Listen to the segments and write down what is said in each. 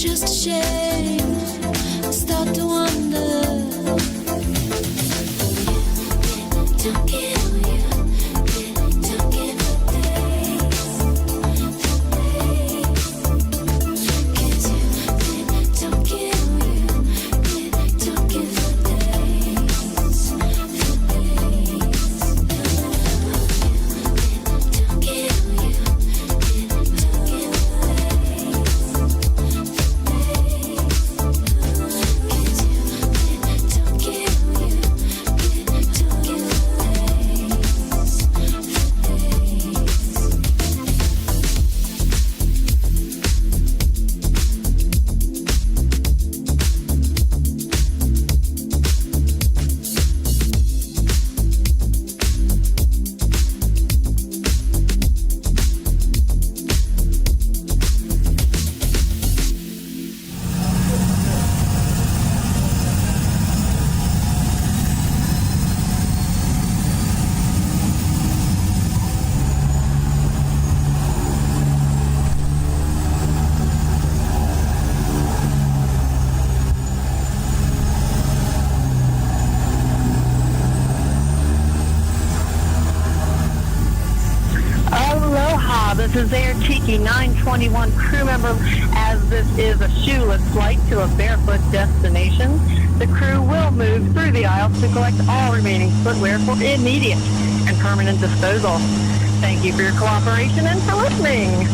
just a shame. Start to wonder. Don't give This is Air Tiki 921 crew member. As this is a shoeless flight to a barefoot destination, the crew will move through the aisles to collect all remaining footwear for immediate and permanent disposal. Thank you for your cooperation and for listening.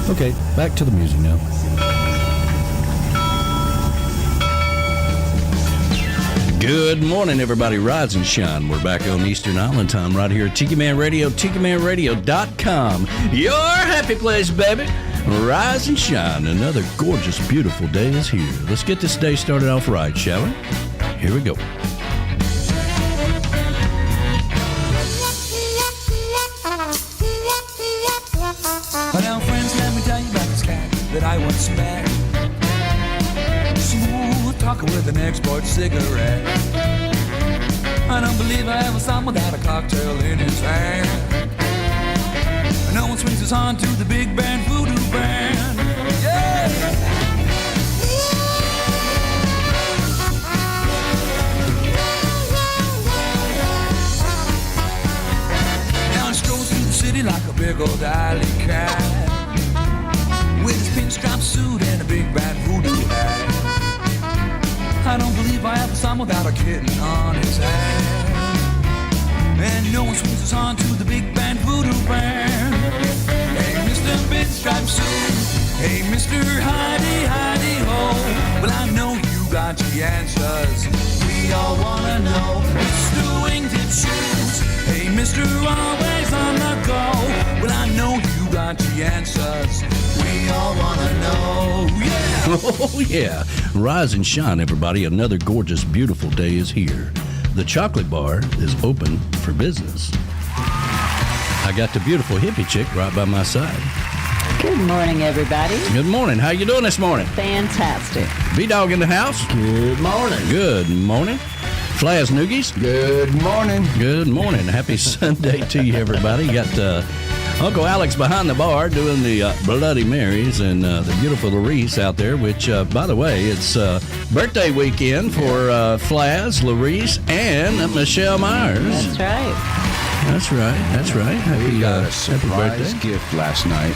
Okay, back to the music now. Good morning, everybody. Rise and shine. We're back on Eastern Island time right here at Tiki Man Radio, TikiManRadio.com. Your happy place, baby. Rise and shine. Another gorgeous, beautiful day is here. Let's get this day started off right, shall we? Here we go. Now, friends, let me tell you about this cat that I once met. Smooth talker with an export cigarette. I don't believe I ever saw him without a cocktail in his hand. No one swings us on to the big band voodoo band. Yeah! Now he strolls through the city like a big old alley cat, with his pinstripe suit and a big bad voodoo hat. I don't believe I ever saw him without a kitten on his hand. And no one swings us on to the big band voodoo band. Hey, Mr. Pinstripe Suit. Hey, Mr. Hidey, Hidey, Ho. Well, I know you got the answers. We all wanna know. Mr. Wingtip Shoes. Hey, Mr. Always on the go. Well, I know you got the answers. We all wanna know. Yeah. Oh, yeah. Rise and shine, everybody. Another gorgeous, beautiful day is here. The chocolate bar is open for business. I got the beautiful hippie chick right by my side. Good morning, everybody. Good morning. How you doing this morning? Fantastic. B-Dog in the house? Good morning. Good morning. Flaz Noogies? Good morning. Good morning. Happy Sunday to you, everybody. You got Uncle Alex behind the bar doing the Bloody Marys and the beautiful Larice out there, which, by the way, it's birthday weekend for Flaz, Larice, and Michelle Myers. That's right. That's right. That's right. We got a happy surprise birthday. gift last night.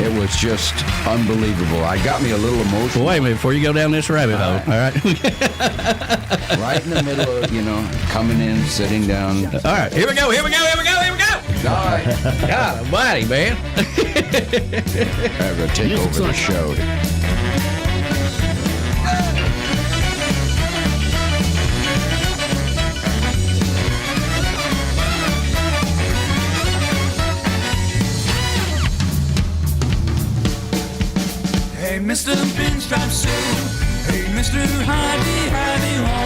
It was just unbelievable. I got me a little emotional. Well, wait a minute before you go down this rabbit hole. All right. Right in the middle of, coming in, sitting down. All right. Here we go. Here we go. Here we go. Here we go. All right. God almighty, man. I'm going to take over the show. Hey, Mr. Pinstripe Suit. Hey, Mr. Hidey-Hidey-Ho.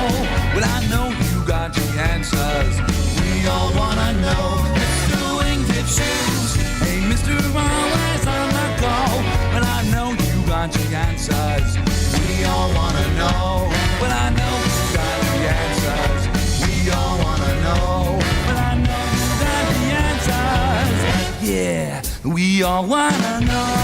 Well, I know you got the answers. We all wanna know. Mr. Wingtip Shoes. Hey, Mr. Always on the go. Well, I know you got the answers. We all wanna know. Well, I know you got the answers. We all wanna know. Well, I know you got the answers. Yeah, we all wanna know.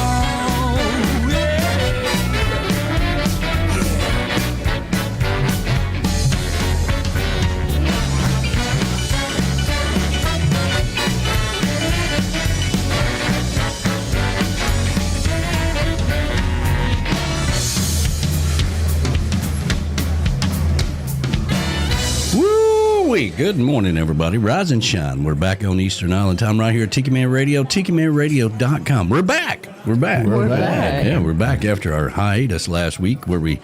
Woo-wee. Good morning, everybody. Rise and shine. We're back on Eastern Island time right here at Tiki Man Radio, TikiManRadio.com. We're back. We're back. We're back. Yeah, we're back after our hiatus last week where we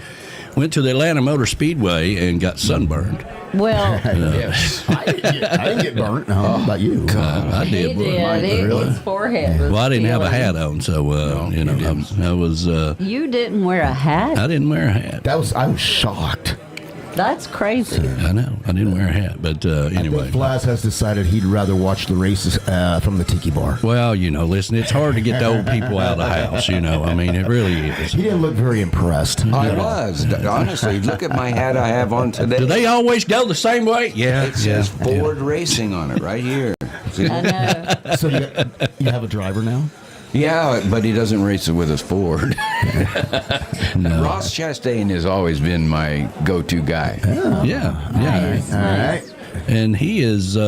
went to the Atlanta Motor Speedway and got sunburned. Well, Yes. I didn't get burnt. No, how about you? I he did. did. His forehead was Well, I didn't have a peeling. hat on, so, I was, You didn't wear a hat? I didn't wear a hat. I was shocked. That's crazy. I know. I didn't wear a hat, but anyway. Flaz has decided he'd rather watch the races from the Tiki Bar. Well, listen, it's hard to get the old people out of the house, I mean, it really is. He didn't look very impressed. I was. Honestly, look at my hat I have on today. Do they always go the same way? Yeah. It says Ford Racing on it right here. See? I know. So you have a driver now? Yeah, but he doesn't race it with his Ford. Ross Chastain has always been my go-to guy. Yeah. Nice, All nice. right. And he is it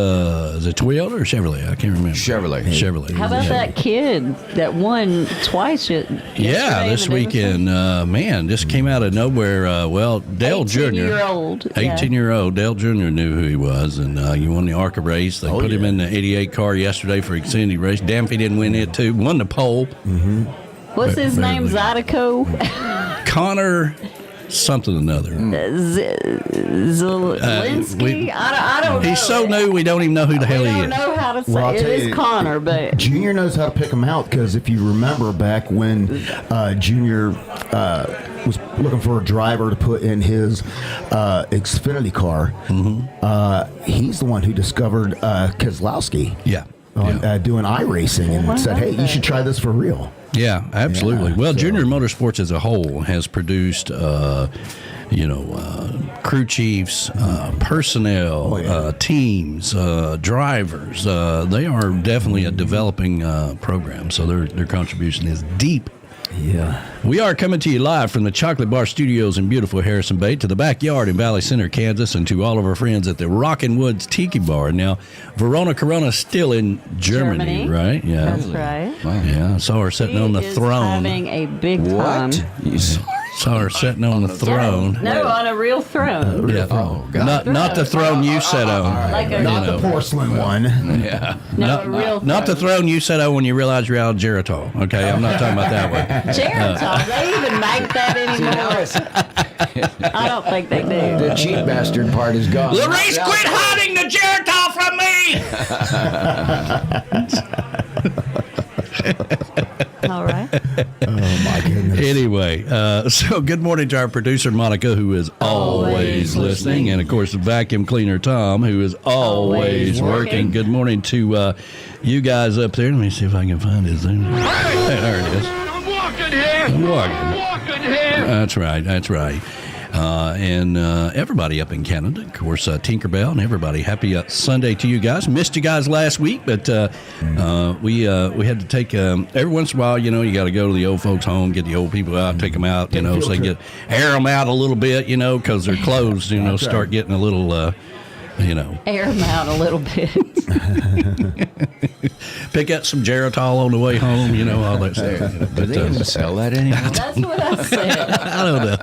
Toyota or Chevrolet? I can't remember. Chevrolet. How about that kid that won twice? Yeah, this weekend, man, just came out of nowhere. Dale Jr. 18-year-old. 18-year-old Dale Jr. knew who he was, and he won the ARCA race. They put him in the 88 car yesterday for Xfinity race. Damphy didn't win it, too. Won the pole. What's his Very name? good. Zydeco? Connor something or another. Zelensky? I don't know. He's so new, we don't even know who the hell We he don't is. know how to say Well, I'll it. tell Is you, Connor, but Junior knows how to pick them out because if you remember back when Junior was looking for a driver to put in his Xfinity car, he's the one who discovered Keselowski Yeah. on doing iRacing and said, hey, you should try this for real. Yeah, absolutely. Yeah, Well, so- Junior Motorsports as a whole has produced, crew chiefs, personnel, teams, drivers. They are definitely a developing program, so their contribution is deep. Yeah. We are coming to you live from the Chocolate Bar Studios in beautiful Harrison Bay to the backyard in Valley Center, Kansas, and to all of our friends at the Rockin' Woods Tiki Bar. Now, Verona Corona still in Germany, right? Yeah. That's right. Yeah, I saw her sitting on the He is throne. having a big time. What? You Saw her sitting on the throne. No, on a real throne. Yeah. Oh, God. Not the throne you sat on. Like a, Not the porcelain one. Yeah. no, a real Not the throne you sat on when you realized you're out of Geritol. Okay, I'm not talking about that one. Geritol. They even make that anymore. I don't think they do. The cheap bastard part is gone. Larice, quit hiding the Geritol from me! All right. Oh, my goodness. Anyway, so good morning to our producer, Monica, who is always listening. And, of course, the vacuum cleaner, Tom, who is always working. Good morning to you guys up there. Let me see if I can find his name. Hey, there it is. I'm walking here. I'm walking. I'm walking here. That's right. That's right. And everybody up in Canada, of course, Tinkerbell and everybody. Happy Sunday to you guys. Missed you guys last week, but we had to take every once in a while. You know, you got to go to the old folks' home, get the old people out, take them out. You know, so they get air them out a little bit. You know, because they're closed. You know, start getting a little. You know, air them out a little bit. Pick up some Geritol on the way home. You know, all that stuff. You know, Do they even sell that anymore? That's what I said. I don't know.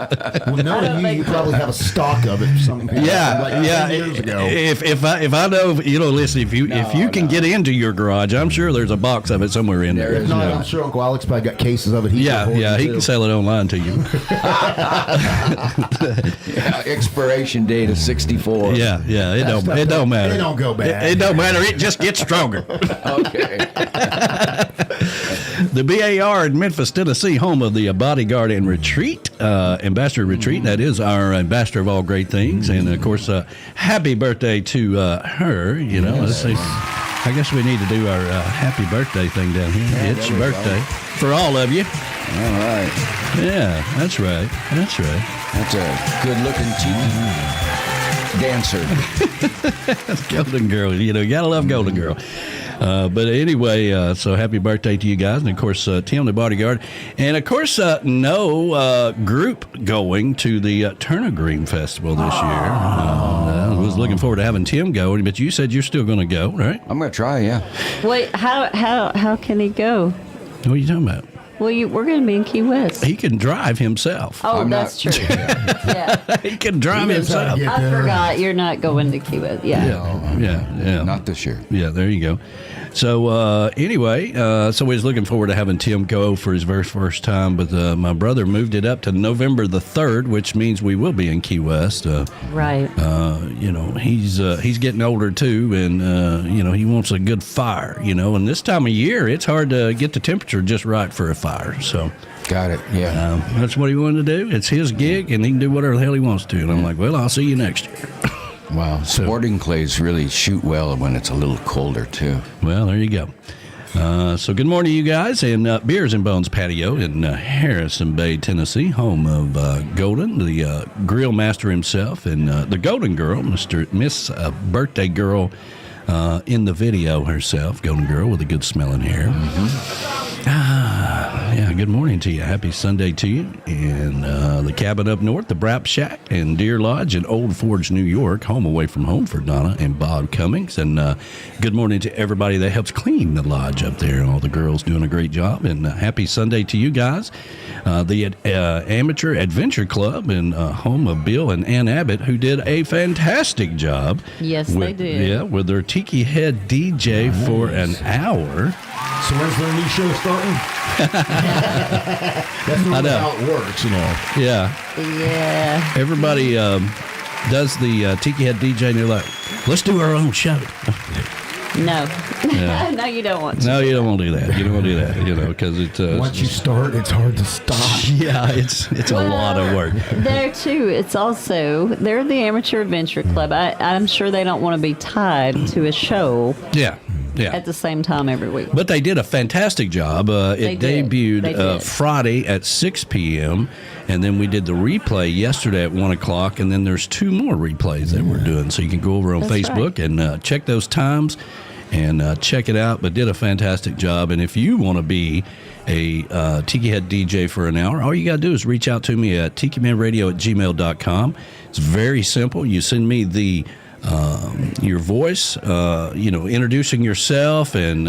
Well, knowing you probably have a stock of it. Something like 10 years ago. If I know, you know, listen, if you can get into your garage, I'm sure there's a box of it somewhere in there. If not, I'm sure Uncle Alex probably got cases of it. He can sell it online to you. Expiration date of 64. Yeah, it don't matter. It don't go bad. It don't matter. It just gets stronger. Okay. The BAR in Memphis, Tennessee, home of the Bodyguard and Retreat, Ambassador Retreat. That is our ambassador of all great things. And, of course, happy birthday to her. You know, let's see. I guess we need to do our happy birthday thing down here. Yeah, it's your birthday for all of you. All right. Yeah, that's right. That's right. That's a good-looking dancer. Golden Girl. You know, you got to love Golden Girl. But anyway, so happy birthday to you guys. And, of course, Tim, the Bodyguard. And, of course, no group going to the Turner Green Festival this year. I was looking forward to having Tim go, but you said you're still going to go, right? I'm going to try, yeah. Wait, how can he go? What are you talking about? Well, we're going to be in Key West. He can drive himself. Oh, that's true. Yeah. He can drive himself. I forgot you're not going to Key West. Yeah. Not this year. Yeah, there you go. So anyway, so we was looking forward to having Tim go for his very first time, but my brother moved it up to November the 3rd, which means we will be in Key West. Right. You know, he's getting older too, and you know, he wants a good fire. You know, and this time of year, it's hard to get the temperature just right for a fire. So. Got it, yeah. That's what he wanted to do. It's his gig, and he can do whatever the hell he wants to. And I'm like, well, I'll see you next year. Wow, sporting clays really shoot well when it's a little colder, too. Well, there you go. So good morning to you guys. And Beers and Bones Patio in Harrison Bay, Tennessee, home of Golden, the grill master himself, and the Golden Girl, Miss Birthday Girl in the video herself, Golden Girl with a good smelling hair. Yeah, good morning to you. Happy Sunday to you. And the cabin up north, the Brap Shack and Deer Lodge in Old Forge, New York, home away from home for Donna and Bob Cummings. And good morning to everybody that helps clean the lodge up there. All the girls doing a great job. And happy Sunday to you guys. The Amateur Adventure Club and home of Bill and Ann Abbott, who did a fantastic job. Yes, they did. Yeah, with their Tiki Head DJ for an hour. So when's their new show starting? That's not how it works, you know. Yeah. Everybody does the Tiki Head DJ, and they're like, let's do our own show. No. Yeah. No, you don't want to. No, you don't want to do that. You don't want to do that, you know, because it's... once you start, it's hard to stop. Yeah, it's a lot of work. There, too, it's also... They're the Amateur Adventure Club. I'm sure they don't want to be tied to a show. Yeah. At the same time every week. But they did a fantastic job. It debuted Friday at 6 p.m., and then we did the replay yesterday at 1 o'clock, and then there's 2 more replays that we're doing. So you can go over on Facebook and check those times and check it out. But did a fantastic job. And if you want to be a Tiki Head DJ for an hour, all you got to do is reach out to me at tikimanradio@gmail.com. It's very simple. You send me your voice, introducing yourself, and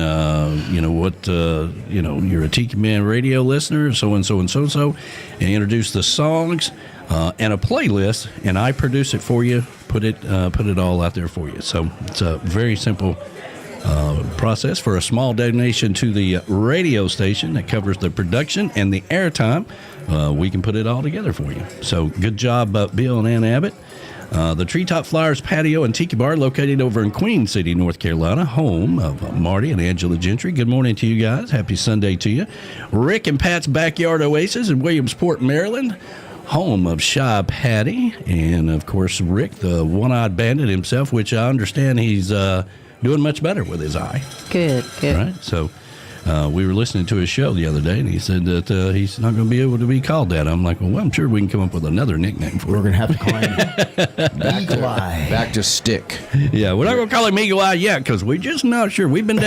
what you're a Tiki Man Radio listener, so and so, and introduce the songs and a playlist, and I produce it for you, put it all out there for you. So it's a very simple process. For a small donation to the radio station that covers the production and the airtime, we can put it all together for you. So good job, Bill and Ann Abbott. The Treetop Flowers Patio and Tiki Bar located over in Queen City, North Carolina, home of Marty and Angela Gentry. Good morning to you guys. Happy Sunday to you. Rick and Pat's Backyard Oasis in Williamsport, Maryland, home of Shy Patty. And, of course, Rick, the one-eyed bandit himself, which I understand he's doing much better with his eye. Good. Right? So we were listening to his show the other day, and he said that he's not going to be able to be called that. I'm like, well, I'm sure we can come up with another nickname for him. We're going to have to call him Eagle Eye. Back to stick. Yeah, we're not going to call him Eagle Eye yet because we're just not sure. We've been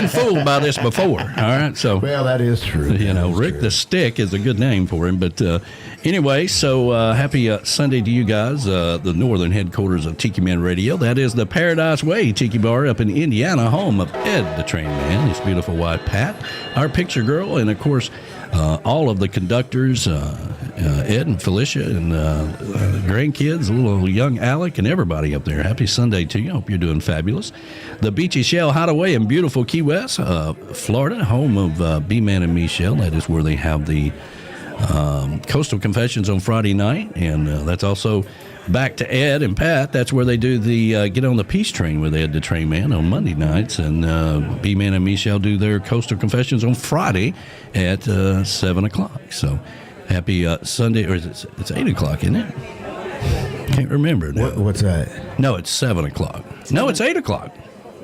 fooled by this before. All right, so well, that is true. Rick the Stick is a good name for him. But anyway, so happy Sunday to you guys. The northern headquarters of Tiki Man Radio. That is the Paradise Way Tiki Bar up in Indiana, home of Ed the Train Man, his beautiful wife Pat, our picture girl, and of course all of the conductors, Ed and Felicia and grandkids, little young Alec and everybody up there. Happy Sunday to you. Hope you're doing fabulous. The Beachy Shell Hideaway in beautiful Key West, Florida, home of B-Man and Michelle. That is where they have the Coastal Confessions on Friday night, and that's also back to Ed and Pat. That's where they do the Get on the Peace Train with Ed the Train Man on Monday nights, and B-Man and Michelle do their Coastal Confessions on Friday at 7 o'clock. So happy Sunday, or it's 8 o'clock, isn't it? Can't remember now. What's that? No, it's 7 o'clock. No, it's 8 o'clock,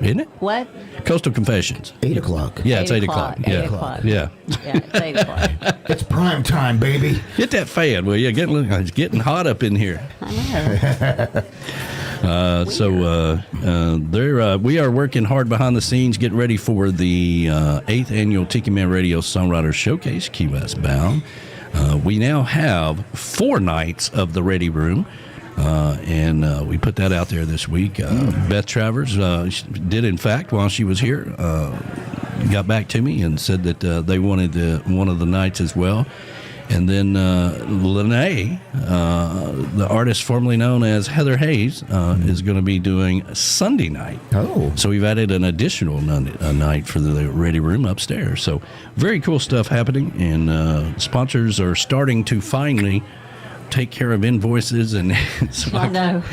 isn't it? What? Coastal Confessions. 8 o'clock. Yeah, it's 8 o'clock. 8 Yeah. o'clock. Yeah. Yeah, it's 8 o'clock. It's prime time, baby. Get that fan, will you? It's getting hot up in here. I know. We are working hard behind the scenes, getting ready for the 8th annual Tiki Man Radio Songwriter Showcase, Key West bound. We now have 4 nights of the Ready Room. And we put that out there this week. Beth Travers did, in fact, while she was here, got back to me and said that they wanted one of the nights as well. And then Lene, the artist formerly known as Heather Hayes, is going to be doing Sunday night. Oh. So we've added an additional night for the Ready Room upstairs. So very cool stuff happening, and sponsors are starting to finally take care of invoices, and I know.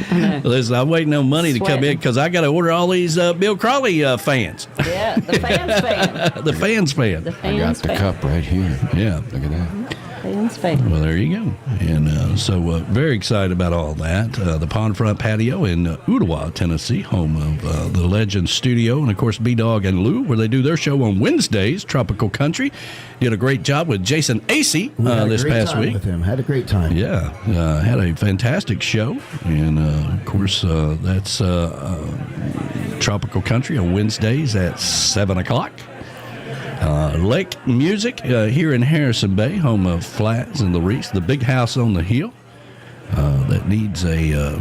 Listen, I'm waiting on money to come in because I got to order all these Bill Crawley fans. Yeah, the fans fan. The fans fan. The I fans got the fan. cup right here. Yeah. Look at that. Fans fan. Well, there you go. And so very excited about all that. The Pondfront Patio in Ottawa, Tennessee, home of the Legend Studio, and, of course, B-Dog and Lou, where they do their show on Wednesdays, Tropical Country. Did a great job with Jason Acey this past week. With him. Had a great time. Yeah, had a fantastic show, and of course that's Tropical Country on Wednesdays at 7 o'clock. Lake Music here in Harrison Bay, home of Flats and Larice, the big house on the hill that needs a...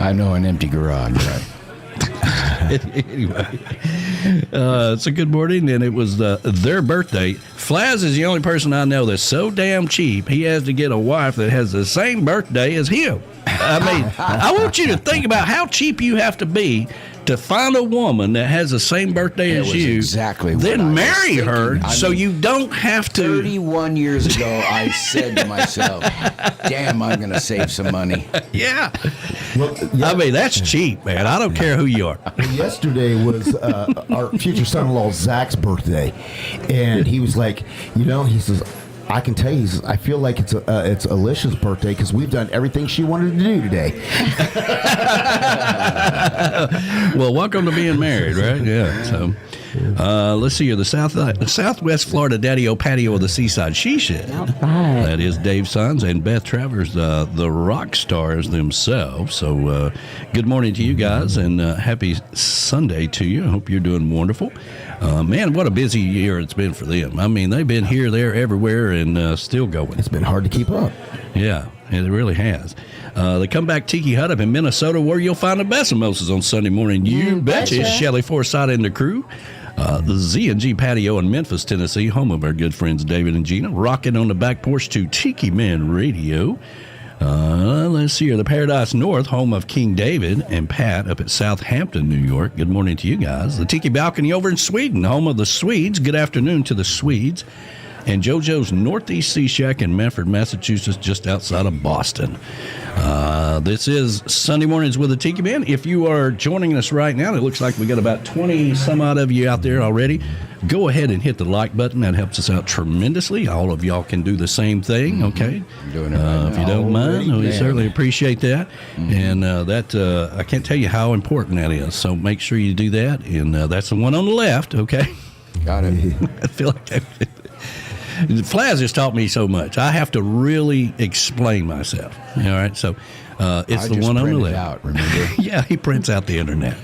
I know, an empty garage, right? Anyway, it's a good morning, and it was their birthday. Flaz is the only person I know that's so damn cheap he has to get a wife that has the same birthday as him. I mean, I want you to think about how cheap you have to be to find a woman that has the same birthday as you. Exactly. Then marry her so you don't have to. 31 years ago, I said to myself, damn, I'm going to save some money. Yeah. Well, yeah. I mean, that's cheap, man. I don't care who you are. Yesterday was our future son-in-law Zach's birthday, and he was like, he says, I can tell you, he says, I feel like it's Alicia's birthday because we've done everything she wanted to do today. Well, welcome to being married, right? Yeah. So, let's see here. The Southwest Florida Daddy-O Patio of the Seaside She Shed. All right. That is Dave Sons and Beth Travers, the rock stars themselves. So, good morning to you guys, and happy Sunday to you. I hope you're doing wonderful. Man, what a busy year it's been for them. I mean, they've been here, there, everywhere, and still going. It's been hard to keep up. Yeah, it really has. The Comeback Tiki Hut up in Minnesota, where you'll find the best mimosas on Sunday morning. You betcha. betcha. Shelley Forsythe and the crew. The Z&G Patio in Memphis, Tennessee, home of our good friends David and Gina. Rocking on the back porch to Tiki Man Radio. Let's see here. The Paradise North, home of King David and Pat up at Southampton, New York. Good morning to you guys. The Tiki Balcony over in Sweden, home of the Swedes. Good afternoon to the Swedes. and JoJo's Northeast Sea Shack in Medford, Massachusetts, just outside of Boston. This is Sunday Mornings with the Tiki Man. If you are joining us right now, it looks like we got about 20 some odd of you out there already. Go ahead and hit the like button. That helps us out tremendously. All of y'all can do the same thing, okay? Doing it right if you don't mind, we certainly appreciate that. And I can't tell you how important that is. So make sure you do that. And that's the one on the left, okay? Got it. I feel like Flaz has taught me so much. I have to really explain myself. All right, so it's the one on the left. Out, remember? Yeah, he prints out the internet.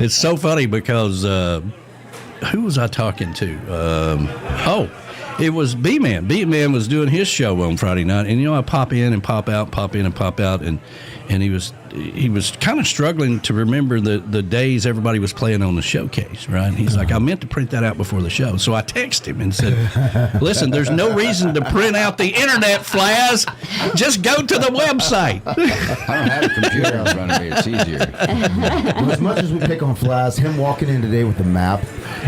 It's so funny because who was I talking to? It was B-Man. B-Man was doing his show on Friday night, and I pop in and pop out, pop in and pop out, and he was kind of struggling to remember the days everybody was playing on the showcase, right? And he's like, I meant to print that out before the show. So I texted him and said, listen, there's no reason to print out the internet, Flaz. Just go to the website. I don't have a computer in front of me. It's easier. Well, as much as we pick on Flaz, him walking in today with the map,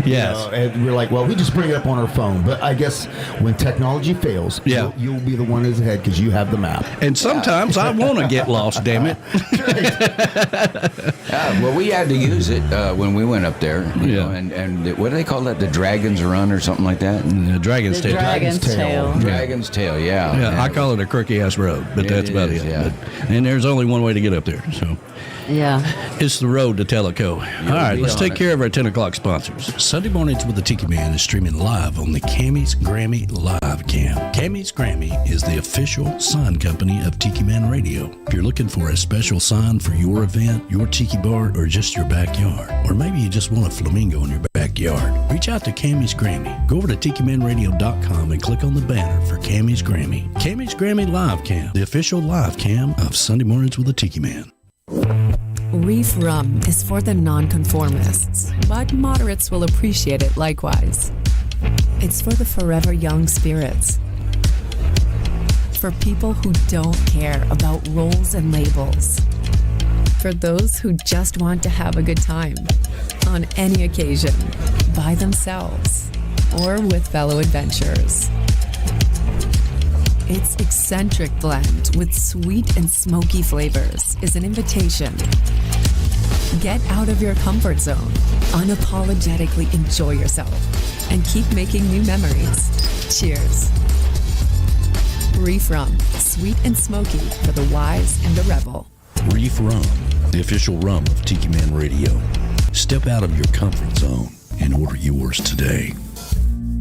Yes. and we're like, well, we just bring it up on our phone. But I guess when technology fails, you'll be the one that's ahead because you have the map. And sometimes I want to get lost, damn it. Well, we had to use it when we went up there. You know, and what do they call that? The Dragon's Run or something like that? Dragon's Tail. Dragon's Tail. Dragon's Tail, yeah. Yeah, I call it a crooked ass road, but that's about it. Yeah. And there's only one way to get up there, so Yeah. it's the road to Tellico. All right, let's take care of our 10 o'clock sponsors. Sunday Mornings with the Tiki Man is streaming live on the Camys Grammy Live Cam. Camys Grammy is the official sign company of Tiki Man Radio. If you're looking for a special sign for your event, your tiki bar, or just your backyard, or maybe you just want a flamingo in your backyard, reach out to Camys Grammy. Go over to TikiManRadio.com and click on the banner for Camys Grammy. Camys Grammy Live Cam, the official live cam of Sunday Mornings with the Tiki Man. Reef rum is for the nonconformists, but moderates will appreciate it likewise. It's for the forever young spirits. For people who don't care about roles and labels. For those who just want to have a good time, on any occasion, by themselves, or with fellow adventurers. Its eccentric blend with sweet and smoky flavors is an invitation. Get out of your comfort zone, unapologetically enjoy yourself, and keep making new memories. Cheers. Reef Rum, sweet and smoky for the wise and the rebel. Reef Rum, the official rum of Tiki Man Radio. Step out of your comfort zone and order yours today.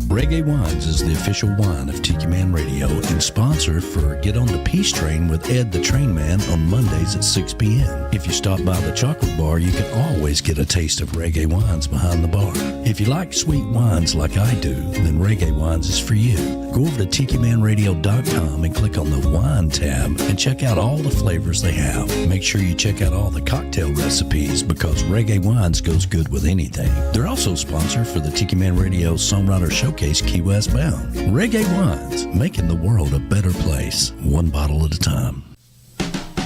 Reggae Wines is the official wine of Tiki Man Radio and sponsor for Get on the Peace Train with Ed the Train Man on Mondays at 6 p.m. If you stop by the chocolate bar, you can always get a taste of Reggae Wines behind the bar. If you like sweet wines like I do, then Reggae Wines is for you. Go over to TikiManRadio.com and click on the Wine tab and check out all the flavors they have. Make sure you check out all the cocktail recipes because Reggae Wines goes good with anything. They're also sponsor for the Tiki Man Radio Songwriter Showcase Key West bound. Reggae Wines, making the world a better place, one bottle at a time.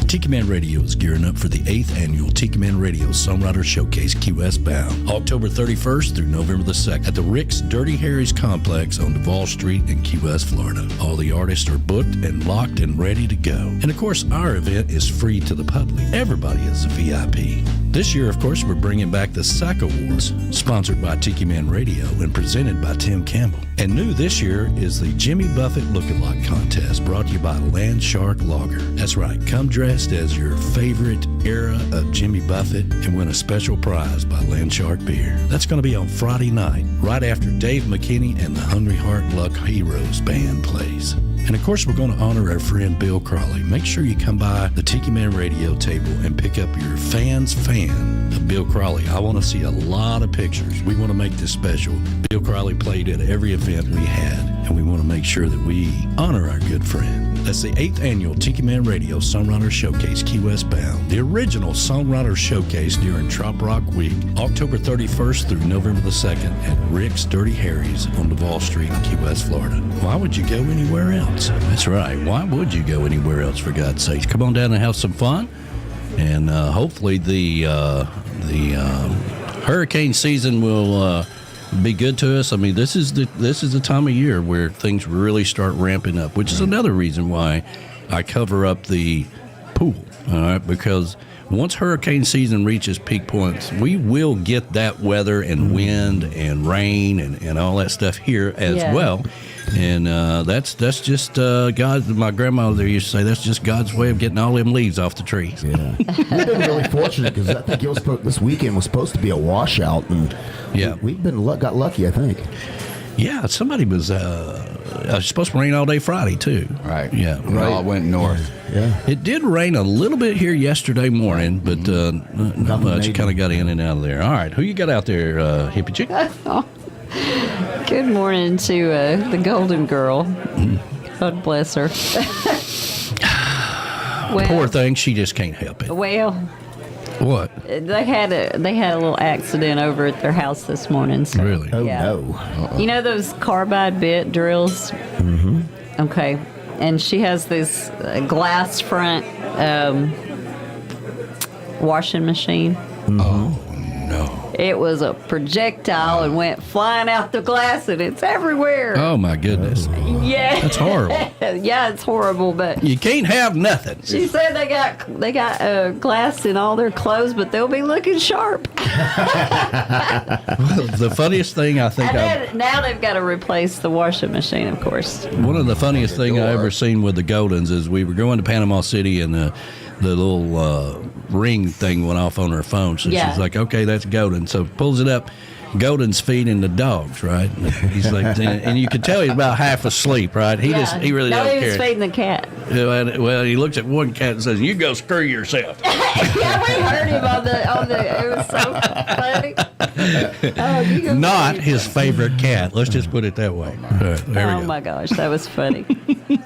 Tiki Man Radio is gearing up for the 8th annual Tiki Man Radio Songwriter Showcase Key West bound, October 31st through November the 2nd at the Rick's Dirty Harry's Complex on Duval Street in Key West, Florida. All the artists are booked and locked and ready to go. And of course, our event is free to the public. Everybody is a VIP. This year, of course, we're bringing back the Sack Awards, sponsored by Tiki Man Radio and presented by Tim Campbell. And new this year is the Jimmy Buffett Look-alike Contest, brought to you by Land Shark Lager. That's right, come dressed as your favorite era of Jimmy Buffett and win a special prize by Land Shark Beer. That's going to be on Friday night, right after Dave McKinney and the Hungry Heart Luck Heroes band plays. And of course, we're going to honor our friend Bill Crawley. Make sure you come by the Tiki Man Radio table and pick up your fan's fan of Bill Crawley. I want to see a lot of pictures. We want to make this special. Bill Crawley played at every event we had, and we want to make sure that we honor our good friend. That's the 8th annual Tiki Man Radio Songwriter Showcase Key West bound. The original Songwriter Showcase during Trop Rock Week, October 31st through November the 2nd at Rick's Dirty Harry's on Duval Street in Key West, Florida. Why would you go anywhere else? That's right. Why would you go anywhere else, for God's sakes? Come on down and have some fun. And hopefully the hurricane season will be good to us. I mean, this is the time of year where things really start ramping up, which is another reason why I cover up the pool. All right, because once hurricane season reaches peak points, we will get that weather and wind and rain and all that stuff here as well. And that's just God. My grandmother used to say that's just God's way of getting all them leaves off the trees. Yeah, we've been really fortunate because I think this weekend was supposed to be a washout, and we've been got lucky. I think. Yeah, somebody was supposed to rain all day Friday too. Right. Yeah. It all went north. Yeah. It did rain a little bit here yesterday morning, but not much. It kind of got in and out of there. All right, who you got out there, Hippie Chick? Good morning to the Golden Girl. God bless her. Poor thing, she just can't help it. Well, what? They had a little accident over at their house this morning. So, really? Oh yeah. no! Uh-oh. You know those carbide bit drills? Mm-hmm. Okay, and she has this glass front washing machine. Mm-hmm. Oh no! It was a projectile and went flying out the glass, and it's everywhere. Oh my goodness! Yeah, that's horrible. Yeah, it's horrible, but you can't have nothing. She said they got glass in all their clothes, but they'll be looking sharp. The funniest thing I think now they've got to replace the washing machine, of course. One of the funniest thing I ever seen with the Goldens is we were going to Panama City and the little ring thing went off on her phone. So she's like, okay, that's Golden. So pulls it up. Golden's feeding the dogs, right? And he's like, and you could tell he's about half asleep, right? He really doesn't care. No, he was feeding the cat. Well, he looks at one cat and says, "You go screw yourself." Yeah, we heard him on the. It was so funny. Not his favorite cat. Let's just put it that way. All right, there we go. Oh my gosh, that was funny.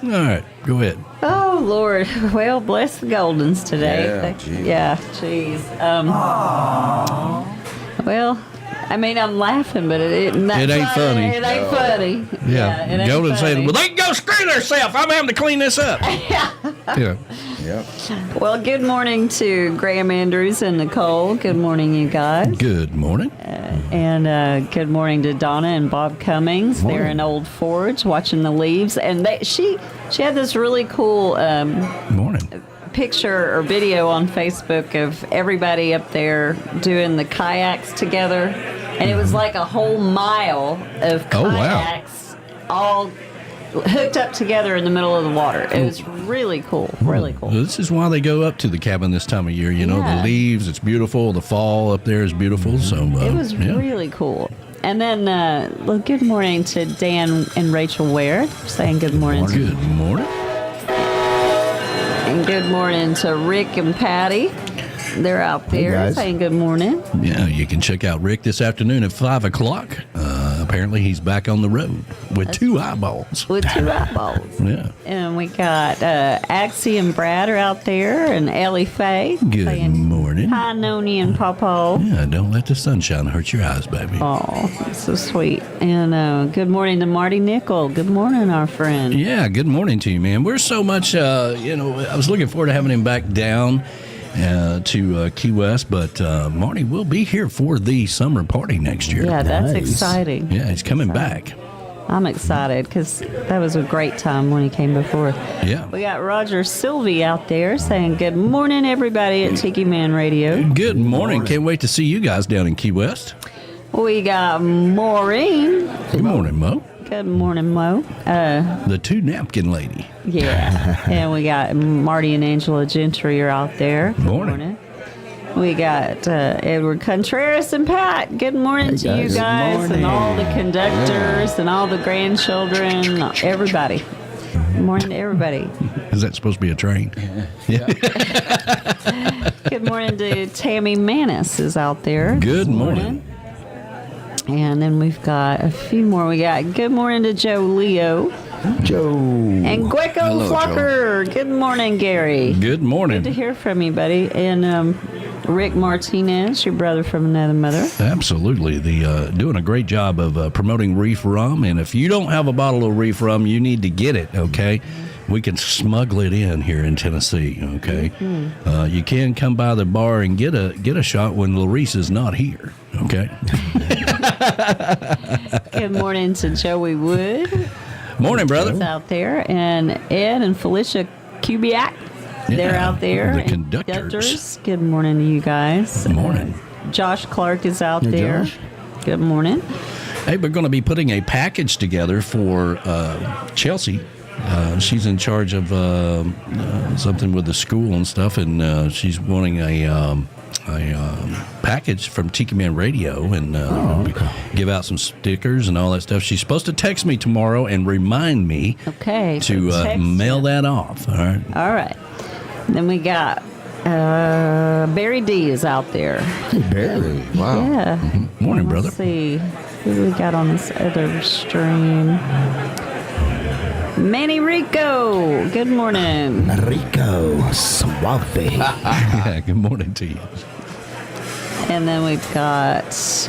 All right, go ahead. Oh Lord, well, bless the Goldens today. Yeah, jeez. Well, I mean, I'm laughing, but it ain't funny. It ain't funny. Yeah, Golden said, "Well, they can go screw themselves. I'm having to clean this up." Yeah. Yep. Well, good morning to Graham Andrews and Nicole. Good morning, you guys. Good morning. And good morning to Donna and Bob Cummings. They're in Old Forge watching the leaves, and she had this really cool morning picture or video on Facebook of everybody up there doing the kayaks together, and it was like a whole mile of kayaks all hooked up together in the middle of the water. It was really cool, really cool. This is why they go up to the cabin this time of year. You know, the leaves, it's beautiful. The fall up there is beautiful. So it was really cool. And then, good morning to Dan and Rachel Ware, saying good morning. Good morning. And good morning to Rick and Patty. They're out there saying good morning. Yeah, you can check out Rick this afternoon at 5 o'clock. Apparently, he's back on the road with two eyeballs. Yeah. And we got Axie and Brad are out there, and Ellie Faye. Good morning. Hi, Noni and Pawpaw. Yeah, don't let the sunshine hurt your eyes, baby. Oh, that's so sweet. And good morning to Marty Nickel. Good morning, our friend. Yeah, good morning to you, man. We're so much, I was looking forward to having him back down to Key West, but Marty will be here for the summer party next year. Yeah, that's exciting. Yeah, he's coming back. I'm excited because that was a great time when he came before. Yeah. We got Roger Sylvie out there saying good morning, everybody at Tiki Man Radio. Good morning. Can't wait to see you guys down in Key West. We got Maureen. Good morning, Mo. Good morning, Mo. The two napkin lady. Yeah. And we got Marty and Angela Gentry are out there. Good morning. We got Edward Contreras and Pat. Good morning to you guys and all the conductors and all the grandchildren, everybody. Good morning to everybody. Is that supposed to be a train? Yeah. Good morning to Tammy Manis is out there. Good morning. And then we've got a few more. We got good morning to Joe Leo. Joe. And Gueco Flucker. Good morning, Gary. Good morning. Good to hear from you, buddy. And Rick Martinez, your brother from another mother. Absolutely. Doing a great job of promoting Reef Rum. And if you don't have a bottle of Reef Rum, you need to get it, okay? we can smuggle it in here in Tennessee. Okay, you can come by the bar and get a shot when Larice is not here. Okay. Good morning to Joey Wood. Morning, brother. He's out there, and Ed and Felicia Kubiak. They're out there. The And conductors. Good morning to you guys. Good morning. Josh Clark is out Hey, there. Josh. Good morning. Hey, we're going to be putting a package together for Chelsea. She's in charge of something with the school and stuff, and she's wanting a package from Tiki Man Radio and give out some stickers and all that stuff. She's supposed to text me tomorrow and remind me to mail that off. All right. All right. Then we got Barry D is out there. Hey, Barry. Wow. Yeah. Morning, Let's brother. see who we got on this other stream. Manny Rico. Good morning. Rico Suave. Yeah, good morning to you. And then we've got, let's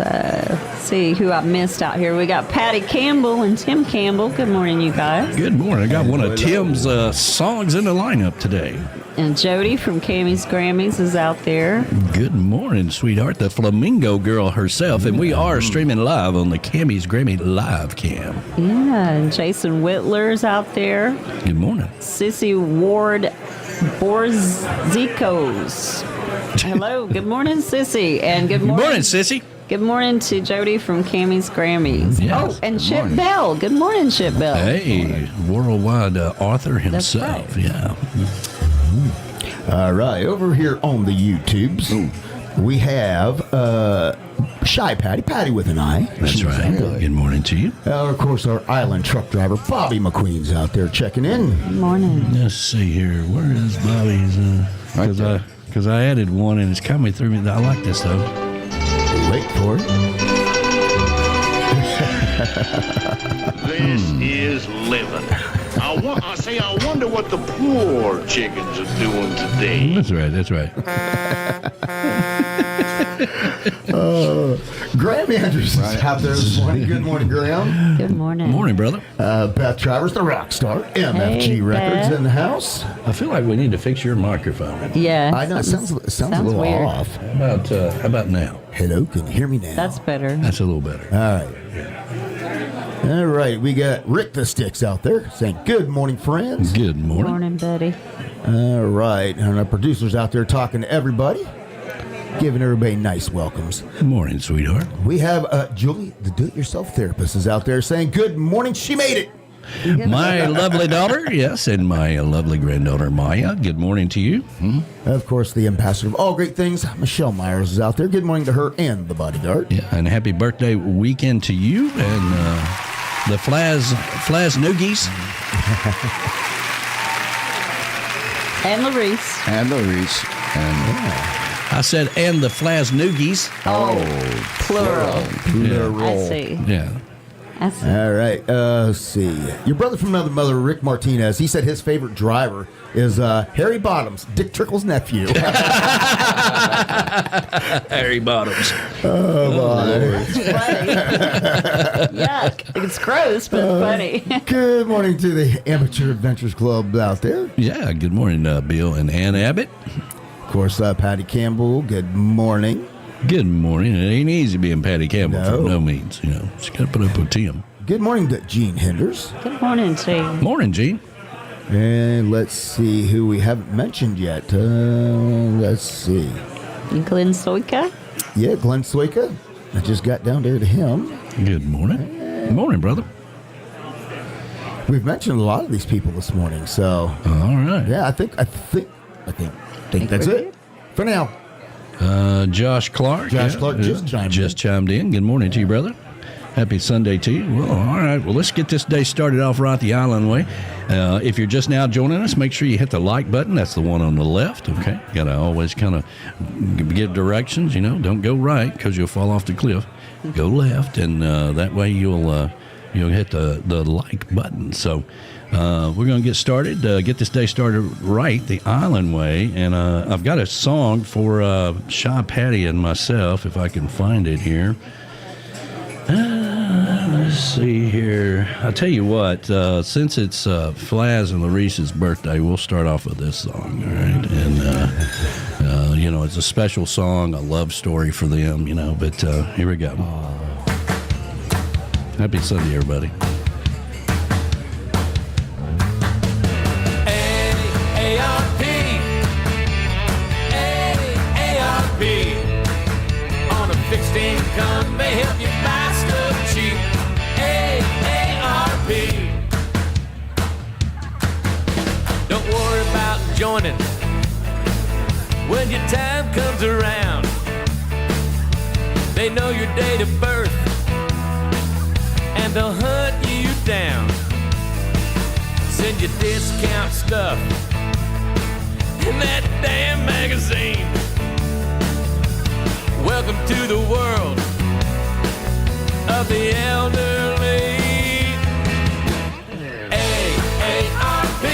see who I missed out here. We got Patty Campbell and Tim Campbell. Good morning, you guys. Good morning. I got one of Tim's songs in the lineup today. And Jody from Camys Grammys is out there. Good morning, sweetheart. The Flamingo girl herself. And we are streaming live on the Camys Grammy Live Cam. Yeah, and Jason Whitler's out there. Good morning. Sissy Ward Borzikos. Hello, good morning, Sissy. And good Good morning. morning, sissy. Good morning to Jody from Camys Grammys. Yes. Oh, and Good Chip morning. Bell. Good morning, Chip Bell. Hey, worldwide author himself. right. Yeah. All right, over here on the YouTubes, we have Shy Patty with an I. That's She's right. out. Good morning to you. Of course, our island truck driver, Bobby McQueen's out there checking in. Good morning. Let's see here. Where is Bobby's? Because I added one and it's coming through me. I like this though. Wait for it. This is living. I wonder what the poor chickens are doing today. That's right. That's right. Graham Andrews is out there this morning. Good morning, Graham. Good morning. Morning, brother. Beth Travers, the rock star, MFG Hey, Records Beth. in the house. I feel like we need to fix your microphone. Yeah. I know, it sounds a little weird. off. How about now? Hello, can you hear me now? That's better. That's a little better. All right. All right, we got Rick the Sticks out there saying, good morning, friends. Good Good morning. morning, Betty. All right, and our producer's out there talking to everybody, giving everybody nice welcomes. Good morning, sweetheart. We have Julie, the do-it-yourself therapist, is out there saying, good morning, she made it. My lovely daughter, yes, and my lovely granddaughter, Maya. Good morning to you. Of course, the ambassador of all great things, Michelle Myers, is out there. Good morning to her and the bodyguard. Yeah, and happy birthday weekend to you and the Flaz Noogies. And Larice. And Larice. And I said, and the Flaz Noogies. Plural. Plural. I see. Yeah. I see. All right, let's see. Your brother from another mother, Rick Martinez, he said his favorite driver is Harry Bottoms, Dick Trickle's nephew. Harry Bottoms. It's funny. Yuck. It's gross, but funny. Good morning to the Amateur Adventures Club out there. Yeah, good morning, Bill and Ann Abbott. Of course, Patty Campbell, good morning. Good morning. It ain't easy being Patty Campbell No. for no means. You know, just got to put up with Tim. Good morning to Gene Henders. Good morning, Gene. Morning, Gene. And let's see who we haven't mentioned yet. Let's see. Glenn Soika. Yeah, Glenn Swieka. I just got down there to him. Good morning. Good morning, brother. We've mentioned a lot of these people this morning, so All right. yeah, I think that's it for now. Josh Clark. Josh Clark just chimed in. Good morning to you, brother. Happy Sunday to you. Well, all right. Well, let's get this day started off right the island way. If you're just now joining us, make sure you hit the like button. That's the one on the left, okay? Got to always kind of give directions, you know. Don't go right because you'll fall off the cliff. Go left, and that way you'll hit the like button. So we're going to get started, get this day started right the island way. And I've got a song for Shy Patty and myself, if I can find it here. Let's see here. I'll tell you what, since it's Flaz and Larissa's birthday, we'll start off with this song, all right? And, you know, it's a special song, a love story for them, you know, but here we go. Happy Sunday, everybody. AARP, on a fixed income, may help you buy stuff cheap. AARP. Don't worry about joining when your time comes around. They know your date of birth and they'll hunt you down. Send you discount stuff in that damn magazine. Welcome to the world of the elderly. AARP,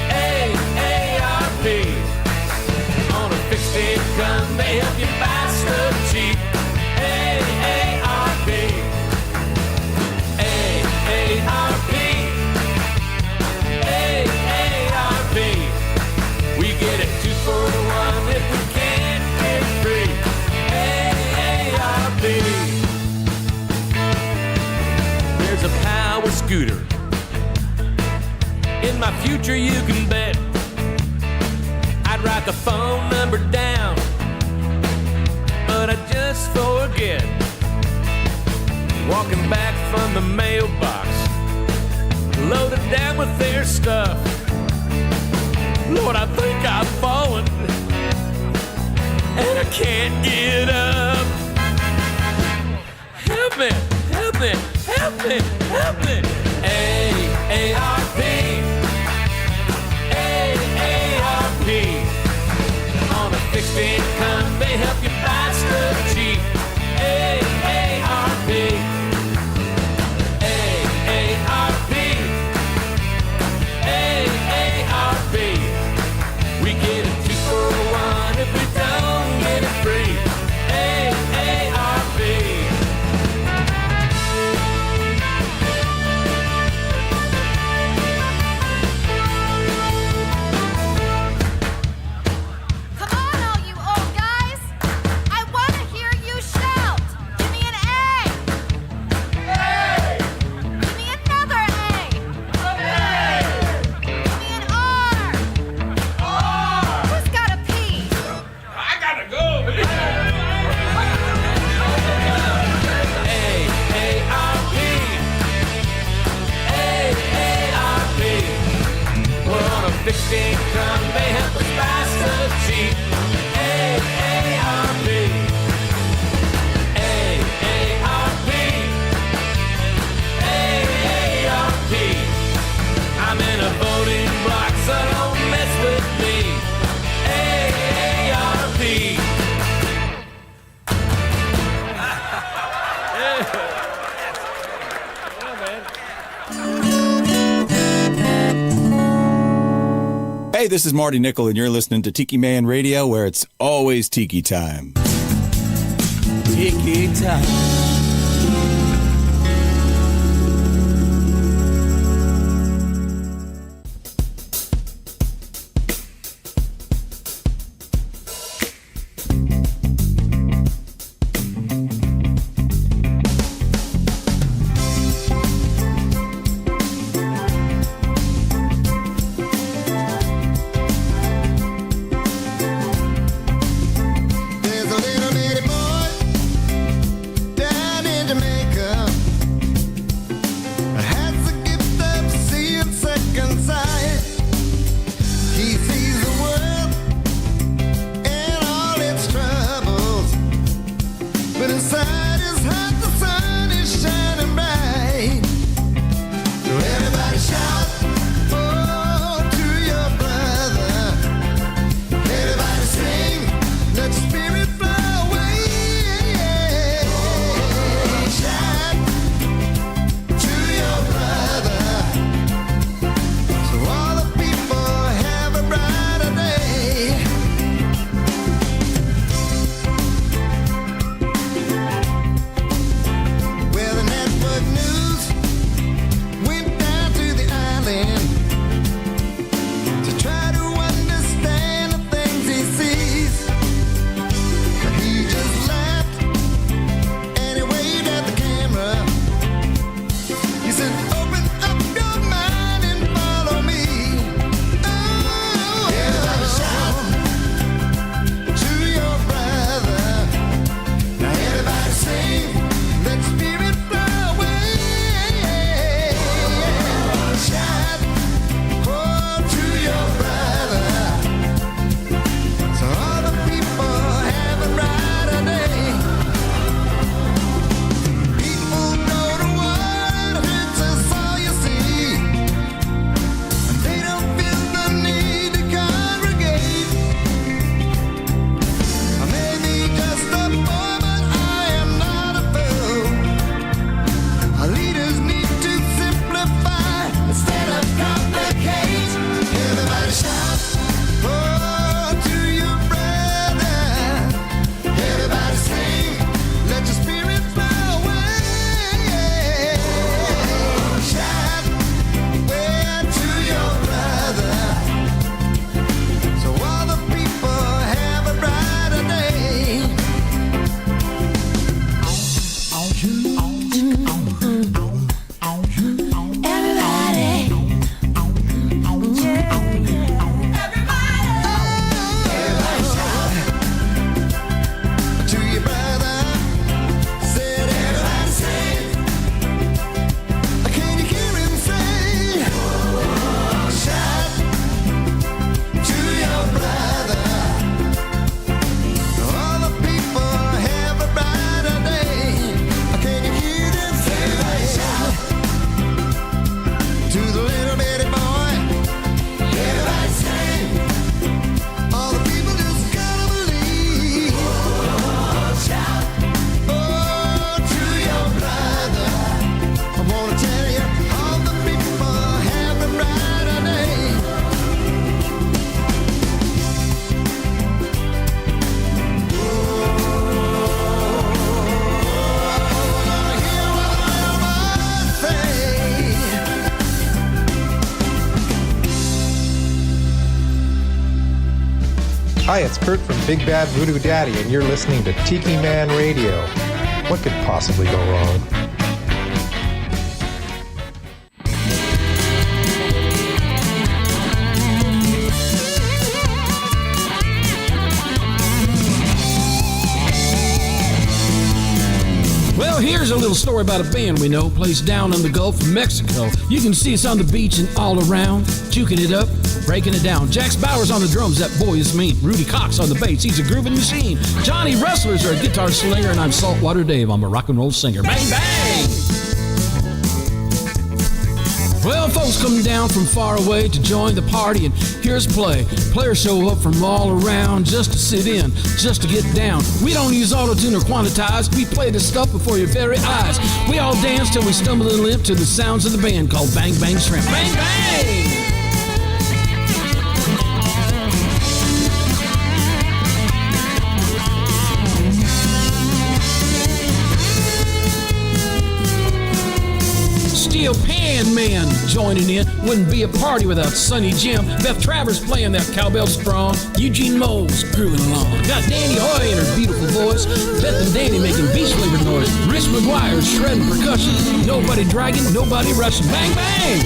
AARP. On a fixed income, they help you buy stuff cheap. AARP, AARP, AARP. We get it 2 for 1 if we can't get it free. AARP. There's a power scooter in my future, you can bet. I'd write the phone number down, but I just forget. Walking back from the mailbox, loaded down with their stuff. Lord, I think I've fallen, and I can't get up. Help me, help me, help me, help me. AARP, AARP. On a fixed income, they help you buy stuff cheap. AARP, AARP, AARP. We get it 2 for 1 if we don't get it free. AARP. Come on, all you old guys! I want to hear you shout! Give me an A! Give me another A! Give me an R! Who's got a P? I gotta go, baby. AARP, AARP. We're on a fixed income, they help us buy stuff cheap. AARP, AARP, AARP. I'm in a voting block, so don't mess with me. AARP. Hey, this is Marty Nickel, and you're listening to Tiki Man Radio, where it's always tiki time. Tiki time. There's a little bitty boy Hi, it's Kurt from Big Bad Voodoo Daddy, and you're listening to Tiki Man Radio. What could possibly go wrong? Well, here's a little story about a band we know, plays down in the Gulf of Mexico. You can see us on the beach and all around, juking it up, breaking it down. Jax Bowers on the drums, that boy is mean. Rudy Cox on the bass, he's a grooving machine. Johnny Rustler's our guitar slinger, and I'm Saltwater Dave, I'm a rock and roll singer. Bang, bang! Well, folks come down from far away to join the party, and here's play. Players show up from all around just to sit in, just to get down. We don't use auto-tune or quantize. We play this stuff before your very eyes. We all dance till we stumble and limp to the sounds of the band called Bang Bang Shrimp. Bang Bang! Steel Pan Man joining in. Wouldn't be a party without Sonny Jim. Beth Travers playing that cowbell strong. Eugene Moles grooving along. Got Danny Hoy and her beautiful voice. Beth and Danny making beach flavored noise. Rich McGuire shredding percussion. Nobody dragging, nobody rushing. Bang, bang!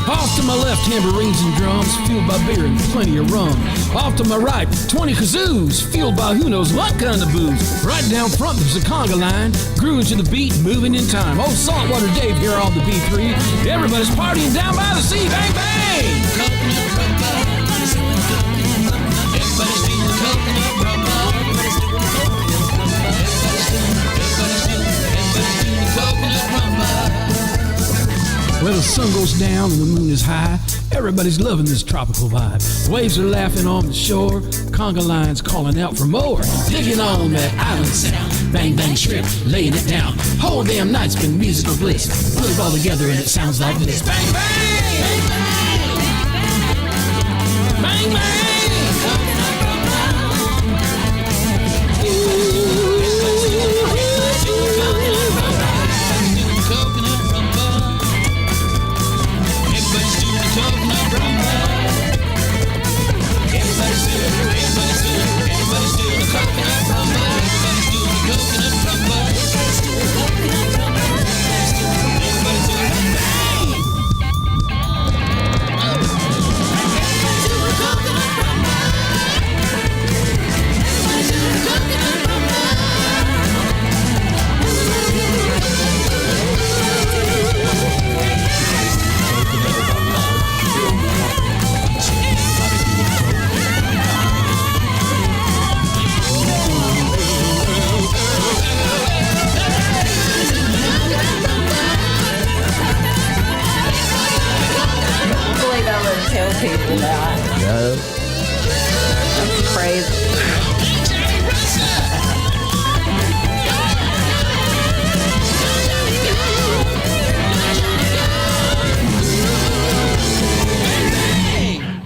Off to my left, tambourines and drums, fueled by beer and plenty of rum. Off to my right, 20 kazoos, fueled by who knows what kind of booze. Right down front, there's a conga line, grooving to the beat, moving in time. Old Saltwater Dave here on the B3. Everybody's partying down by the sea. Bang, bang! Everybody's doing the coconut rumba. Everybody's doing the coconut rumba. Well, the sun goes down and the moon is high. Everybody's loving this tropical vibe. Waves are laughing on the shore. Conga lines calling out for more. Digging on that island sound. Bang, bang, shrimp, laying it down. Whole damn night's been musical bliss. Put it all together and it sounds like this. Bang, bang! Bang, bang!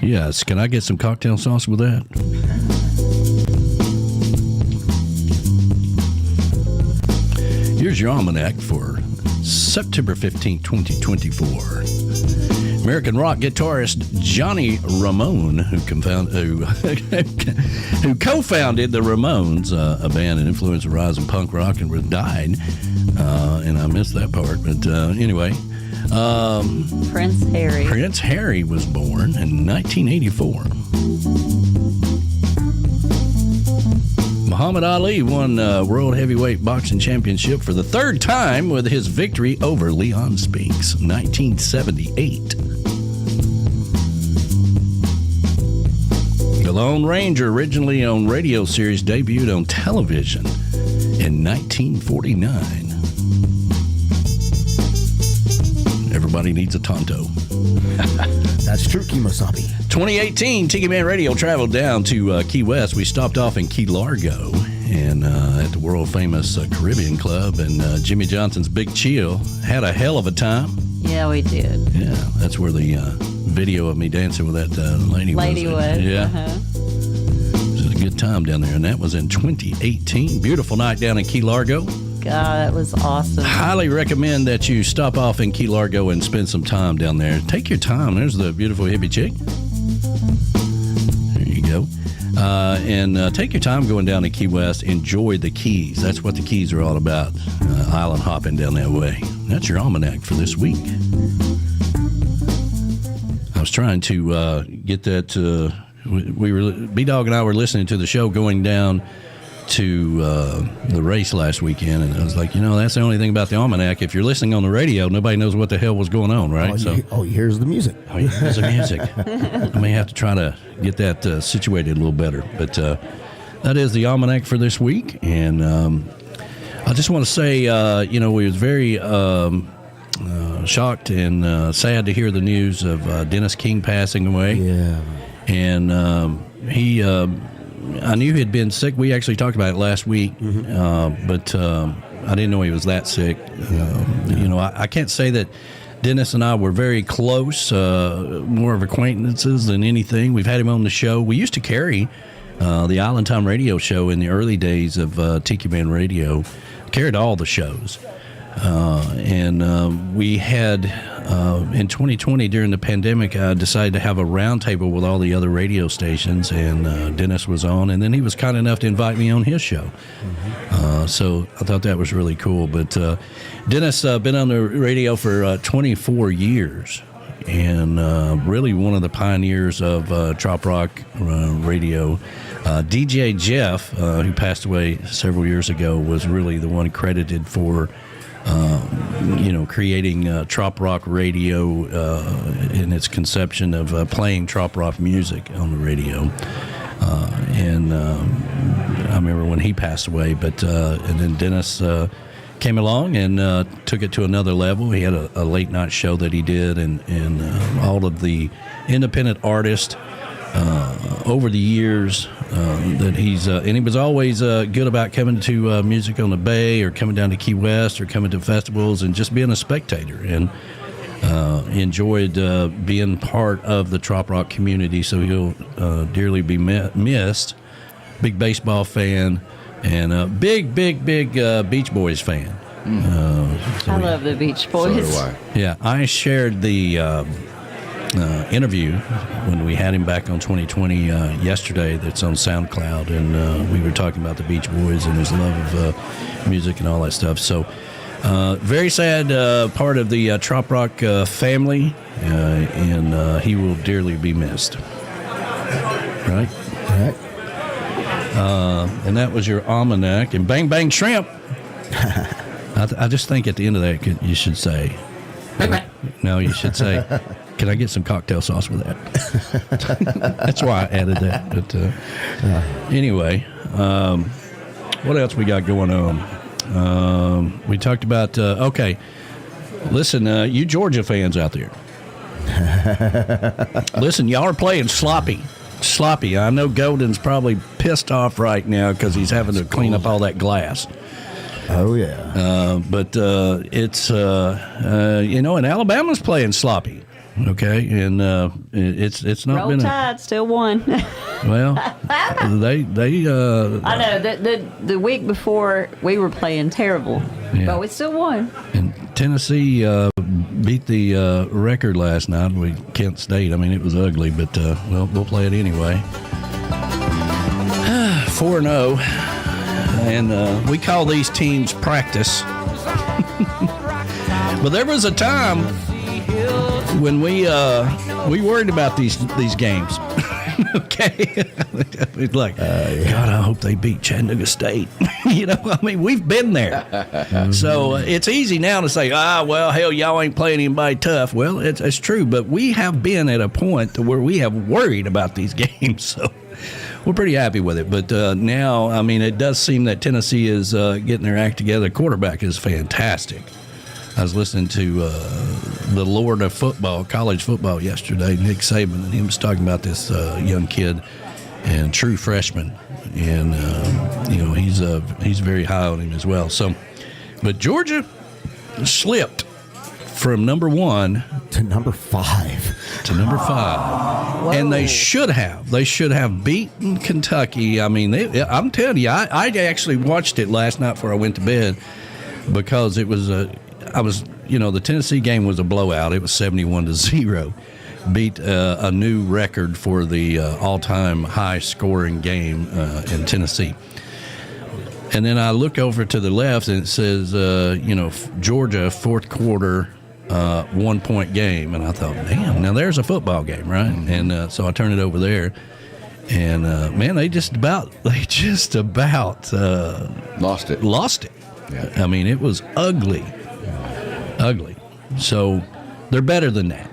Yes, can I get some cocktail sauce with that? Here's your almanac for September 15, 2024. American rock guitarist Johnny Ramone, who co-founded the Ramones, a band that influenced the rise of punk rock and died. And I missed that part, but anyway. Prince Harry. Prince Harry was born in 1984. Muhammad Ali won World Heavyweight Boxing Championship for the third time with his victory over Leon Spinks, 1978. The Lone Ranger, originally on radio series, debuted on television in 1949. Everybody needs a Tonto. That's true, Kimosabi. 2018, Tiki Man Radio traveled down to Key West. We stopped off in Key Largo and at the world-famous Caribbean Club, and Jimmy Johnson's Big Chill. Had a hell of a time. Yeah, we did. Yeah, that's where the video of me dancing with that lady was. Yeah. Uh-huh. It was a good time down there, and that was in 2018. Beautiful night down in Key Largo. God, that was awesome. Highly recommend that you stop off in Key Largo and spend some time down there. Take your time. There's the beautiful hippie chick. There you go. And take your time going down to Key West. Enjoy the Keys. That's what the Keys are all about. Island hopping down that way. That's your almanac for this week. I was trying to get that. We were B-Dog and I were listening to the show going down to the race last weekend, and I was like, that's the only thing about the almanac. If you're listening on the radio, nobody knows what the hell was going on, right? Here's the music. Here's the music. I may have to try to get that situated a little better, but that is the almanac for this week. And I just want to say, we was very shocked and sad to hear the news of Dennis King passing away. Yeah. And he, I knew he had been sick. We actually talked about it last week, but I didn't know he was that sick. I can't say that Dennis and I were very close, more of acquaintances than anything. We've had him on the show. We used to carry the Island Time radio show in the early days of Tiki Man Radio, carried all the shows. And we had, in 2020 during the pandemic, I decided to have a roundtable with all the other radio stations, and Dennis was on, and then he was kind enough to invite me on his show. So I thought that was really cool. But Dennis been on the radio for 24 years, and really one of the pioneers of trop rock radio. DJ Jeff, who passed away several years ago, was really the one credited for creating trop rock radio in its conception of playing trop rock music on the radio. And I remember when he passed away, but and then Dennis came along and took it to another level. He had a late night show that he did, and all of the independent artists over the years that he's and he was always good about coming to music on the Bay, or coming down to Key West, or coming to festivals and just being a spectator, and enjoyed being part of the trop rock community. So he'll dearly be missed. Big baseball fan, and big Beach Boys fan. I love the Beach Boys. So do I. Yeah, I shared the interview when we had him back on 2020 yesterday. That's on SoundCloud, and we were talking about the Beach Boys and his love of music and all that stuff. So very sad part of the trop rock family, and he will dearly be missed. Right? And that was your almanac. And Bang Bang Shrimp. I just think at the end of that you should say, no, you should say, can I get some cocktail sauce with that? That's why I added that. But anyway, what else we got going on? We talked about, okay, listen, you Georgia fans out there. Listen, y'all are playing sloppy. I know Golden's probably pissed off right now because he's having to clean up all that glass. Oh, yeah. But it's, and Alabama's playing sloppy. Okay, and it's not Roll been Tide still won. Well, they I know the week before we were playing terrible, but we still won. And Tennessee beat the record last night with Kent State. I mean, it was ugly, but we'll play it anyway. 4-0, and we call these teams practice. But there was a time when we worried about these games. Okay, it's like, God, I hope they beat Chattanooga State. I mean, we've been there. So it's easy now to say, well, hell, y'all ain't playing anybody tough. Well, it's true, but we have been at a point to where we have worried about these games. So we're pretty happy with it. But now, I mean, it does seem that Tennessee is getting their act together. Quarterback is fantastic. I was listening to the Lord of football, college football yesterday, Nick Saban, and he was talking about this young kid and true freshman, and he's very high on him as well. So, but Georgia slipped from number 1 to number 5. And they should have beaten Kentucky. I mean, I'm telling you, I actually watched it last night before I went to bed, because it was the Tennessee game was a blowout. It was 71-0. beat a new record for the all-time high-scoring game in Tennessee. And then I look over to the left, and it says, Georgia, fourth quarter, 1-point game. And I thought, damn, now there's a football game, right? Mm-hmm. And so I turned it over there. And, man, they just about lost it. Lost it. Yeah. I mean, it was ugly. Ugly. So they're better than that.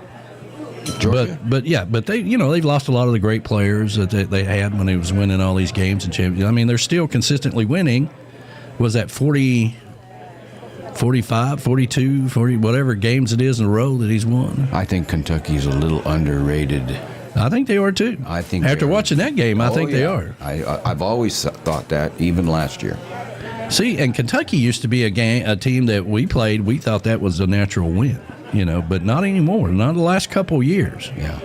Georgia? But they've lost a lot of the great players that they had when they was winning all these games and champions. I mean, they're still consistently winning. Was that 40, 45, 42, 40, whatever games it is in a row that he's won? I think Kentucky's a little underrated. I think they are too. I think after watching that game, I think they are. I've always thought that, even last year. See, and Kentucky used to be a team that we played. We thought that was a natural win, but not anymore. Not the last couple years. Yeah.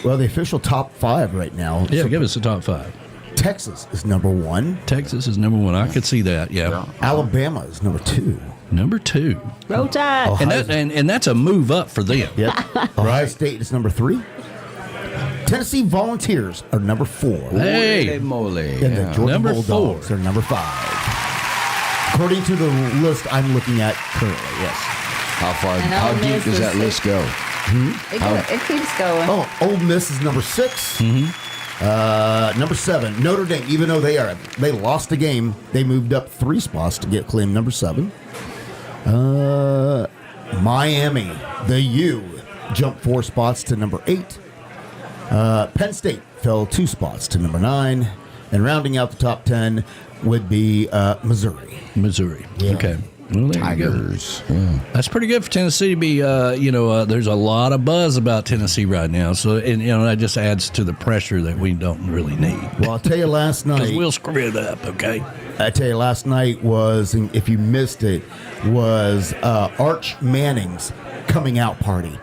Well, the official top 5 right now. Yeah, give us the top 5. Texas is number 1. Texas is number 1. I could see that. Yeah. Alabama is number 2. Number 2. Roll Tide. And that's a move up for them. Yep. Ohio State is number 3. Tennessee Volunteers are number 4. Hey, moly. And the Georgia number Bulldogs 4 are number 5. According to the list I'm looking at currently, yes. How deep does that list go? It keeps going. Oh, Ole Miss is number 6. Mm-hmm. Number 7, Notre Dame. Even though they lost a game, they moved up 3 spots to get claimed number 7. Miami, the U, jumped 4 spots to number 8. Penn State fell 2 spots to number 9. And rounding out the top 10 would be Missouri. Yeah. Okay. Well, there Tigers. You go. Yeah. That's pretty good for Tennessee to be, there's a lot of buzz about Tennessee right now. So, and that just adds to the pressure that we don't really need. Well, I'll tell you last night. Because we'll screw it up, okay? I tell you, last night was, if you missed it, was Arch Manning's coming out party.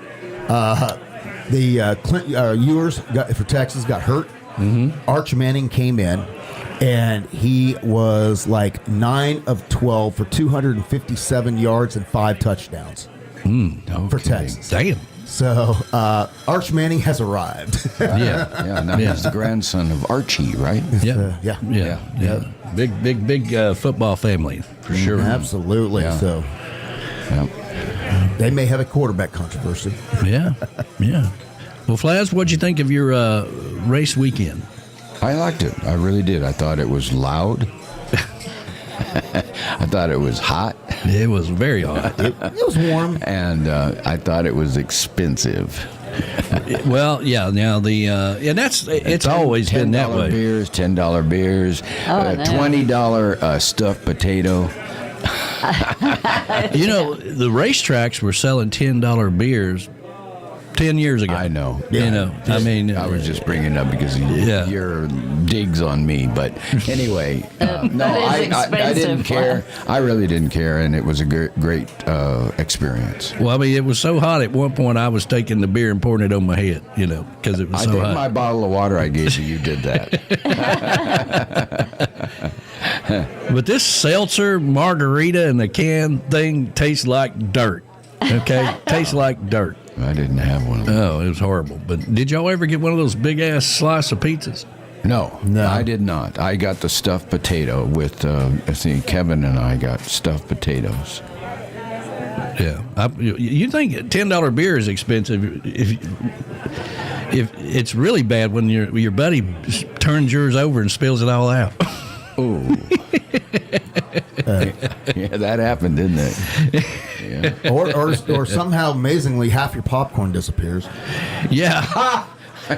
Clint Ewers for Texas got hurt. Mm-hmm. Arch Manning came in, and he was like 9 of 12 for 257 yards and 5 touchdowns for Texas. Damn. So Arch Manning has arrived. Yeah. Now he's the grandson of Archie, right? Yeah. Big football family for sure. Absolutely. Yeah. So they may have a quarterback controversy. Yeah. Well, Flaz, what'd you think of your race weekend? I liked it. I really did. I thought it was loud. I thought it was hot. It was very hot. It was warm. And I thought it was expensive. Well, yeah. Now it's always been that way. $10 beers, $20 stuffed potato. The racetracks were selling $10 beers 10 years ago. I know. I was just bringing it up because your digs on me. But anyway, I didn't care. I really didn't care, and it was a great experience. Well, it was so hot at one point I was taking the beer and pouring it on my head, because it was so hot. I think my bottle of water I gave you did that. But this seltzer margarita in the can thing tastes like dirt. Okay? Tastes like dirt. I didn't have one of them. Oh, it was horrible. But did y'all ever get one of those big-ass slice of pizzas? No, I did not. I got the stuffed potato with, I think Kevin and I got stuffed potatoes. Yeah. You think $10 beer is expensive. If it's really bad when your buddy turns yours over and spills it all out. Oh. Yeah, that happened, didn't it? Yeah. Or somehow amazingly half your popcorn disappears. Yeah.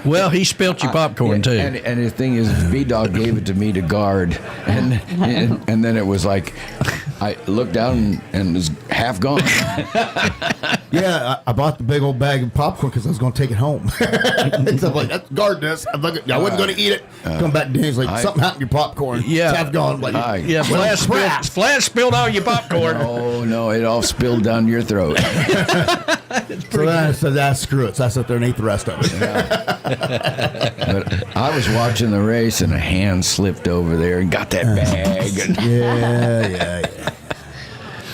Well, he spilt your popcorn too. And the thing is, B-Dog gave it to me to guard, and then it was like I looked down and it was half gone. Yeah, I bought the big old bag of popcorn because I was going to take it home. So I'm like, guard this. I wasn't going to eat it. Come back to Danny's like, something happened to your popcorn. Yeah. It's half gone. Like, Flash spilled all your popcorn. No, it all spilled down your throat. So then I said, screw it. So I sat there and ate the rest of it. Yeah. But I was watching the race and a hand slipped over there and got that bag. Yeah.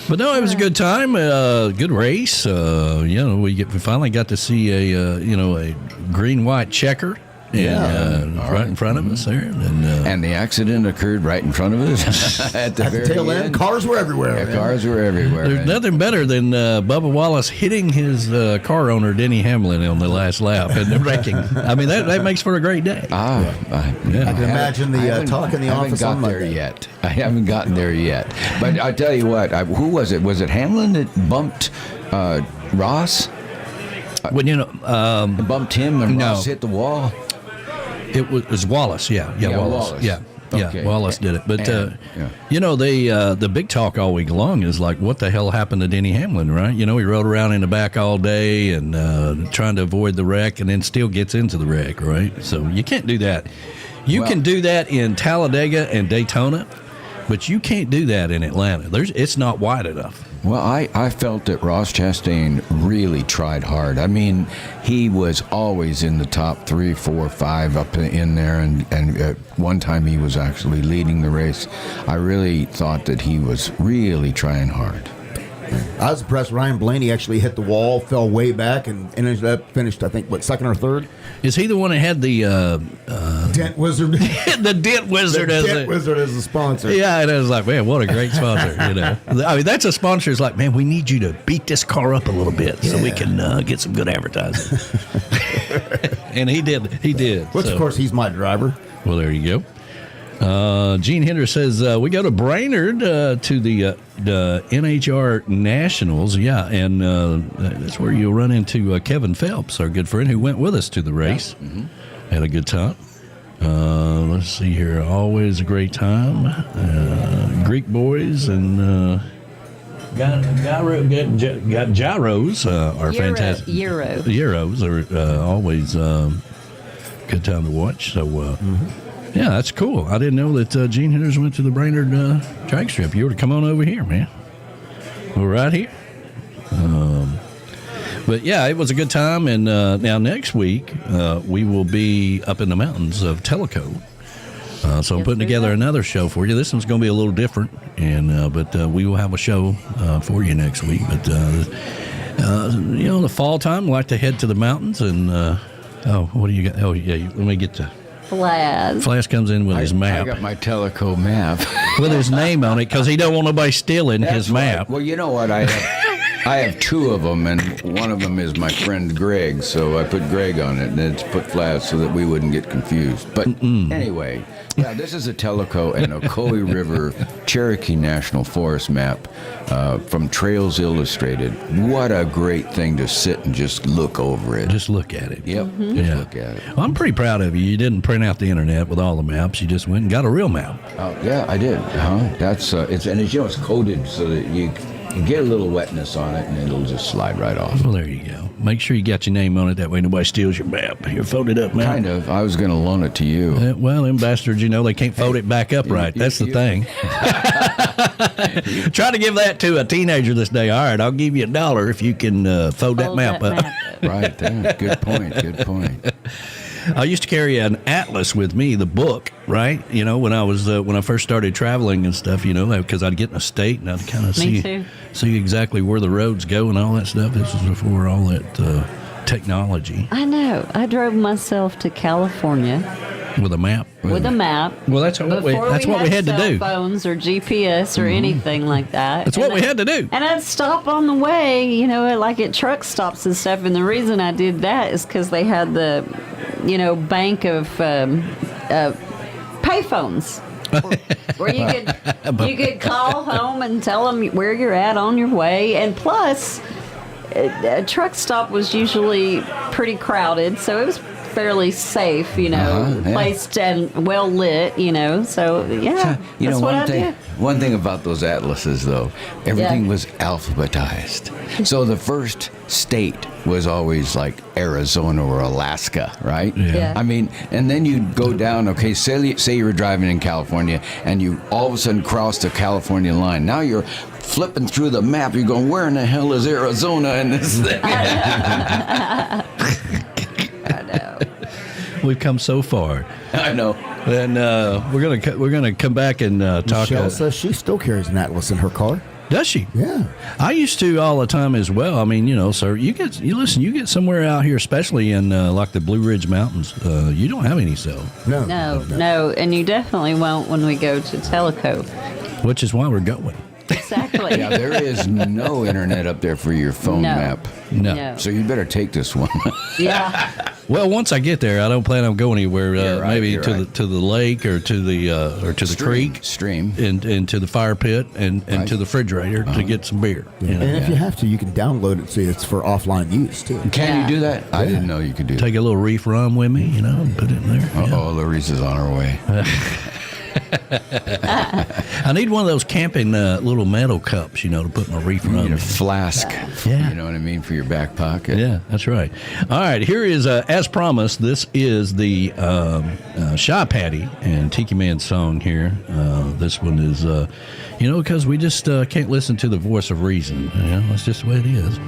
But no, it was a good time, good race. We finally got to see a green-white checker. Right in front of us there. And the accident occurred right in front of us at the very tail end. end. Cars were everywhere. Yeah, cars were everywhere. There's nothing better than Bubba Wallace hitting his car owner, Denny Hamlin, on the last lap and wrecking. I mean, that makes for a great day. I can imagine the talk in the office on Monday. I haven't gotten there yet. But I tell you what, who was it? Was it Hamlin that bumped Ross? Bumped him and Ross hit the wall? It was Wallace, Wallace. Yeah. Okay. Wallace did it. But, the big talk all week long is like, what the hell happened to Denny Hamlin, right? He rode around in the back all day and trying to avoid the wreck and then still gets into the wreck, right? So you can't do that. You can do that in Talladega and Daytona, but you can't do that in Atlanta. It's not wide enough. Well, I felt that Ross Chastain really tried hard. I mean, he was always in the top 3, 4, 5 up in there, and at one time he was actually leading the race. I really thought that he was really trying hard. I was impressed. Ryan Blaney actually hit the wall, fell way back, and ended up finished, I think, second or third? Is he the one that had the Dent Wizard? The Dent Wizard as a sponsor. Yeah, and it was like, man, what a great sponsor. I mean, that's a sponsor. It's like, man, we need you to beat this car up a little bit so we can get some good advertising. And he did. Which, of course, he's my driver. Well, there you go. Gene Hinder says we go to Brainerd to the NHR Nationals, and that's where you'll run into Kevin Phelps, our good friend, who went with us to the race. Yeah. Mm-hmm. Had a good time. Let's see here, always a great time. Greek boys and got gyros are fantastic. Gyros are always good time to watch. So. Yeah, that's cool. I didn't know that Gene Hitters went to the Brainerd drag strip. You ought to come on over here, man. We're right here. But, yeah, it was a good time. And now next week, we will be up in the mountains of Tellico. So I'm putting together another show for you. This one's going to be a little different, but we will have a show for you next week. But, the fall time, we like to head to the mountains. And, what do you got? Oh, yeah, let me get to... Flash comes in with his map. I got my Teleco map. With his name on it, because he don't want nobody stealing his map. Right. Well, you know what? I have 2 of them, and one of them is my friend Greg, so I put Greg on it, and it's put Flash so that we wouldn't get confused. But anyway, this is a Tellico and Ocoee River Cherokee National Forest map from Trails Illustrated. What a great thing to sit and just look over it. Just look at it. Yep. Mm-hmm. Just look at it. Well, I'm pretty proud of you. You didn't print out the internet with all the maps. You just went and got a real map. Oh, yeah, I did. That's it's coated so that you get a little wetness on it, and it'll just slide right off. Well, there you go. Make sure you got your name on it. That way nobody steals your map. Your folded up map. Kind of. I was going to loan it to you. Well, them bastards, they can't fold it back up right. That's the thing. Try to give that to a teenager this day. All right, I'll give you $1 if you can fold that map up. Right there. Good point. I used to carry an atlas with me, the book, right? When I first started traveling and stuff, because I'd get in a state and I'd kind of see exactly where the roads go and all that stuff. This was before all that technology. I know. I drove myself to California with a map. Well, that's what we had to do. Phones or GPS or anything like that. That's what we had to do. And I'd stop on the way, like at truck stops and stuff. And the reason I did that is because they had the, bank of payphones. Where you could call home and tell them where you're at on your way. And plus, a truck stop was usually pretty crowded, so it was fairly safe, placed and well lit, so yeah. That's what I did. One thing about those atlases, though, everything was alphabetized. So the first state was always like Arizona or Alaska, right? Yeah. I mean, and then you'd go down, say you were driving in California and you all of a sudden crossed the California line. Now you're flipping through the map, you're going, where in the hell is Arizona in this thing? I know. We've come so far. I know. And we're gonna come back and talk. Michelle says she still carries an atlas in her car. Does she? Yeah. I used to all the time as well. I mean, sir, you get somewhere out here, especially in like the Blue Ridge Mountains, you don't have any cell. No, and you definitely won't when we go to Tellico. Which is why we're going. Exactly. Yeah, there is no internet up there for your phone map. No. So you better take this one. Yeah. Well, once I get there, I don't plan on going anywhere. Maybe to the lake or to the creek, stream, and to the fire pit and to the refrigerator to get some beer. And if you have to, you can download it. See, it's for offline use too. Can you do that? I didn't know you could do that. Take a little reef rum with me, and put it in there. Larice is on her way. I need one of those camping little metal cups, to put my reef rum in. A flask. Yeah. You know what I mean, for your back pocket. Yeah, that's right. All right, here is, as promised, this is the Shy Patty and Tiki Man song here. This one is, because we just can't listen to the voice of reason. That's just the way it is.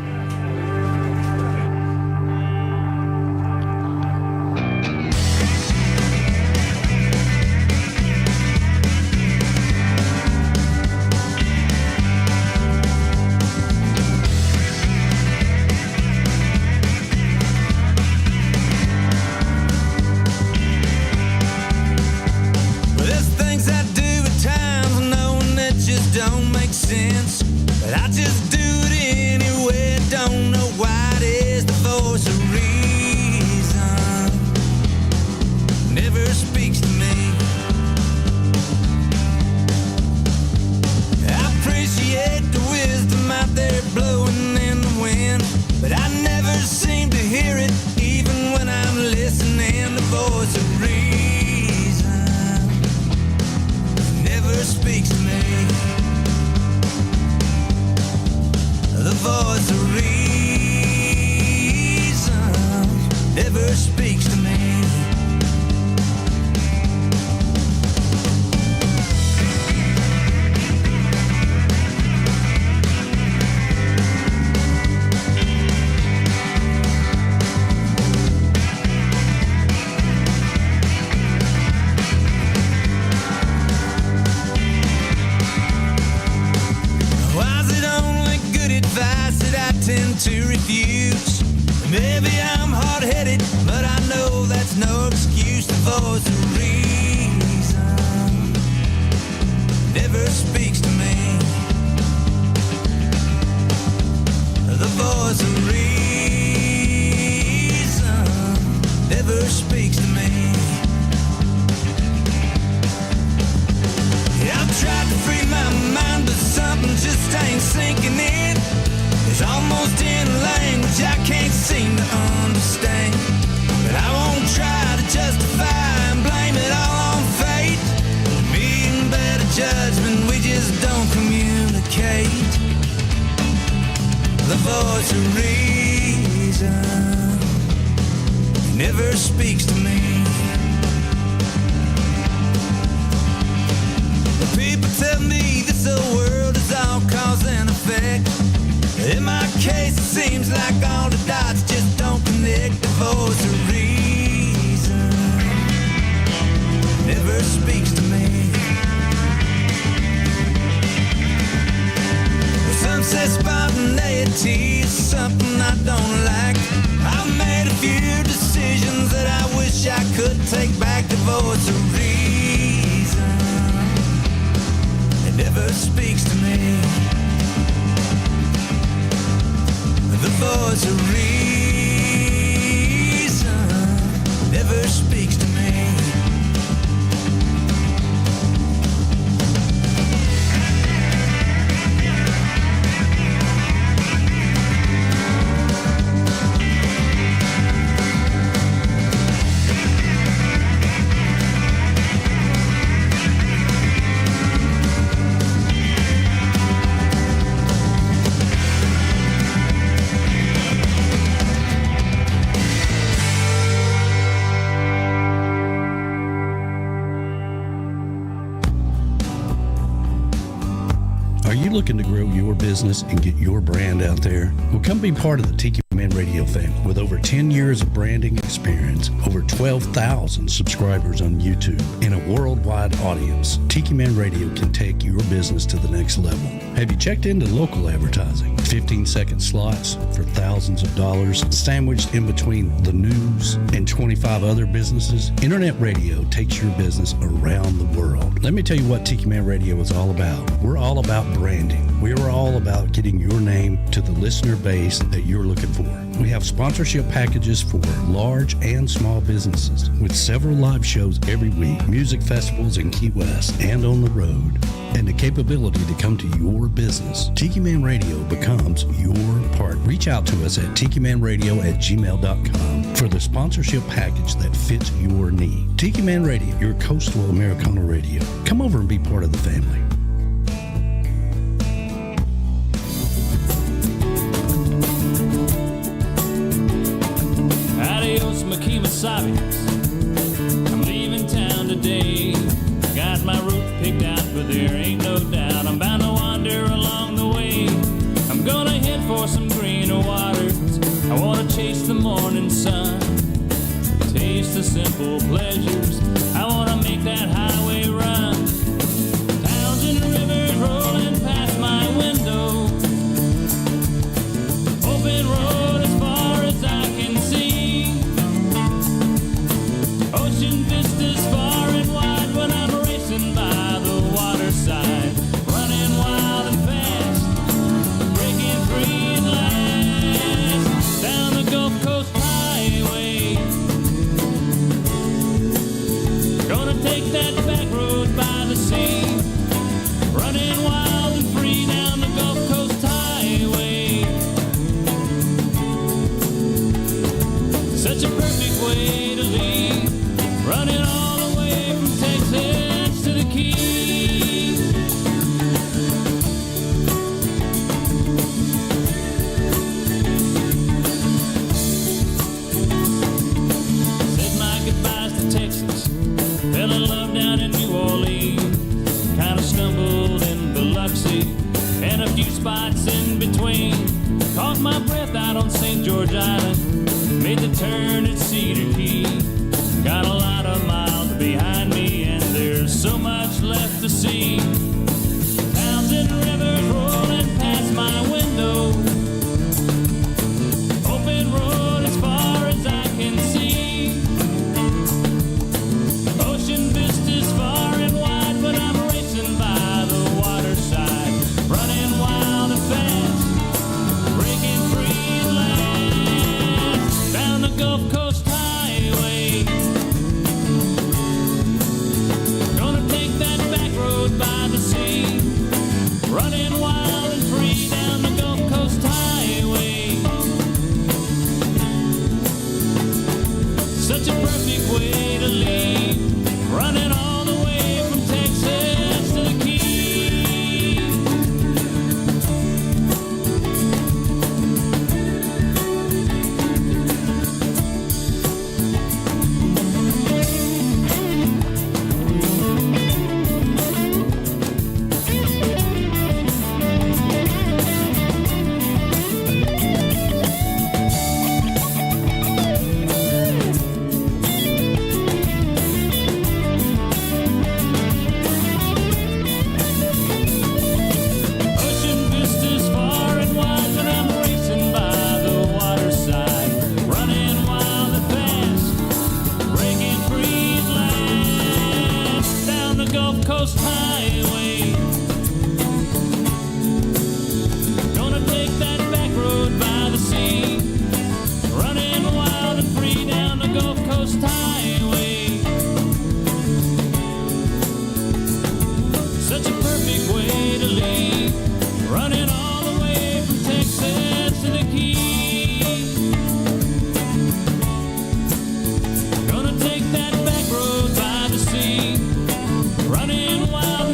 Looking to grow your business and get your brand out there? Well, come be part of the Tiki Man Radio family. With over 10 years of branding experience, over 12,000 subscribers on YouTube, and a worldwide audience, Tiki Man Radio can take your business to the next level. Have you checked into local advertising? 15-second slots for thousands of dollars, sandwiched in between the news and 25 other businesses? Internet radio takes your business around the world. Let me tell you what Tiki Man Radio is all about. We're all about branding. We are all about getting your name to the listener base that you're looking for. We have sponsorship packages for large and small businesses with several live shows every week, music festivals in Key West and on the road, and the capability to come to your business. Tiki Man Radio becomes your part. Reach out to us at tikimanradio@gmail.com for the sponsorship package that fits your need. Tiki Man Radio, your coastal Americana radio. Come over and be part of the family. Adios, Makimasabi's. I'm leaving town today. Got my route picked out, but there ain't no doubt I'm bound to wander along the way. I'm gonna head for some greener waters. I wanna chase the morning sun, taste the simple pleasures. I wanna make that highway run. Towns and rivers rolling past my window. Open road as far as I can see. Ocean vistas far and wide when I'm racing by the waterside. Running wild and fast, breaking free at last. Down the Gulf Coast Highway. Gonna take that back road by the sea. Running wild and free down the Gulf Coast Highway. Such a perfect way to leave. Running all the way from Texas to the Keys. Said my goodbyes to Texas. Fell in love down in New Orleans. Kind of stumbled in Biloxi and a few spots in between. Caught my breath out on St. George Island. Made the turn at Cedar Key. Got a lot of miles behind me and there's so much left to see. Towns and rivers rolling past my window. Open road as far as I can see. Ocean vistas far and wide when I'm racing by the waterside. Running wild and fast, breaking free at last. Down the Gulf Coast Highway. Gonna take that back road by the sea. Running wild and free down the Gulf Coast Highway. Such a perfect way to leave. Running all the way from Texas to the Keys. Ocean vistas far and wide when I'm racing by the waterside. Running wild and fast, breaking free at last. Down the Gulf Coast Highway. Gonna take that back road by the sea. Running wild and free down the Gulf Coast Highway. Such a perfect way to leave. Running all the way from Texas to the Keys. Gonna take that back road by the sea. Running wild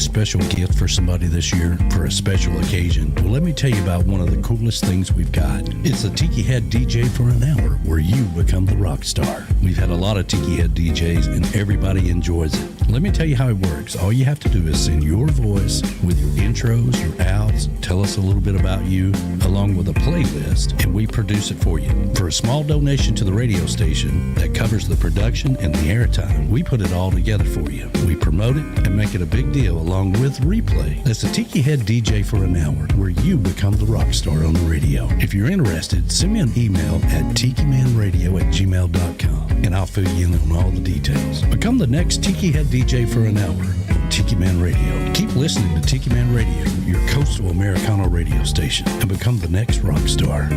special gift for somebody this year for a special occasion? Well, let me tell you about one of the coolest things we've got. It's a Tiki Head DJ for an hour where you become the rock star. We've had a lot of Tiki Head DJs and everybody enjoys it. Let me tell you how it works. All you have to do is send your voice with your intros, your outs, tell us a little bit about you, along with a playlist, and we produce it for you. For a small donation to the radio station that covers the production and the airtime, we put it all together for you. We promote it and make it a big deal along with replay. That's a Tiki Head DJ for an hour where you become the rock star on the radio. If you're interested, send me an email at tikimanradio@gmail.com and I'll fill you in on all the details. Become the next Tiki Head DJ for an hour. Tiki Man Radio. Keep listening to Tiki Man Radio, your coastal Americana radio station, and become the next rock star.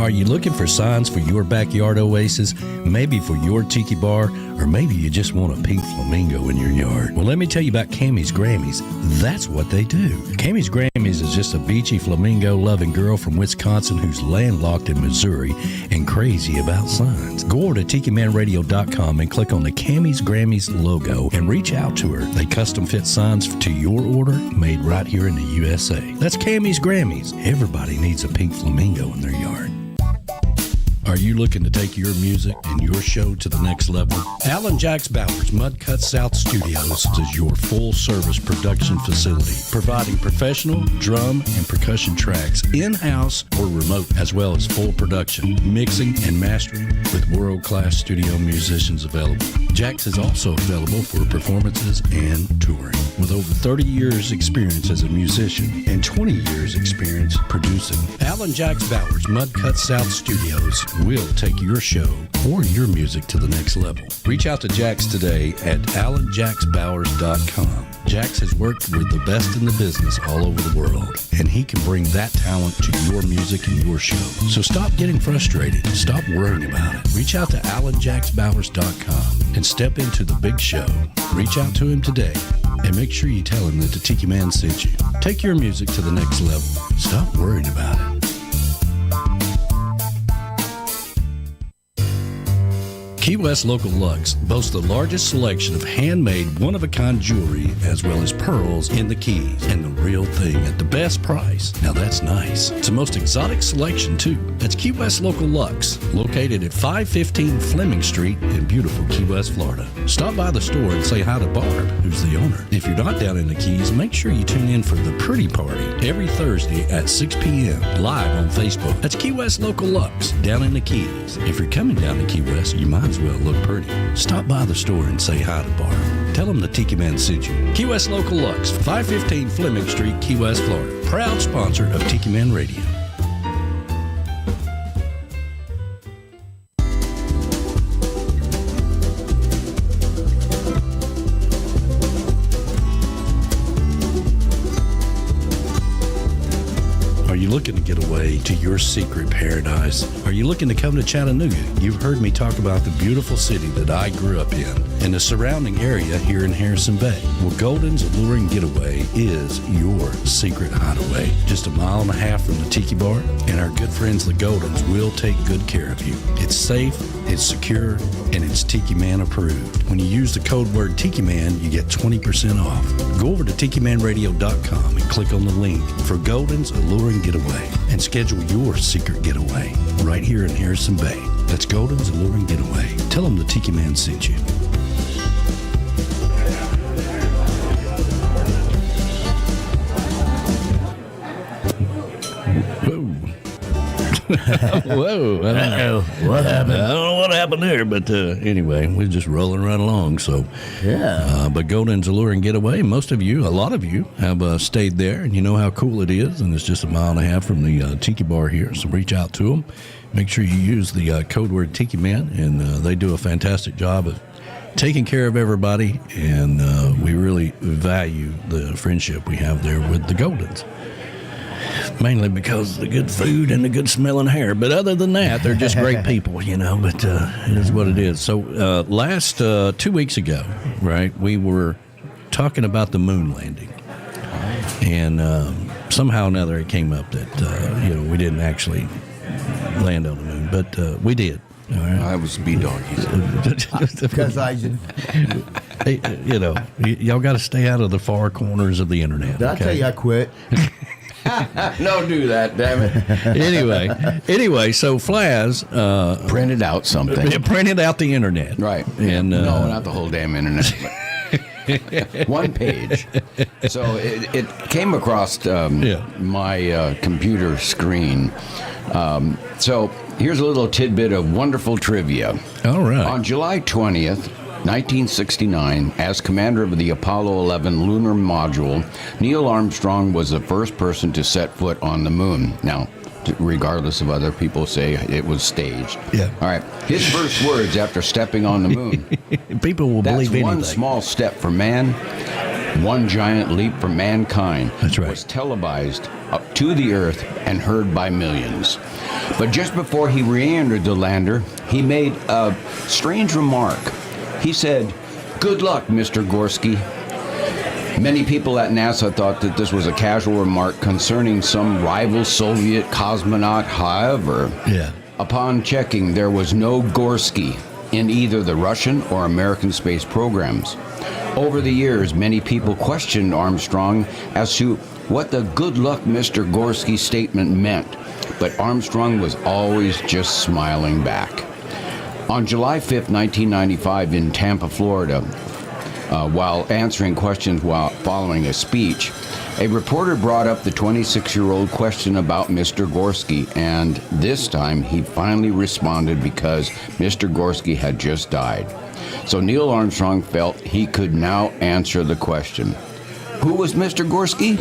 Are you looking for signs for your backyard oasis, maybe for your tiki bar, or Or maybe you just want a pink flamingo in your yard. Well, let me tell you about Camys Grammys. That's what they do. Camys Grammys is just a beachy flamingo-loving girl from Wisconsin who's landlocked in Missouri and crazy about signs. Go over to TikiManRadio.com and click on the Camys Grammys logo and reach out to her. They custom fit signs to your order, made right here in the USA. That's Camys Grammys. Everybody needs a pink flamingo in their yard. Are you looking to take your music and your show to the next level? Jax Bowers, Mudcut Studios is your full-service production facility, providing professional drum and percussion tracks in-house or remote, as well as full production, mixing, and mastering with world-class studio musicians available. Jax is also available for performances and touring. With over 30 years experience as a musician and 20 years experience producing, Jax Bowers, Mudcut Studios will take your show or your music to the next level. Reach out to Jax today at alanjaxbowers.com. Jax has worked with the best in the business all over the world, and he can bring that talent to your music and your show. So stop getting frustrated. Stop worrying about it. Reach out to alanjaxbowers.com and step into the big show. Reach out to him today and make sure you tell him that the Tiki Man sent you. Take your music to the next level. Stop worrying about it. Key West Local Lux boasts the largest selection of handmade, one-of-a-kind jewelry, as well as pearls in the Keys, and the real thing at the best price. Now that's nice. It's the most exotic selection, too. That's Key West Local Lux, located at 515 Fleming Street in beautiful Key West, Florida. Stop by the store and say hi to Barb, who's the owner. If you're not down in the Keys, make sure you tune in for the Pretty Party every Thursday at 6 p.m. live on Facebook. That's Key West Local Lux, down in the Keys. If you're coming down to Key West, you might as well look pretty. Stop by the store and say hi to Barb. Tell them the Tiki Man sent you. Key West Local Lux, 515 Fleming Street, Key West, Florida. Proud sponsor of Tiki Man Radio. Are you looking to get away to your secret paradise? Are you looking to come to Chattanooga? You've heard me talk about the beautiful city that I grew up in and the surrounding area here in Harrison Bay. Well, Golden's Alluring Getaway is your secret hideaway. Just a mile and a half from the Tiki Bar, and our good friends the Goldens will take good care of you. It's safe, it's secure, and it's Tiki Man approved. When you use the code word Tiki Man, you get 20% off. Go over to TikiManRadio.com and click on the link for Golden's Alluring Getaway and schedule your secret getaway right here in Harrison Bay. That's Golden's Alluring Getaway. Tell them the Tiki Man sent you. Whoa. Uh-oh. What happened? I don't know what happened there, but anyway, we're just rolling right along. So, yeah. But Golden's Alluring Getaway, most of you, a lot of you, have stayed there, and you know how cool it is, and it's just a mile and a half from the Tiki Bar here. So reach out to them. Make sure you use the code word Tiki Man, and they do a fantastic job of taking care of everybody, and we really value the friendship we have there with the Goldens. Mainly because of the good food and the good smelling hair. But other than that, they're just great people, you know, but it is what it is. So last 2 weeks ago, right, we were talking about the moon landing. And somehow or another it came up that, we didn't actually land on the moon, but we did. All right. I was B-doggies. Because y'all got to stay out of the far corners of the internet. Did I tell you I quit? Don't do that, damn it. Anyway, so Flaz printed out something. It printed out the internet. Right. And no, not the whole damn internet. One page. So it came across my computer screen. So here's a little tidbit of wonderful trivia. All right. On July 20th, 1969, as commander of the Apollo 11 lunar module, Neil Armstrong was the first person to set foot on the moon. Now, regardless of other people say it was staged. Yeah. All right. His first words after stepping on the moon. People will believe anything. That's one small step for man, one giant leap for mankind. That's right. Was televised up to the Earth and heard by millions. But just before he re-entered the lander, he made a strange remark. He said, "Good luck, Mr. Gorski." Many people at NASA thought that this was a casual remark concerning some rival Soviet cosmonaut. However, upon checking, there was no Gorski in either the Russian or American space programs. Over the years, many people questioned Armstrong as to what the "good luck, Mr. Gorski" statement meant, but Armstrong was always just smiling back. On July 5th, 1995, in Tampa, Florida, while answering questions while following a speech, a reporter brought up the 26-year-old question about Mr. Gorski, and this time he finally responded because Mr. Gorski had just died. So Neil Armstrong felt he could now answer the question. Who was Mr. Gorski?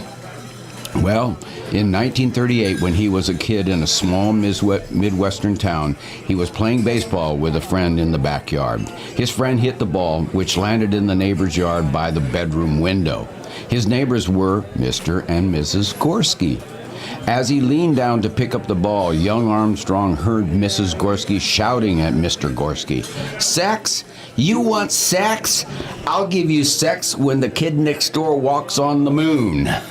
Well, in 1938, when he was a kid in a small Midwestern town, he was playing baseball with a friend in the backyard. His friend hit the ball, which landed in the neighbor's yard by the bedroom window. His neighbors were Mr. and Mrs. Gorski. As he leaned down to pick up the ball, young Armstrong heard Mrs. Gorski shouting at Mr. Gorski, "Sex? You want sex? I'll give you sex when the kid next door walks on the moon." That's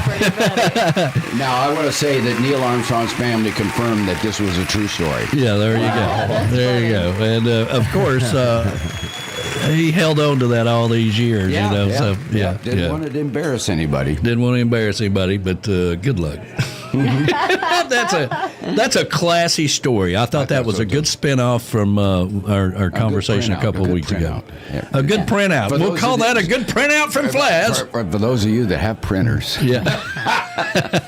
pretty funny. Now, I want to say that Neil Armstrong's family confirmed that this was a true story. Yeah, there you go. There you go. And, of course, he held on to that all these years, you know. So, Didn't want to embarrass anybody. Didn't want to embarrass anybody, but good luck. That's a classy story. I thought that was a good spin-off from our conversation a couple of weeks ago. Yeah. A good printout. We'll call that a good printout from Flash. For those of you that have printers. Yeah.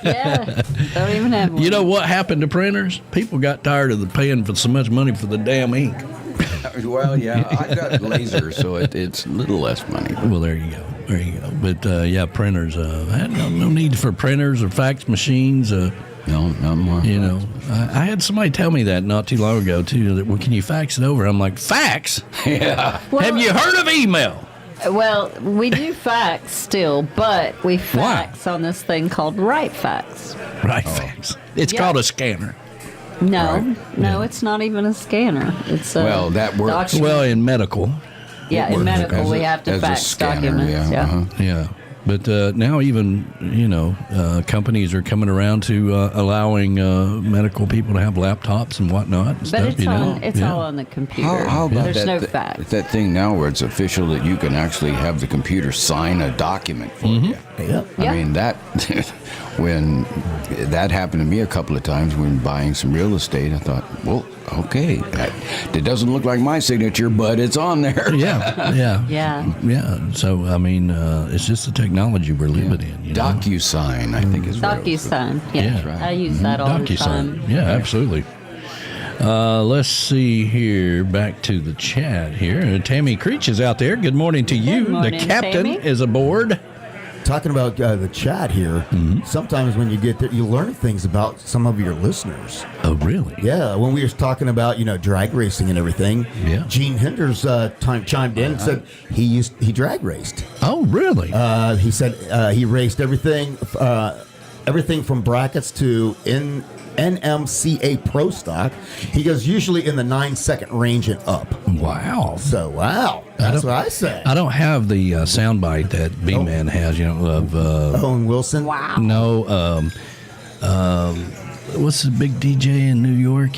Yeah. Don't even have one. You know what happened to printers? People got tired of paying for so much money for the damn ink. Well, yeah, I've got lasers, so it's a little less money. Well, there you go. There you go. But, yeah, printers. I had no need for printers or fax machines. No, not more. You know, I had somebody tell me that not too long ago, too. That, well, can you fax it over? I'm like, fax? Yeah. Well, have you heard of email? Well, we do fax still, but we fax on this thing called Write-Fax. Write-Fax. It's called a scanner. No, it's not even a scanner. It's well, that works. document. Well, in medical. Yeah, in medical, we have to fax documents. Yeah. But now even, you know, companies are coming around to allowing medical people to have laptops and whatnot. And stuff, it's all on the computer. How about There's that, no fax. that thing now where it's official that you can actually have the computer sign a document for you? Yep. I mean, that when that happened to me a couple of times when buying some real estate, I thought, well, okay, it doesn't look like my signature, but it's on there. Yeah. So, I mean, it's just the technology we're living in. You know? DocuSign, I think is DocuSign. Yeah. right. I use that all the time. Yeah, absolutely. Let's see here. Back to the chat here. Tammy Creech is out there. Good morning to you. morning, the captain Tammy. is aboard. Talking about the chat here, sometimes when you get there, you learn things about some of your listeners. Oh, really? Yeah, when we were talking about, drag racing and everything, Gene Henders chimed in and said he drag raced. Oh, really? He said he raced everything from brackets to NMCA Pro Stock. He goes usually in the 9-second range and up. Wow. So, wow. That's what I said. I don't have the soundbite that B-Man has, of... Owen Wilson? Wow. No, what's the big DJ in New York,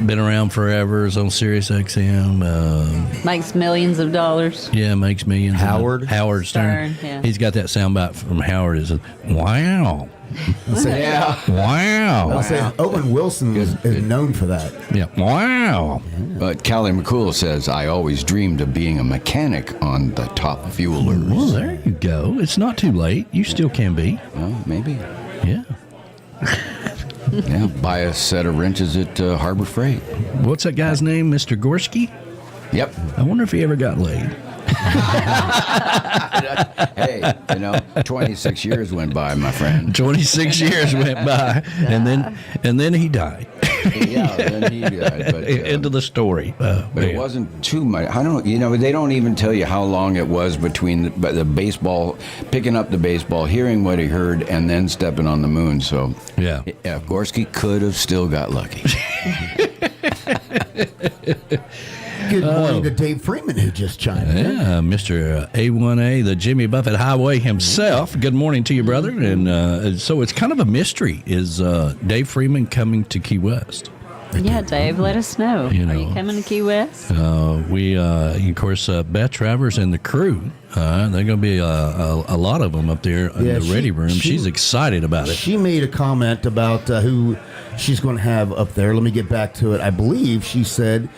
been around forever, is on Sirius XM. Makes millions of dollars. Yeah, makes millions. Howard Stern. Yeah. He's got that soundbite from Howard. Is wow. Wow. I'll say Owen Wilson is known for that. Yeah. Wow. But Callie McCool says, I always dreamed of being a mechanic on the Top Fuelers. Well, there you go. It's not too late. You still can be. Well, maybe. Yeah. Yeah, buy a set of wrenches at Harbor Freight. What's that guy's name? Mr. Gorski? Yep. I wonder if he ever got laid. Hey, 26 years went by, my friend. 26 years went by, and then he died. Yeah, then he died. But, end of the story. But it wasn't too much. I don't. They don't even tell you how long it was between the baseball, picking up the baseball, hearing what he heard, and then stepping on the moon. So yeah, Gorski could have still got lucky. Good morning to Dave Freeman, who just chimed in. Yeah, Mr. A1A, the Jimmy Buffett Highway himself. Good morning to you, brother. And so it's kind of a mystery. Is Dave Freeman coming to Key West? Yeah, Dave, let us know. Are you coming to Key West? We, of course, Beth Travers and the crew. They're going to be a lot of them up there in the ready room. She's excited about it. She made a comment about who she's going to have up there. Let me get back to it. I believe she said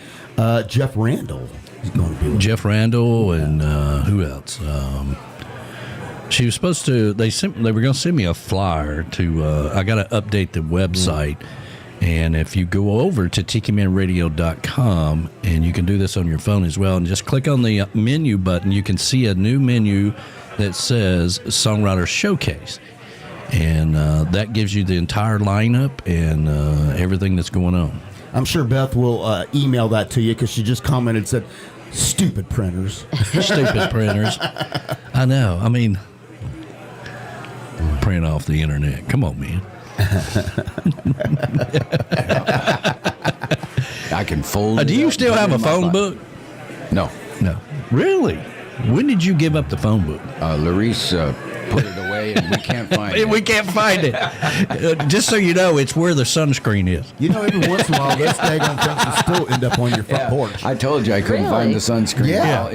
Jeff Randall is going to be with Jeff Randall and who else? She was supposed to. They were going to send me a flyer to. I got to update the website. And if you go over to tikimanradio.com, and you can do this on your phone as well, and just click on the menu button, you can see a new menu that says Songwriter Showcase. And that gives you the entire lineup and everything that's going on. I'm sure Beth will email that to you because she just commented, said, stupid printers. Stupid printers. I know. I mean, print off the internet. Come on, man. I can fold. Do you still have a phone book? No. Really? When did you give up the phone book? Larice put it away, and we can't find it. We can't find it. Just so you know, it's where the sunscreen is. Every once in a while, those daggone things will still end up on your front porch. I told you I couldn't find the sunscreen. Yeah.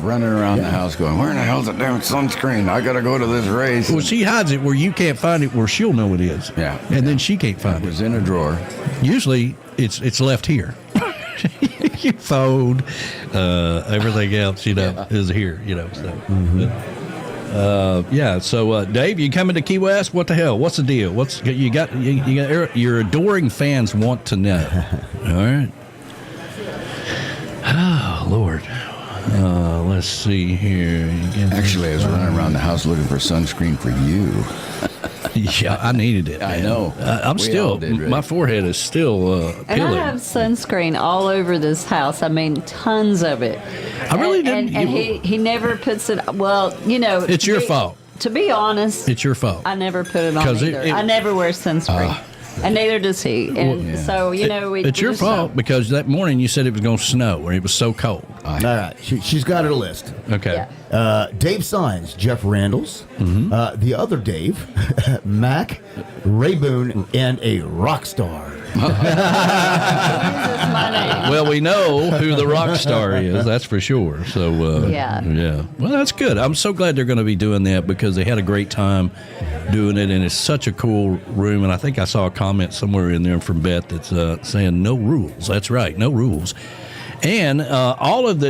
Running around the house going, where in the hell's the damn sunscreen? I got to go to this race. Well, she hides it where you can't find it where she'll know it is. Yeah. And then she can't find it. It was in a drawer. Usually, it's left here. You fold, everything else, is here, So. Mm-hmm. So Dave, you coming to Key West? What the hell? What's the deal? You got your adoring fans want to know. All right. Oh Lord. Let's see here. Actually, I was running around the house looking for sunscreen for you. Yeah, I needed it. I know. I'm still. My forehead is still And peeling. I have sunscreen all over this house. I mean, tons of it. I really didn't. And he never puts it. Well, It's your fault. To be honest, It's your fault. I never put it on either. I never wear sunscreen. And neither does he. And so, it's your fault because that morning you said it was going to snow or it was so cold. All right. She's got her list. Okay. Yeah. Dave Signs, Jeff Randall's. The other Dave, Mac, Ray Boone, and a rock star. Well, we know who the rock star is, that's for sure. So, yeah. Well, that's good. I'm so glad they're going to be doing that because they had a great time doing it, and it's such a cool room. And I think I saw a comment somewhere in there from Beth that's saying no rules. That's right, no rules. And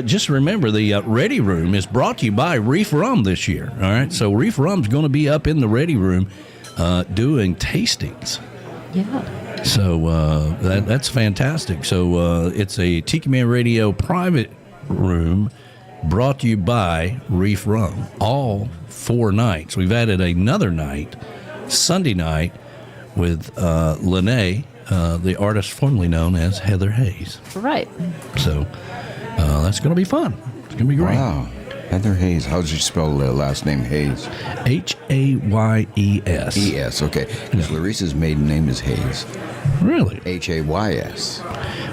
just remember, the Ready Room is brought to you by Reef Rum this year. All right, so Reef Rum's going to be up in the Ready Room doing tastings. Yeah. So that's fantastic. So it's a Tiki Man Radio private room brought to you by Reef Rum. All 4 nights. We've added another night, Sunday night, with Lene, the artist formerly known as Heather Hayes. Right. So that's going to be fun. It's going to be great. Wow. Heather Hayes. How did you spell the last name Hayes? Hayes. E-S, okay. Because Larissa's maiden name is Hayes. Really? Hays.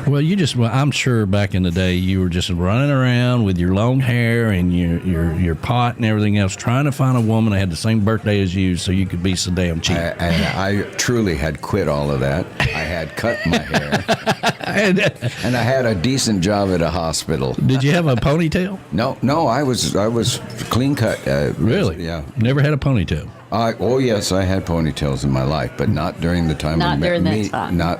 Well, I'm sure back in the day you were just running around with your long hair and your pot and everything else, trying to find a woman that had the same birthday as you so you could be so damn cheap. I truly had quit all of that. I had cut my hair. And I had a decent job at a hospital. Did you have a ponytail? No, I was clean cut. Really? Yeah. Never had a ponytail? Yes, I had ponytails in my life, but not during the time. Not during that time. The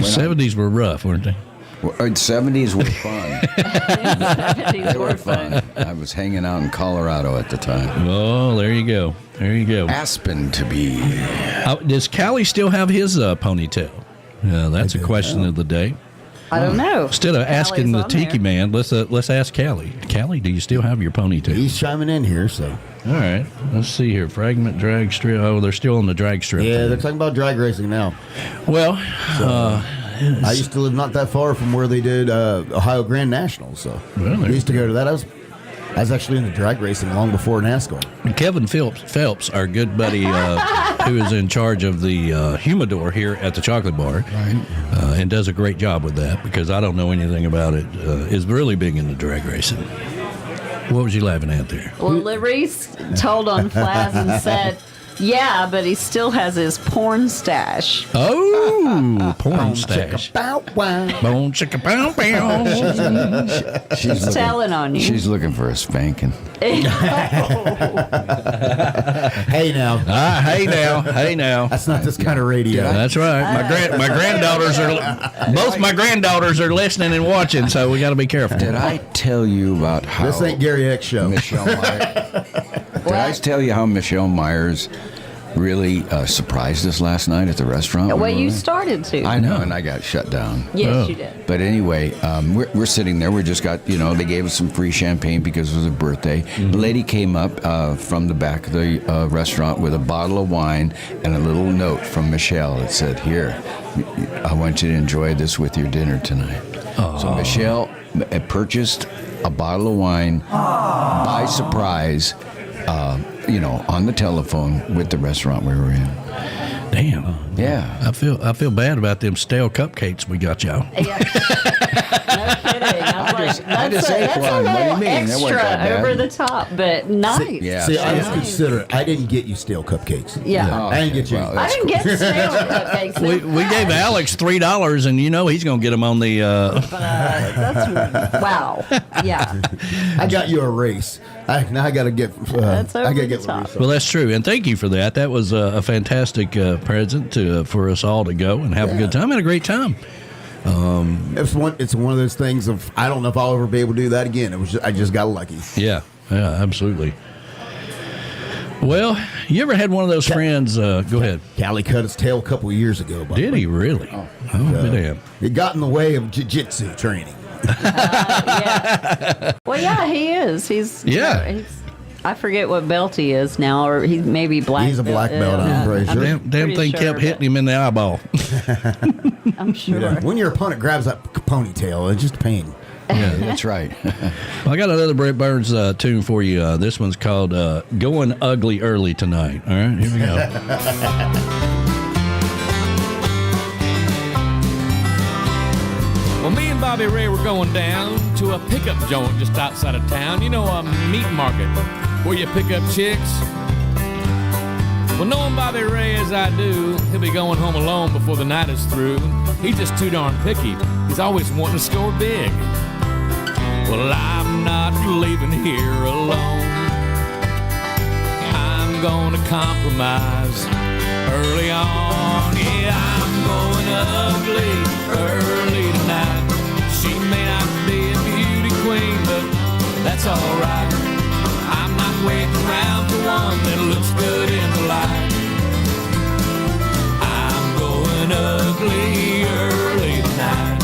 70s were rough, weren't they? 70s were fun. 70s were fun. I was hanging out in Colorado at the time. Oh, there you go. Aspen to be. Does Callie still have his ponytail? That's a question of the day. I don't know. Instead of asking the Callie's on Tiki Man, let's ask Callie. Callie, do you still have your ponytail? He's chiming in here, so. All right. Let's see here. Fragment drag strip. Oh, they're still on the drag strip. Yeah, thing. they're talking about drag racing now. Well, I used to live not that far from where they did Ohio Grand National, so Really? we used to go to that. I was actually into drag racing long before NASCAR. Kevin Phelps, our good buddy, who is in charge of the humidor here at the Chocolate Bar, and does a great job with that because I don't know anything about it, is really big into drag racing. What was you laughing at there? Well, Larice told on Flaz and said, yeah, but he still has his porn stash. Oh, porn stash. Bone chicka bow bow. She's telling on you. She's looking for a spanking. Hey now. Hey now. That's not this kind of radio. That's right. My granddaughters both my granddaughters are listening and watching, so we got to be careful. Did I tell you about how This ain't Gary X show. Michelle Myers? Did I tell you how Michelle Myers really surprised us last night at the restaurant? Well, you started to. I know, and I got shut down. Yes, you did. But anyway, we're sitting there. We just got, they gave us some free champagne because it was a birthday. The lady came up from the back of the restaurant with a bottle of wine and a little note from Michelle that said, "Here, I want you to enjoy this with your dinner tonight." So Michelle purchased a bottle of wine by surprise, on the telephone with the restaurant we were in. Damn. Yeah. I feel bad about them stale cupcakes we got y'all. Yeah. No kidding. I just ate that's one. a What do you little mean? That wasn't extra that bad. over the top, but nice. Yeah. See, I was considerate. I didn't get you stale cupcakes. Yeah. I didn't get you. Well, I didn't get stale cupcakes. We gave Alex $3, and he's going to get them on the. That's wow. Yeah. I got you a race. Now I got to get. That's over I got to the get top. Larissa. Well, that's true, and thank you for that. That was a fantastic present for us all to go and have a good time and a great time. It's one of those things of I don't know if I'll ever be able to do that again. I just got lucky. Yeah, absolutely. Well, you ever had one of those friends? Go ahead. Callie cut his tail a couple of years ago. Did he really? Oh damn! It got in the way of jiu-jitsu training. Yeah. Well, yeah, he is. He's I forget what belt he is now, or he may be black. He's a black belt. I'm pretty sure. Damn thing kept hitting him in the eyeball. I'm sure. When your opponent grabs that ponytail, it's just a pain. Yeah, that's right. Well, I got another Brett Burns tune for you. This one's called "Going Ugly Early Tonight." All right, here we go. Well, me and Bobby Ray were going down to a pickup joint just outside of town. A meat market where you pick up chicks. Well, knowing Bobby Ray as I do, he'll be going home alone before the night is through. He's just too darn picky. He's always wanting to score big. Well, I'm not leaving here alone. I'm gonna compromise early on. Yeah, I'm going ugly early tonight. She may not be a beauty queen, but that's alright. I'm not waiting around for one that looks good in the light. I'm going ugly early tonight.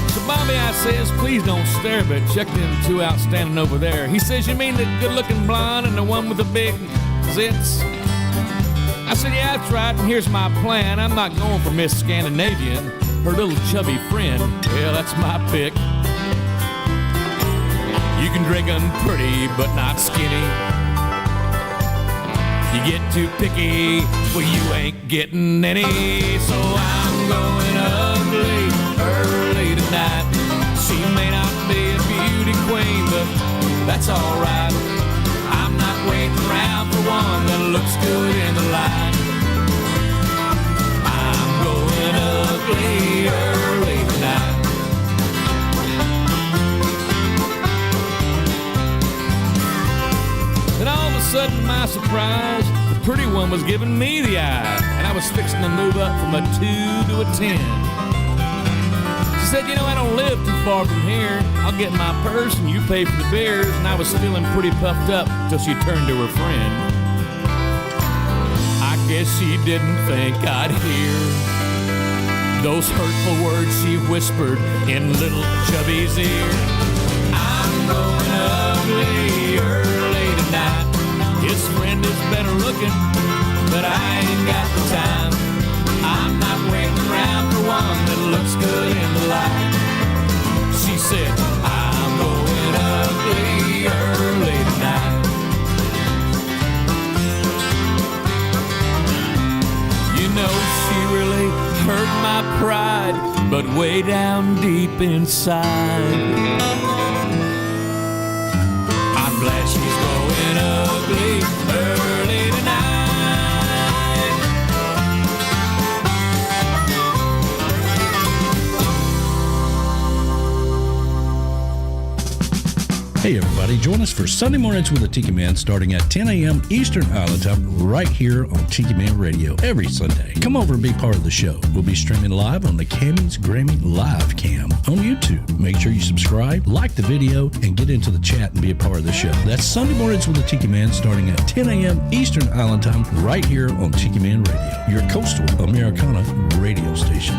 So Bobby, I says, please don't stare, but check them two out standing over there. He says, you mean the good-looking blonde and the one with the big zits? I said, yeah, that's right, and here's my plan. I'm not going for Miss Scandinavian, her little chubby friend. Well, that's my pick. You can drink 'em pretty, but not skinny. You get too picky, well, you ain't getting any. So I'm going ugly early tonight. She may not be a beauty queen, but that's alright. I'm not waiting around for one that looks good in the light. I'm going ugly early tonight. Then all of a sudden, my surprise, the pretty one was giving me the eye, and I was fixing to move up from a 2 to a 10. She said, I don't live too far from here. I'll get my purse and you pay for the beers. And I was feeling pretty puffed up till she turned to her friend. I guess she didn't think I'd hear those hurtful words she whispered in little Chubby's ear. I'm going ugly early tonight. His friend is better looking, but I ain't got the time. I'm not waiting around for one that looks good in the light. She said, I'm going ugly early tonight. You know, she really hurt my pride, but way down deep inside, I'm glad she's going ugly early tonight. Hey everybody, join us for Sunday Mornings with the Tiki Man starting at 10 a.m. Eastern Island Time right here on Tiki Man Radio every Sunday. Come over and be part of the show. We'll be streaming live on the Camys Grammy Live Cam on YouTube. Make sure you subscribe, like the video, and get into the chat and be a part of the show. That's Sunday Mornings with the Tiki Man starting at 10 a.m. Eastern Island Time right here on Tiki Man Radio, your coastal Americana radio station.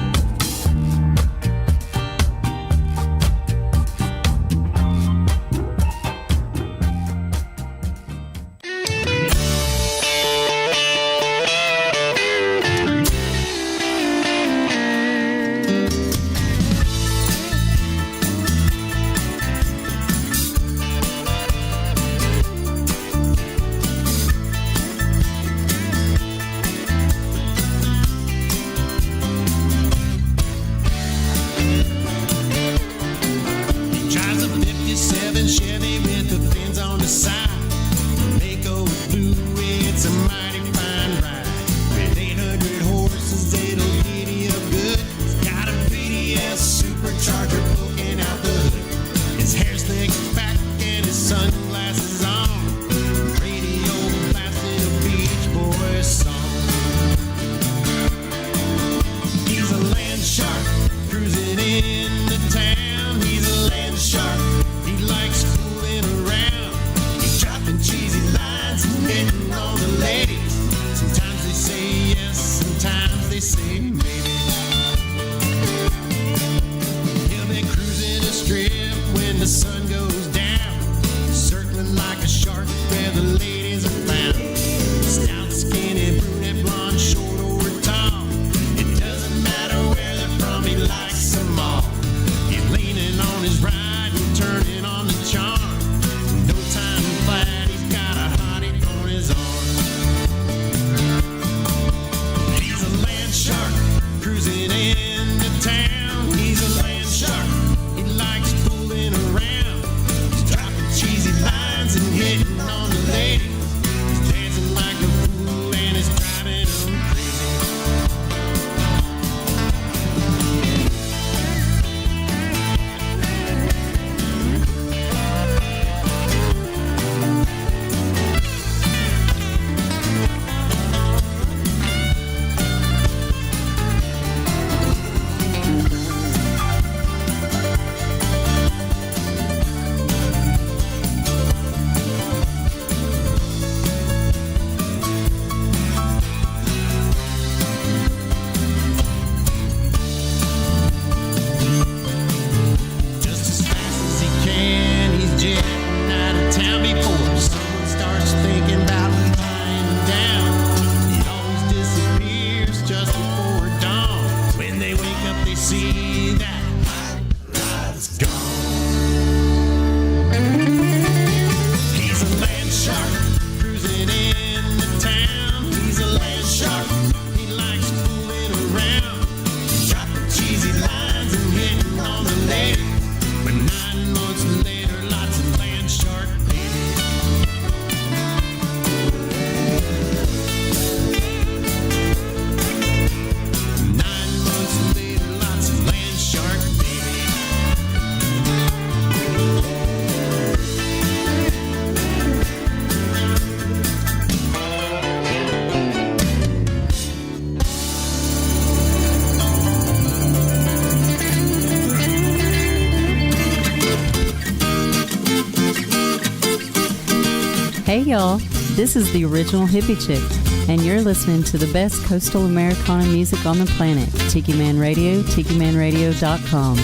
Hey y'all, this is the original hippie chick. and you're listening to the best coastal Americana music on the planet. Tiki Man Radio, TikiManRadio.com.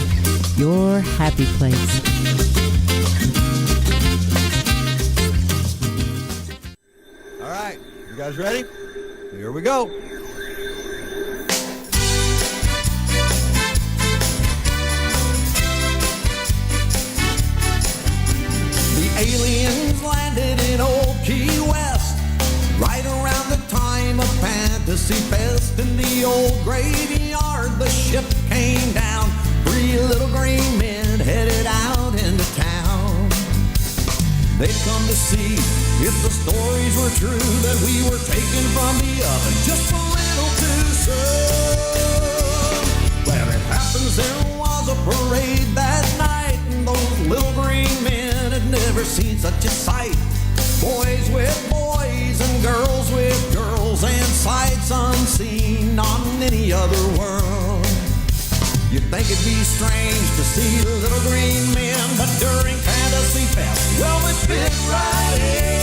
Your happy place. All right, you guys ready? Here we go. Aliens landed in old Key West, right around the time of Fantasy Fest. In the old graveyard, the ship came down. 3 little green men headed out into town. They'd come to see if the stories were true, that we were taken from the oven just a little too soon. Well, it happens there was a parade that night, and those little green men had never seen such a sight. Boys with boys and girls with girls, and sights unseen on any other world. You'd think it'd be strange to see little green men, but during Fantasy Fest, well, it fit right in.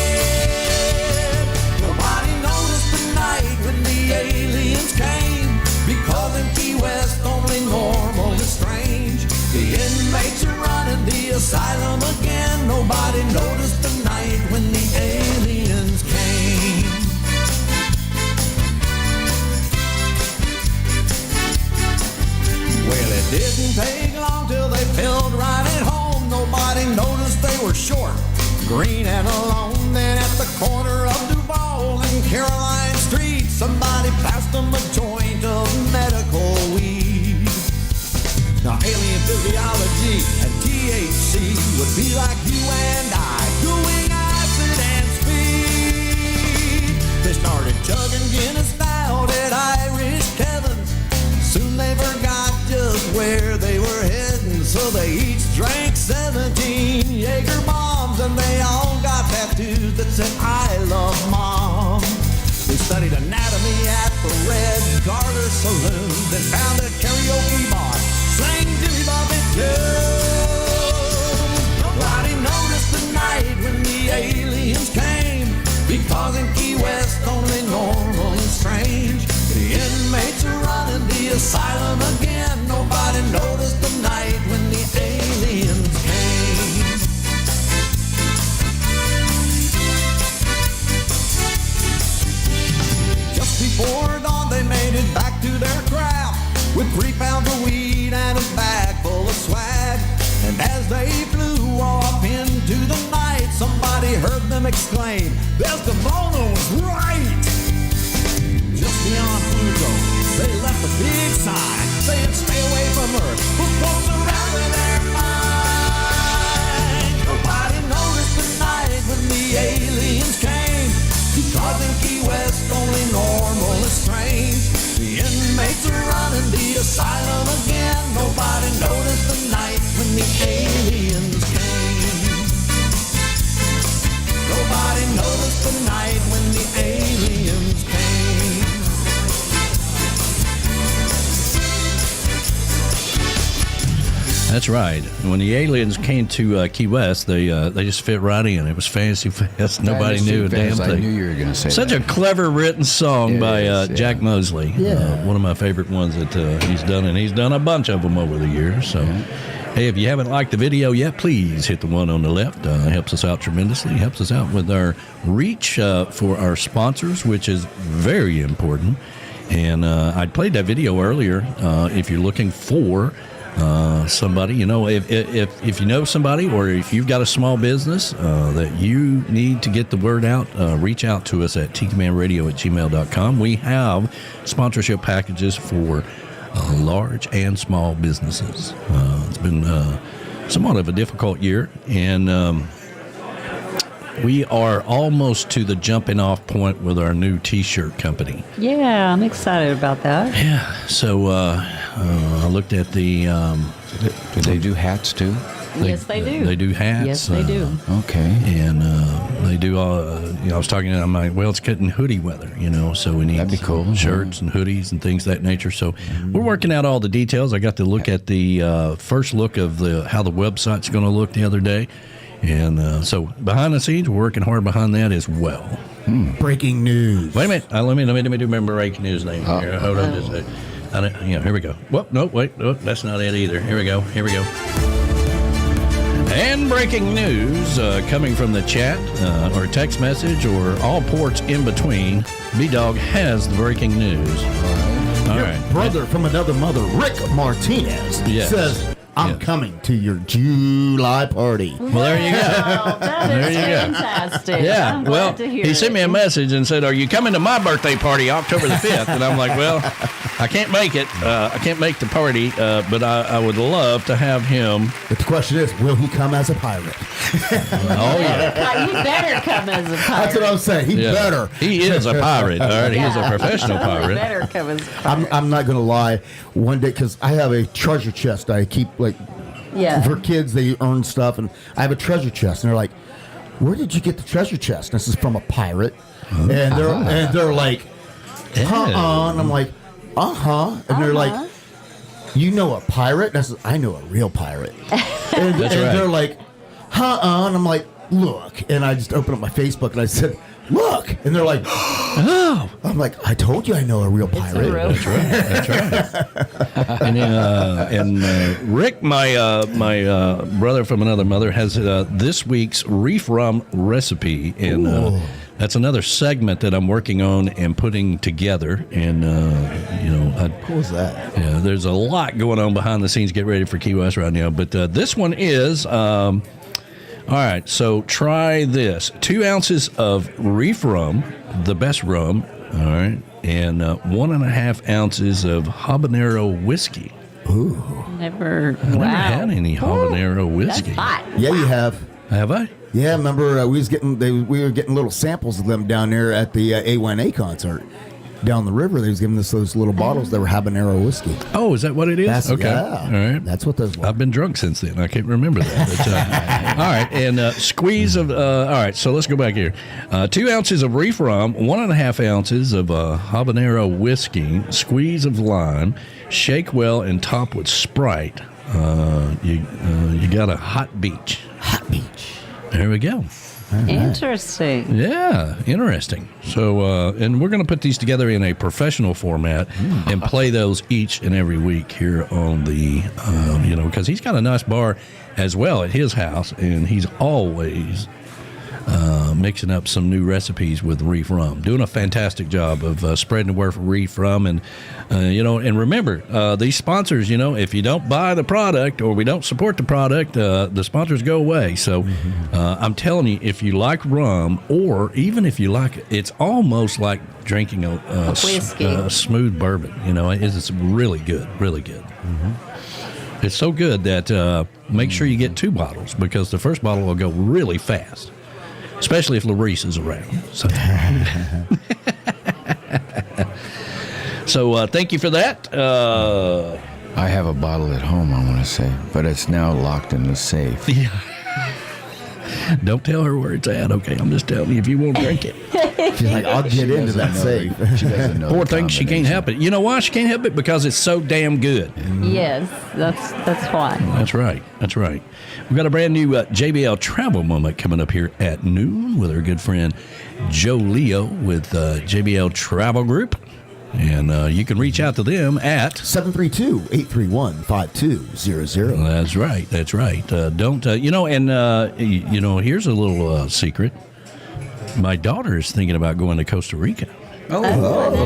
Nobody noticed the night when the aliens came, because in Key West only normal is strange. The inmates are running the asylum again. Nobody noticed the night when the aliens came. Well, it didn't take long till they filled right at home. Nobody noticed they were short, green and alone. Then at the corner of Duval and Caroline Street, somebody passed them a joint of medical weed. Now, alien physiology and THC would be like you and I doing acid and speed. They started chugging Guinness out at Irish Kevin's. Soon they forgot just where they were heading, so they each drank 17 Jaeger bombs, and they all got tattoos that said, "I love Mom." They studied anatomy at the Red Garter Saloon, then found a karaoke bar, sang Jimmy Bobby tune. Nobody noticed the night when the aliens came, because in Key West only normal is strange. The inmates are running the asylum again. Nobody noticed the night when the aliens came. Just before dawn they made it back to their craft, with 3 pounds of weed and a bag full of swag. And as they flew off into the night, somebody heard them exclaim, "There's the Bono was right!" Just beyond Pluto, they left a big sign saying, "Stay away from Earth, but folks around in their mind." Nobody noticed the night when the aliens came, because in Key West only normal is strange. The inmates are running the asylum again. Nobody noticed the night when the aliens came. Nobody noticed the night when the aliens came. That's right. When the aliens came to Key West, they just fit right in. It was Fantasy Fest. Nobody knew a damn thing. I knew you were going to say Such that. a clever written song by Jack Mosley. Yeah. One of my favorite ones that he's done, and he's done a bunch of them over the years. So, hey, if you haven't liked the video yet, please hit the one on the left. It helps us out tremendously. It helps us out with our reach for our sponsors, which is very important. And I played that video earlier. If you're looking for somebody, you know, if you know somebody, or if you've got a small business that you need to get the word out, reach out to us at tikimanradio@gmail.com. We have sponsorship packages for large and small businesses. It's been somewhat of a difficult year, and we are almost to the jumping off point with our new T-shirt company. Yeah, I'm excited about that. Yeah, so I looked at the... do they do hats too? Yes, they do. They do hats. Yes, they do. Okay. And they do all, you know, I was talking to them, I'm like, well, it's getting hoodie weather, you know, so we need That'd be cool. shirts and hoodies and things of that nature. So we're working out all the details. I got to look at the first look of how the website's going to look the other day. And so behind the scenes, we're working hard behind that as well. Breaking news. Wait a minute. Let me do remember breaking news name here. Hold on just a second. Here we go. Whoop, no, wait. No, that's not it either. Here we go. And breaking news coming from the chat or text message or all ports in between. B-Dog has the breaking news. All right. Brother from another mother, Rick Martinez, says, I'm coming to your July party. Well, there you go. That is fantastic. Yeah. I'm glad to hear he sent me a message and said, "Are you coming to my birthday party, October the 5th?" And I'm like, "Well, I can't make it. I can't make the party, but I would love to have him." But the question is, will he come as a pirate? Oh yeah. He better come as a pirate. That's what I'm saying. He better. He is a pirate. All right. He is a professional pirate. Better come as a pirate. I'm not going to lie. One day, because I have a treasure chest I keep, like, for kids, they earn stuff, and I have a treasure chest, and they're like, "Where did you get the treasure chest?" And this is from a pirate, and they're like, and I'm like, and they're like, "You know a pirate?" And I said, "I know a real pirate." And they're like, and I'm like, "Look," and I just opened up my Facebook and I said, "Look," and they're like, "Oh!" I'm like, "I told you I know a real pirate." That's right. And Rick, my brother from another mother, has this week's Reef Rum recipe, and that's another segment that I'm working on and putting together. And what was that? Yeah, there's a lot going on behind the scenes. Get ready for Key West right now, but this one is. All right, so try this. 2 ounces of reef rum, the best rum, all right, and 1.5 ounces of habanero whiskey. Ooh. Never had any habanero whiskey. That's hot. Yeah, you have. Have I? Yeah, remember we were getting little samples of them down there at the A1A concert. Down the river, they was giving us those little bottles that were habanero whiskey. Oh, is that what it is? Okay. Yeah. All right. That's what those were. I've been drunk since then. I can't remember that. But, all right. And squeeze of, all right. So let's go back here. 2 ounces of reef rum, 1.5 ounces of habanero whiskey, squeeze of lime, shake well and top with Sprite. You got a hot beach. Hot beach. There we go. Right. Interesting. Yeah, interesting. So, and we're going to put these together in a professional format and play those each and every week here on the, because he's got a nice bar as well at his house, and he's always mixing up some new recipes with reef rum. Doing a fantastic job of spreading the word for reef rum. And, and remember, these sponsors, if you don't buy the product or we don't support the product, the sponsors go away. So I'm telling you, if you like rum, or even if you like it, it's almost like drinking a whiskey. Smooth bourbon. It's really good, really good. Mm-hmm. It's so good that make sure you get 2 bottles, because the first bottle will go really fast. Especially if Larice is around. So thank you for that. I have a bottle at home, I want to say, but it's now locked in the safe. Yeah. Don't tell her where it's at. Okay, I'm just telling you if you won't drink it. She's like, I'll get into that safe. Poor thing, she can't help it. You know why she can't help it? Because it's so damn good. Yes, that's why. That's right. That's right. We've got a brand new JBL Travel Moment coming up here at noon with our good friend Joe Leo with JBL Travel Group. And you can reach out to them at 732-831-5200. That's right. That's right. Here's a little secret. My daughter is thinking about going to Costa Rica. Exciting.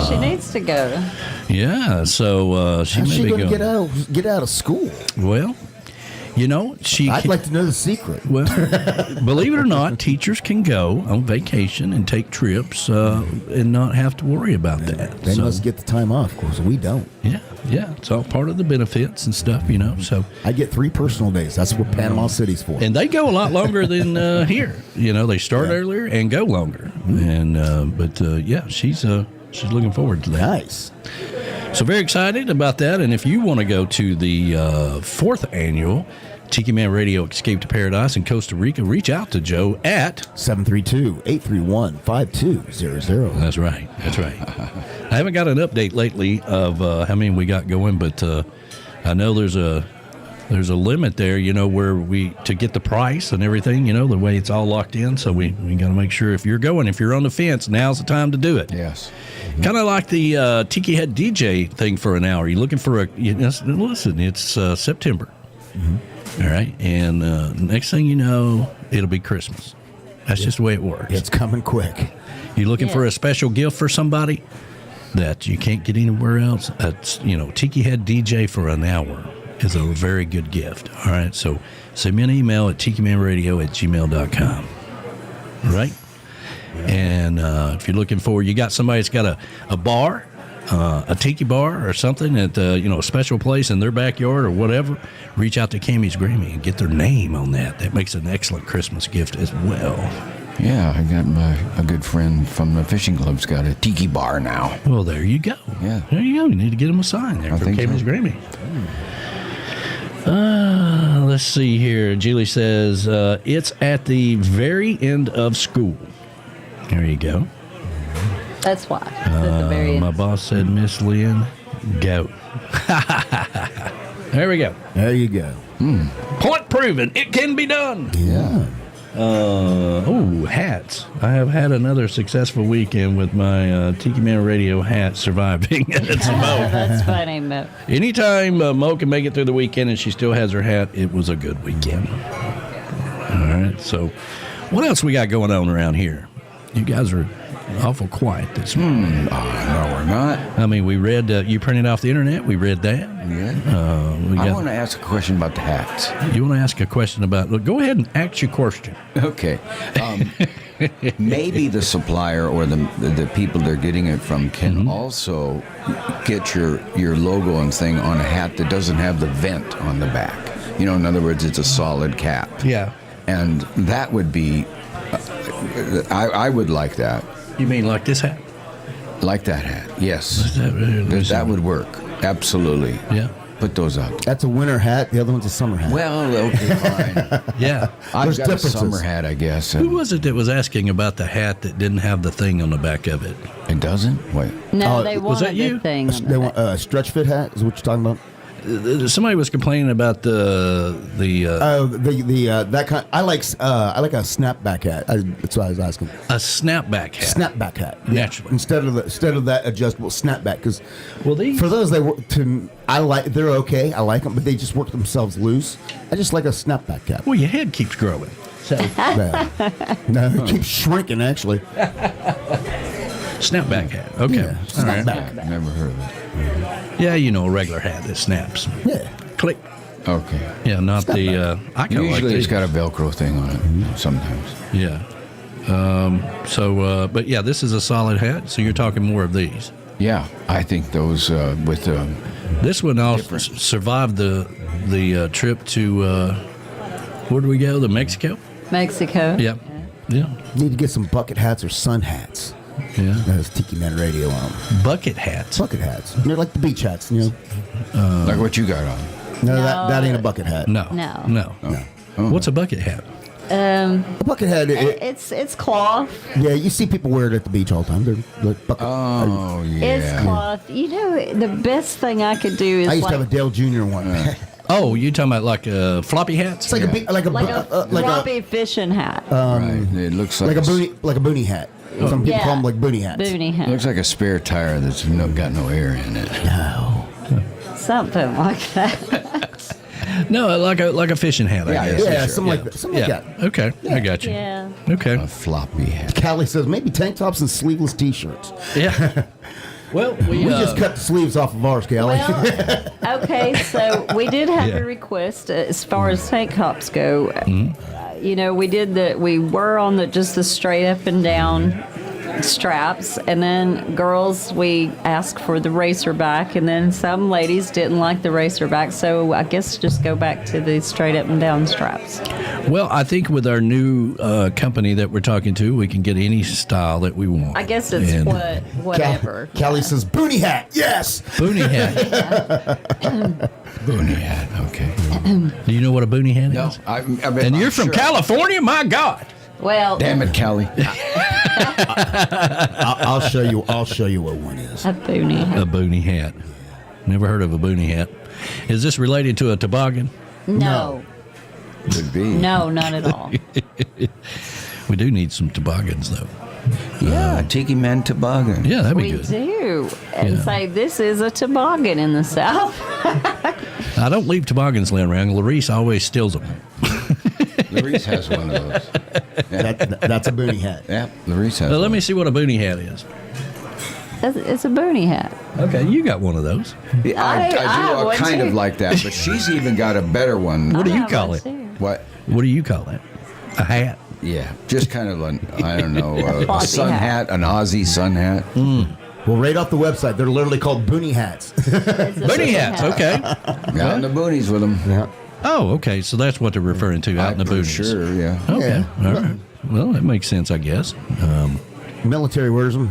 She needs to go. Yeah, so she may be going. Get out of school? Well, I'd like to know the secret. Well, believe it or not, teachers can go on vacation and take trips and not have to worry about that. They must get the time off, of course. We don't. Yeah, it's all part of the benefits and stuff, So I get 3 personal days. That's what Panama City's for. And they go a lot longer than here. They start earlier and go longer. And she's looking forward to that. Nice. So very excited about that. And if you want to go to the 4th annual Tiki Man Radio Escape to Paradise in Costa Rica, reach out to Joe at 732-831-5200. That's right. That's right. I haven't got an update lately of how many we got going, but I know there's a there's a limit there, where to get the price and everything, the way it's all locked in. So we got to make sure if you're on the fence, now's the time to do it. Yes. Kind of like the Tiki Head DJ thing for an hour. You're looking for listen, it's September. Mm-hmm. All right. And next thing you know, it'll be Christmas. That's just the way it works. It's coming quick. You're looking for a special gift for somebody that you can't get anywhere else. That's, Tiki Head DJ for an hour is a very good gift. All right. So send me an email at tikimanradio@gmail.com. Right? And if you're looking for, you got somebody that's got a bar, a tiki bar or something at a special place in their backyard or whatever, reach out to Camys Grammy and get their name on that. That makes an excellent Christmas gift as well. Yeah, I got a good friend from the fishing club's got a tiki bar now. Well, there you go. Yeah. There you go. You need to get him a sign there from Camys Grammy. Let's see here. Julie says, it's at the very end of school. There you go. That's why. At the very end. My boss said, Miss Lynn, go. There we go. There you go. Point proven. It can be done. Yeah. Hats. I have had another successful weekend with my Tiki Man Radio hat surviving. It's Mo. That's funny, Mo. Anytime Mo can make it through the weekend and she still has her hat, it was a good weekend. All right. So what else we got going on around here? You guys are awful quiet this morning. No, we're not. I mean, we read, you printed off the internet. We read that. Yeah. I want to ask a question about the hats. You want to ask a question about, look, go ahead and ask your question. Okay. Maybe the supplier or the people they're getting it from can also get your logo and thing on a hat that doesn't have the vent on the back. In other words, it's a solid cap. Yeah. And that would be, I would like that. You mean like this hat? Like that hat, yes. That would work, absolutely. Yeah. Put those up. That's a winter hat. The other one's a summer hat. Well, okay, fine. Yeah. I've got a summer hat, I guess. Who was it that was asking about the hat that didn't have the thing on the back of it? It doesn't? Wait. No, they was that wanted you? the thing. They want a stretch fit hat. Is what you're talking about? Somebody was complaining about the that kind. I like a snapback hat. That's what I was asking. A snapback hat. Snapback hat. Yeah. Naturally. Instead of that adjustable snapback, because for those they work to. They're okay. I like them, but they just work themselves loose. I just like a snapback cap. Well, your head keeps growing. So no, it keeps shrinking actually. Snapback hat. Okay. Yeah, snapback. Right. Never heard of it. Yeah, a regular hat that snaps. Yeah. Click. Okay. Yeah, not the. I kind of like Usually these. it's got a Velcro thing on it. Sometimes. Yeah. But yeah, this is a solid hat. So you're talking more of these. Yeah, I think those with this one also survived the trip to where do we go? The Mexico. Mexico. Yeah. Yeah. Need to get some bucket hats or sun hats. Yeah. That's Tiki Man Radio on them. Bucket hats. Bucket hats. They're like the beach hats, like what you got on. No, that ain't a bucket hat. No. Oh. What's a bucket hat? A bucket hat. It's cloth. Yeah, you see people wear it at the beach all the time. They're like bucket. Oh, yeah. It's cloth. The best thing I could do is I used to have a Dale Jr. one. Oh, you talking about like floppy hats? It's like a floppy fishing hat. Right. It looks like a boonie hat. Some people call them like boonie hats. Boonie hat. It looks like a spare tire that's got no air in it. No. Something like that. No, like a fishing hat, I guess. Yeah, something like that. Something like that. Okay, I got you. Yeah. Okay. A floppy hat. Callie says maybe tank tops and sleeveless T-shirts. Yeah. Well, we just cut the sleeves off of ours, Callie. Well, okay, so we did have a request as far as tank tops go. We were on just the straight up and down straps, and then girls, we asked for the racerback, and then some ladies didn't like the racerback, so I guess just go back to the straight up and down straps. Well, I think with our new company that we're talking to, we can get any style that we want. I guess it's whatever. Callie says boonie hat. Yes. Boonie hat. Boonie hat. Okay. Do you know what a boonie hat is? And you're from California? My God. Well, damn it, Callie. I'll show you. I'll show you what one is. A boonie hat. A boonie hat. Never heard of a boonie hat. Is this related to a toboggan? No. Could be. No, not at all. We do need some toboggans, though. Yeah, Tiki Man toboggan. Yeah, that'd be We good. do. And Yeah. say, this is a toboggan in the South. I don't leave toboggans laying around. Larice always steals them. Larice has one of those. Yeah. That's a boonie hat. Yeah, Larice has Let one. me see what a boonie hat is. It's a boonie hat. Okay, you got one of those. Yeah, I do I would kind of too. like that, but she's even got a better one. What do I you have call one it? too. What? What do you call that? A hat? Yeah, just kind of an, I don't know, a Aussie sun hat. hat, an Aussie sun hat. Well, right off the website, they're literally called boonie hats. Boonie hats, okay. Out in the boonies with them. Yeah. Oh, okay, so that's what they're referring to, out in the I'm boonies. sure, yeah. Okay, Yeah. all right. Well, that makes sense, I guess. Military wears them,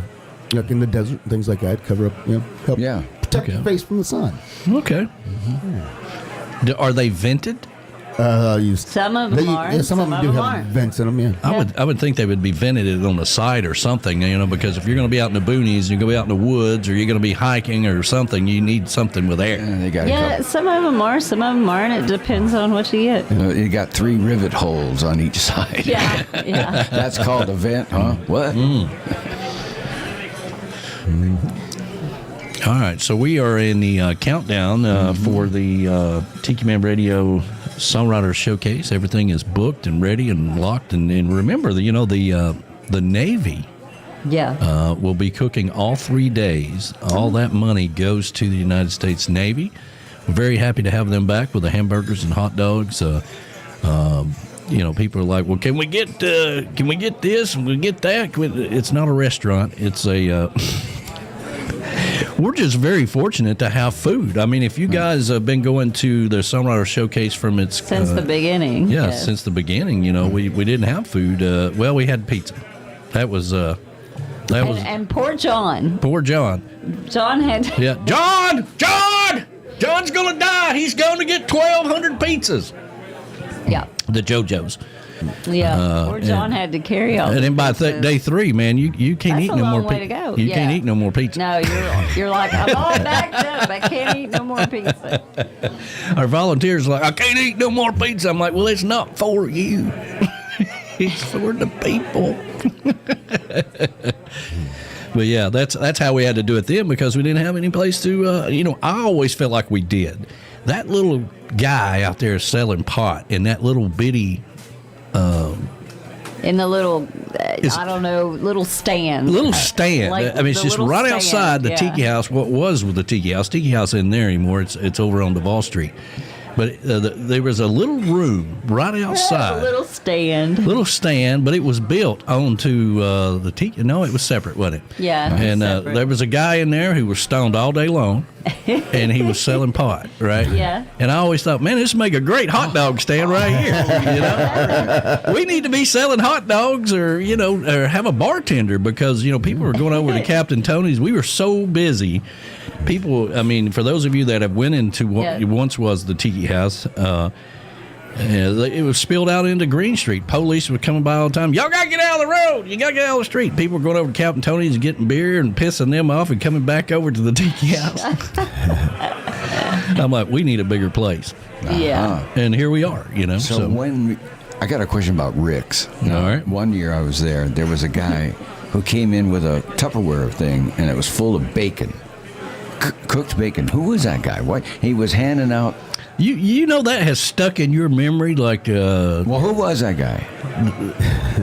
like in the desert, things like that, cover up, help Yeah. protect your face from the sun. Okay. Are they vented? Some of them are. Yeah, some of them do have aren't. vents in them. Yeah. I would think they would be vented on the side or something, because if you're going to be out in the boonies, you're going to be out in the woods, or you're going to be hiking or something, you need something with air. Yeah, they got Yeah, some of them are, some of them aren't. It depends on what you get. You got 3 rivet holes on each side. Yeah, yeah. That's called a vent, huh? What? All right, so we are in the countdown for the Tiki Man Radio Songwriter Showcase. Everything is booked and ready and locked. And remember, the Navy will be cooking all 3 days. All that money goes to the United States Navy. We're very happy to have them back with the hamburgers and hot dogs. People are like, well, can we get this and we get that? It's not a restaurant. It's a... We're just very fortunate to have food. I mean, if you guys have been going to the Songwriter Showcase from its... Since the beginning. Yeah, yes. since the beginning, we didn't have food. Well, we had pizza. That was... And poor John. Poor John. John had... Yeah. John! John's going to die. He's going to get 1,200 pizzas. Yeah. The JoJo's. Yeah. Poor John had to carry all And then by pizzas. day 3, man, you can't That's eat a no long more way to go. You Yeah. can't eat no more pizza. No, you're like, I'm all backed up. I can't eat no more pizza. Our volunteers are like, I can't eat no more pizza. I'm like, well, it's not for you. It's for the people. But yeah, that's how we had to do it then, because we didn't have any place to. I always felt like we did. That little guy out there selling pot in that little bitty. In the little, I don't know, little stand. Little stand. Like I mean, it's the just little right stand, outside the yeah. Tiki House. What was with the Tiki House? Tiki House isn't there anymore. It's over on Duval Street. But there was a little room right outside. A little stand. Little stand, but it was built onto the Tiki. No, it was separate, wasn't it? Yeah. And separate. there was a guy in there who was stoned all day long, and he was selling pot, right? Yeah. And I always thought, man, this would make a great hot dog stand right here. We need to be selling hot dogs, or or have a bartender, because people were going over to Captain Tony's. We were so busy. People, I mean, for those of you that have went into what once was the Tiki House, it was spilled out into Green Street. Police were coming by all the time. Y'all got to get out of the road. You got to get out of the street. People were going over to Captain Tony's and getting beer and pissing them off and coming back over to the Tiki House. I'm like, we need a bigger place. Yeah. And here we are, So when I got a question about Rick's. All right. One year I was there. There was a guy who came in with a Tupperware thing, and it was full of bacon. Cooked bacon. Who was that guy? What? He was handing out. That has stuck in your memory, like. Well, who was that guy?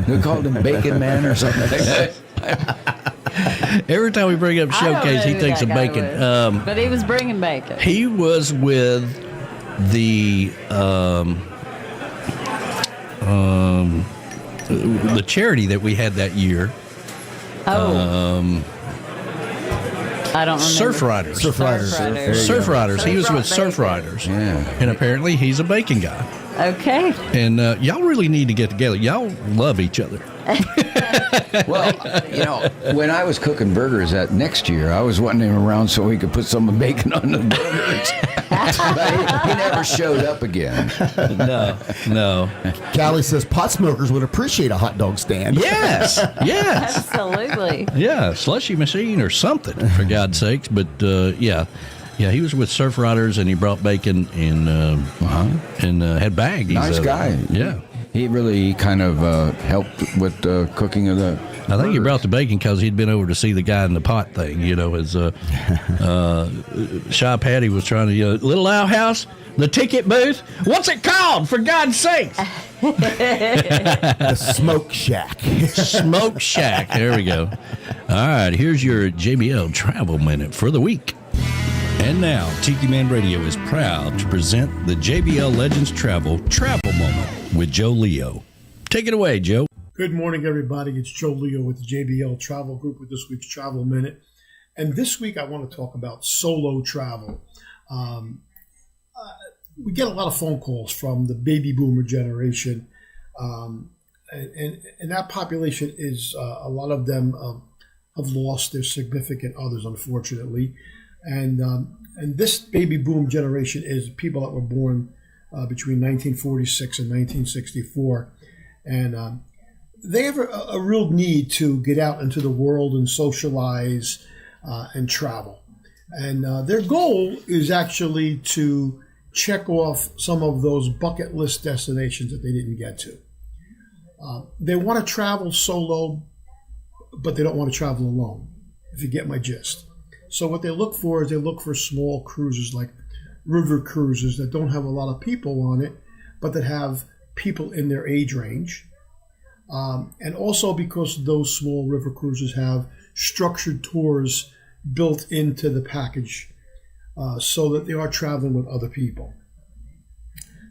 They called him Bacon Man or something like that. Every time we bring up I don't know Showcase, he who thinks that of guy bacon. was, but he was bringing bacon. He was with the charity that we had that year. Oh. I don't remember. Surf Riders. Surf Riders. Surf Riders. He was with Surf Riders. Yeah. And apparently he's a bacon guy. Okay. And y'all really need to get together. Y'all love each other. Well, when I was cooking burgers that next year, I was wanting him around so he could put some bacon on the burgers. But he never showed up again. No. Callie says pot smokers would appreciate a hot dog stand. Yes. Absolutely. Yeah, slushy machine or something, for God's sakes. But, yeah. Yeah, he was with Surf Riders, and he brought bacon and had bagged. Nice guy. Yeah. He really kind of helped with the cooking of the. I think he brought the bacon because he'd been over to see the guy in the pot thing. As Shy Patty was trying to, Little Outhouse, the ticket booth. What's it called, for God's sakes? The Smoke Shack. Smoke Shack. There we go. All right, here's your JBL Travel Minute for the week. And now, Tiki Man Radio is proud to present the JBL Legends Travel Moment with Joe Leo. Take it away, Joe. Good morning, everybody. It's Joe Leo with the JBL Travel Group with this week's Travel Minute. And this week, I want to talk about solo travel. We get a lot of phone calls from the baby boomer generation. And that population is, a lot of them have lost their significant others, unfortunately. And this baby boom generation is people that were born between 1946 and 1964. And they have a real need to get out into the world and socialize and travel. And their goal is actually to check off some of those bucket list destinations that they didn't get to. They want to travel solo, but they don't want to travel alone, if you get my gist. So what they look for is they look for small cruises, like river cruises that don't have a lot of people on it, but that have people in their age range. And also because those small river cruises have structured tours built into the package so that they are traveling with other people.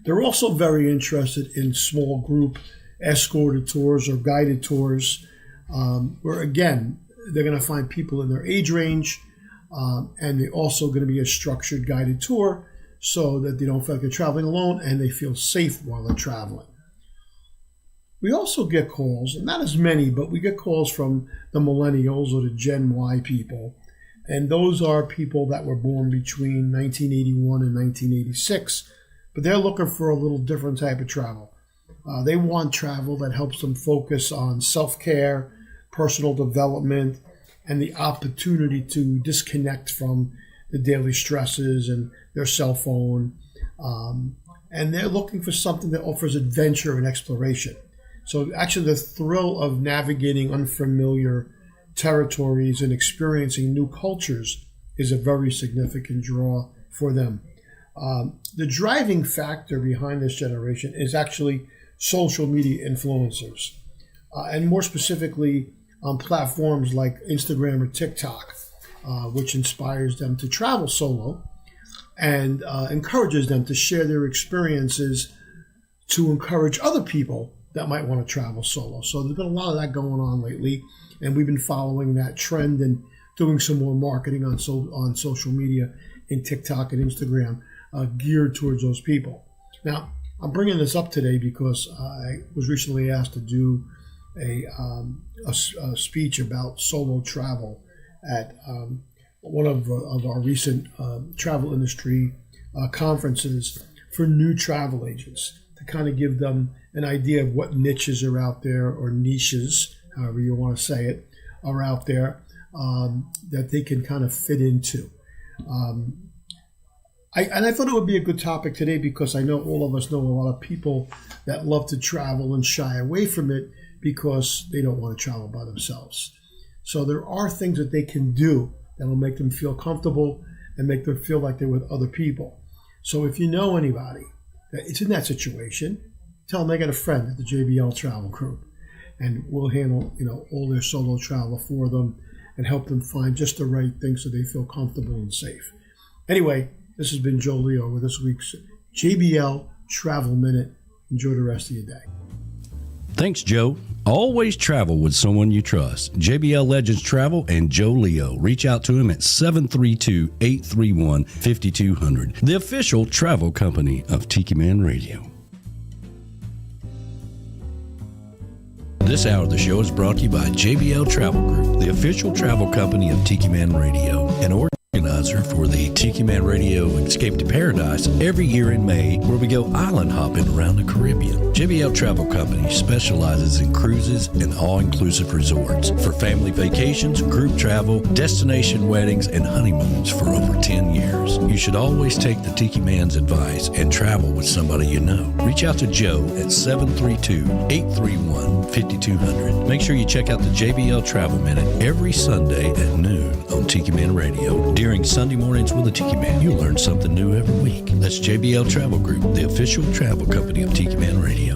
They're also very interested in small group escorted tours or guided tours where, again, they're going to find people in their age range. And they're also going to be a structured guided tour so that they don't feel like they're traveling alone and they feel safe while they're traveling. We also get calls, and not as many, but we get calls from the millennials or the Gen Y people. And those are people that were born between 1981 and 1986, but they're looking for a little different type of travel. They want travel that helps them focus on self-care, personal development, and the opportunity to disconnect from the daily stresses and their cell phone. And they're looking for something that offers adventure and exploration. So actually the thrill of navigating unfamiliar territories and experiencing new cultures is a very significant draw for them. The driving factor behind this generation is actually social media influencers. And more specifically, on platforms like Instagram or TikTok, which inspires them to travel solo and encourages them to share their experiences to encourage other people that might want to travel solo. So there's been a lot of that going on lately, and we've been following that trend and doing some more marketing on social media in TikTok and Instagram geared towards those people. Now, I'm bringing this up today because I was recently asked to do a speech about solo travel at one of our recent travel industry conferences for new travel agents, to kind of give them an idea of what niches are out there, or niches, however you want to say it, are out there that they can kind of fit into. I thought it would be a good topic today because I know all of us know a lot of people that love to travel and shy away from it because they don't want to travel by themselves. So there are things that they can do that will make them feel comfortable and make them feel like they're with other people. So if you know anybody that is in that situation, tell them they got a friend at the JBL Travel Group, and we'll handle all their solo travel for them and help them find just the right thing so they feel comfortable and safe. Anyway, this has been Joe Leo with this week's JBL Travel Minute. Enjoy the rest of your day. Thanks, Joe. Always travel with someone you trust. JBL Legends Travel and Joe Leo. Reach out to him at 732-831-5200. The official travel company of Tiki Man Radio. This hour of the show is brought to you by JBL Travel Group, the official travel company of Tiki Man Radio, and organized sponsor for the Tiki Man Radio Escape to Paradise every year in May, where we go island hopping around the Caribbean. JBL Travel Company specializes in cruises and all-inclusive resorts for family vacations, group travel, destination weddings, and honeymoons for over 10 years. You should always take the Tiki Man's advice and travel with somebody you know. Reach out to Joe at 732-831-5200. Make sure you check out the JBL Travel Minute every Sunday at noon on Tiki Man Radio. During Sunday mornings with the Tiki Man, you'll learn something new every week. That's JBL Travel Group, the official travel company of Tiki Man Radio.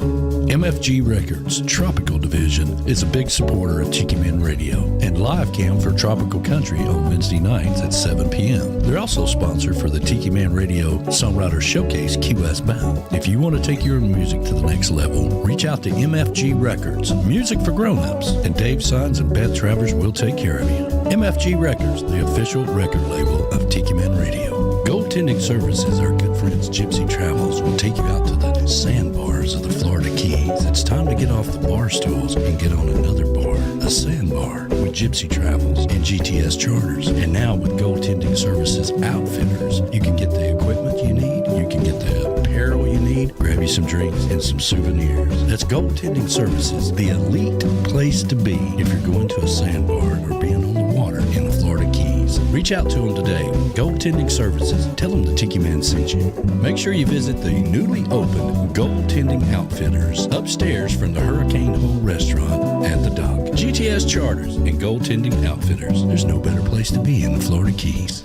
MFG Records Tropical Division is a big supporter of Tiki Man Radio and Live Cam for Tropical Country on Wednesday nights at 7 p.m. They're also sponsor for the Tiki Man Radio Songwriter Showcase Key West Bound. If you want to take your music to the next level, reach out to MFG Records, music for grownups, and Dave Signs and Beth Travers will take care of you. MFG Records, the official record label of Tiki Man Radio. Goaltending services, our good friends Gypsy Travels will take you out to the sandbars of the Florida Keys. It's time to get off the bar stools and get on another bar, a sandbar, with Gypsy Travels and GTS Charters. And now with Goaltending Services Outfitters, you can get the equipment you need, you can get the apparel you need, grab you some drinks and some souvenirs. That's Goaltending Services, the elite place to be if you're going to a sandbar or being on the water in the Florida Keys. Reach out to them today. Goaltending Services. Tell them the Tiki Man sent you. Make sure you visit the newly opened Goaltending Outfitters upstairs from the Hurricane Hole Restaurant at the dock. GTS Charters and Goaltending Outfitters. There's no better place to be in the Florida Keys.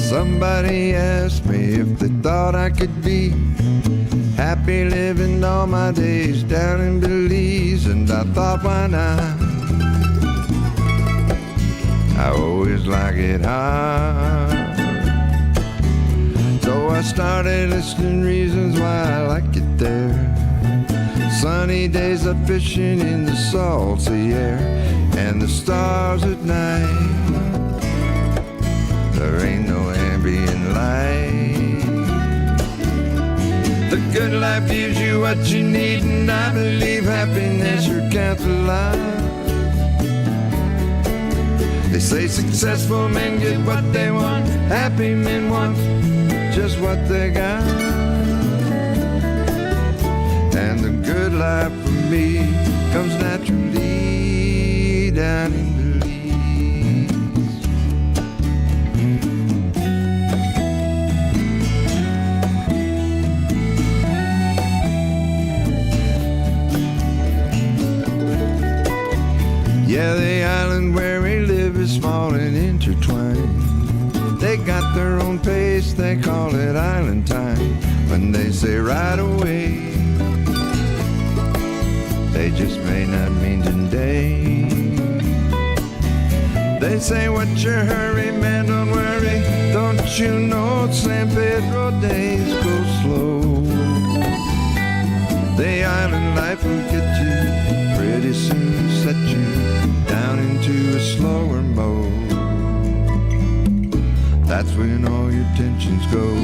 Somebody asked me if they thought I could be happy living all my days down in Belize, and I thought, why not? I always like it hard. So I started listing reasons why I like it there. Sunny days of fishing in the salty air, and the stars at night. There ain't no ambient light. The good life gives you what you need, and I believe happiness sure counts a lot. They say successful men get what they want, happy men want just what they got. And the good life for me comes naturally down in yeah, the island where we live is small and intertwined. They got their own pace, they call it island time. When they say right away, they just may not mean today. They say, what's your hurry, man, don't worry. Don't you know San Pedro days go slow. The island life will get you pretty soon, set you down into a slower mode. That's when all your tensions go.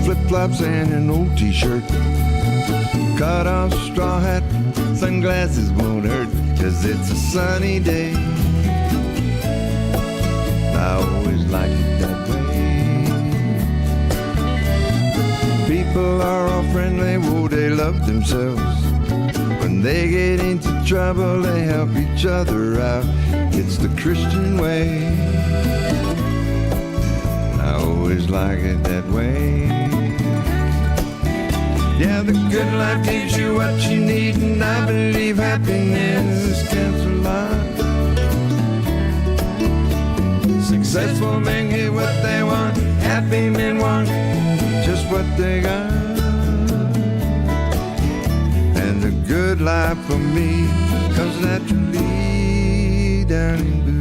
Flip-flops and an old t-shirt, cut off straw hat, sunglasses won't hurt, 'cause it's a sunny day. I always like it that way. People are all friendly, whoa, they love themselves. When they get into trouble, they help each other out. It's the Christian way. I always like it that way. Yeah, the good life gives you what you need, and I believe happiness counts a lot. Successful men get what they want, happy men want just what they got. And the good life for me comes naturally down in Belize.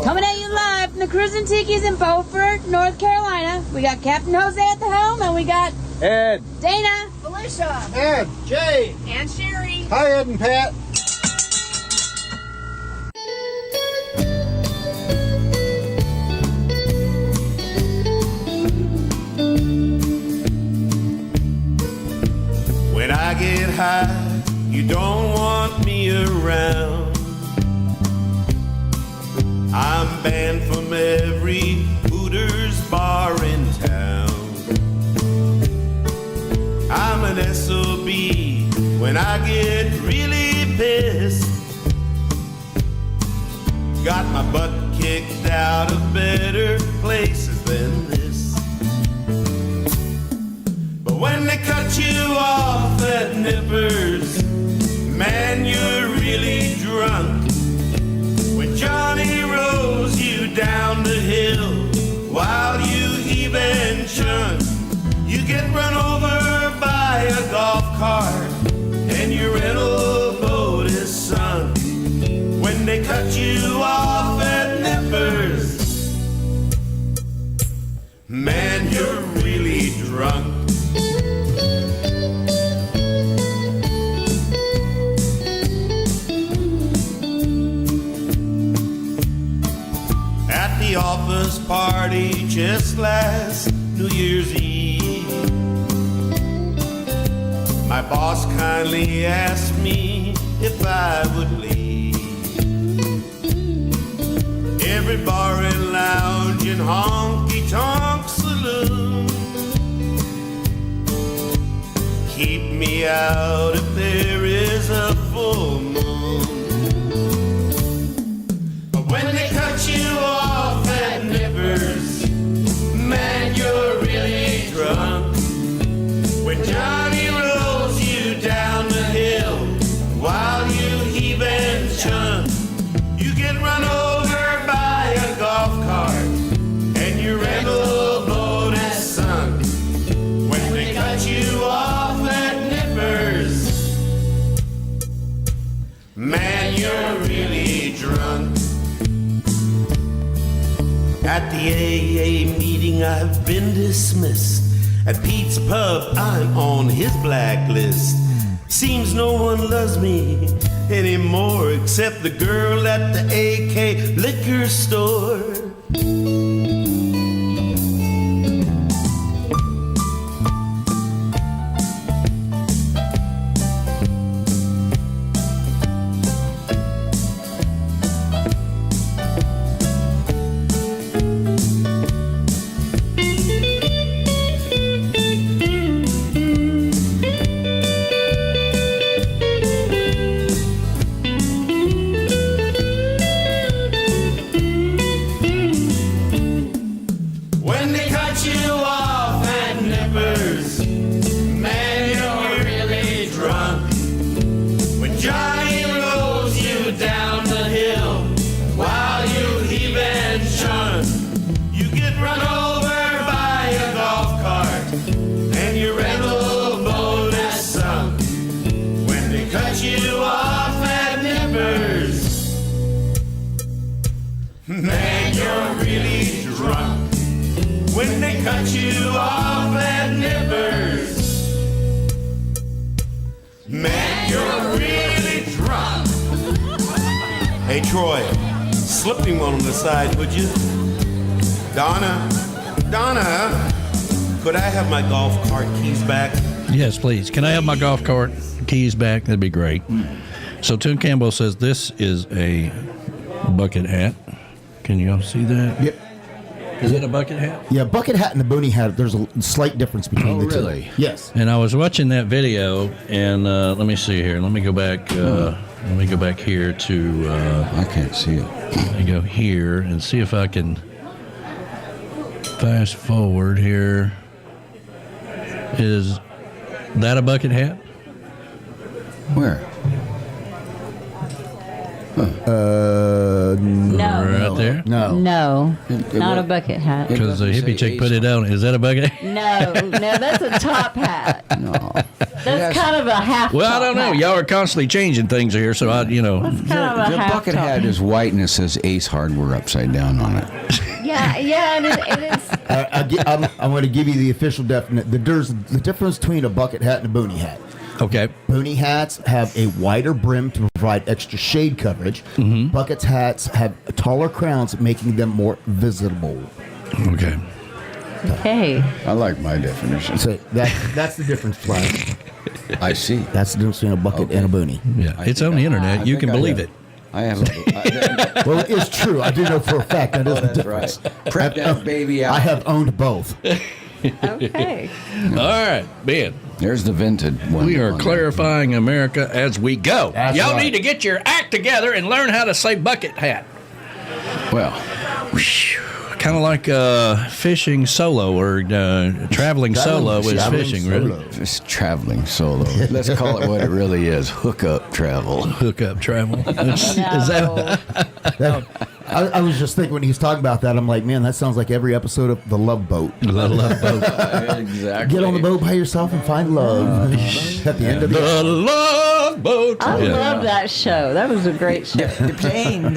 Coming at you live from the Cruisin' Tiki's in Beaufort, North Carolina. We got Captain Jose at the helm, and we got Ed. Dana, Felicia, Ed. Jay. and Sherry. Hi, Ed and Pat. When I get high, you don't want me around. I'm banned from every Hooters bar in town. I'm an SOB when I get really pissed. Got my butt kicked out of better places than this. But when they cut you off at Nippers, man, you're really drunk. When Johnny rolls you down the hill while you heave and chunt, you get run over by a golf cart and your rental boat is sunk. When they cut you off at Nippers, man, you're really drunk. The office party just last New Year's Eve, my boss kindly asked me if I would leave. Every bar and lounge and honky-tonk saloon, keep me out if there is a full moon. But when they cut you off at Nippers, man, you're really drunk. When Johnny rolls you down the hill while you heave and chunt, you get run over by a golf cart and your rental boat is sunk. When they cut you off at Nippers, man, you're really drunk. At the AA meeting, I've been dismissed. At Pete's Pub, I'm on his blacklist. Seems no one loves me anymore except the girl at the AK liquor store. Man, you're really drunk when they cut you off at Nippers. Man, you're really drunk. Hey, Troy, slip me one on the side, would you? Donna, could I have my golf cart keys back? Yes, please. Can I have my golf cart keys back? That'd be great. So Tim Campbell says this is a bucket hat. Can you all see that? Yep. Is it a bucket hat? Yeah, bucket hat and the boonie hat, there's a slight difference between the really? two. Yes. And I was watching that video, and let me see here. Let me go back. Let me go back here to. I can't see it. Let me go here and see if I can fast forward here. Is that a bucket hat? Where? No. Right there? No. No, not a bucket hat. Because the hippie chick put it on. Is that a bucket hat? No, that's a top hat. No. That's kind of a half. Well, I don't know. hat. Y'all are constantly changing things here, so Kind of a The half bucket top hat is white and it says Ace Hardware upside down on it. Yeah, and it is. I'm going to give you the official definition. There's the difference between a bucket hat and a boonie hat. Okay. Boonie hats have a wider brim to provide extra shade coverage. Bucket hats have taller crowns, making them more visible. Okay. Okay. I like my definition. So that's the difference, Flash. I see. That's the difference between a bucket and a boonie. Yeah, it's on the internet. You can believe it. I have. Well, it is true. I do know for a fact that is the difference. Right. Prep that baby out. I have owned both. Okay. All right, Ben. There's the vented one. We are clarifying America as we go. That's Y'all right. need to get your act together and learn how to say bucket hat. Well, kind of like fishing solo or traveling solo is fishing, really. It's traveling solo. Let's call it what it really is: hookup travel. Hookup travel. Is that? I was just thinking when he's talking about that, I'm like, man, that sounds like every episode of The Love Boat. The Love Boat. Exactly. Get on the boat by yourself and find love. At the end of The Love Boat. I love that show. That was a great show. The plane.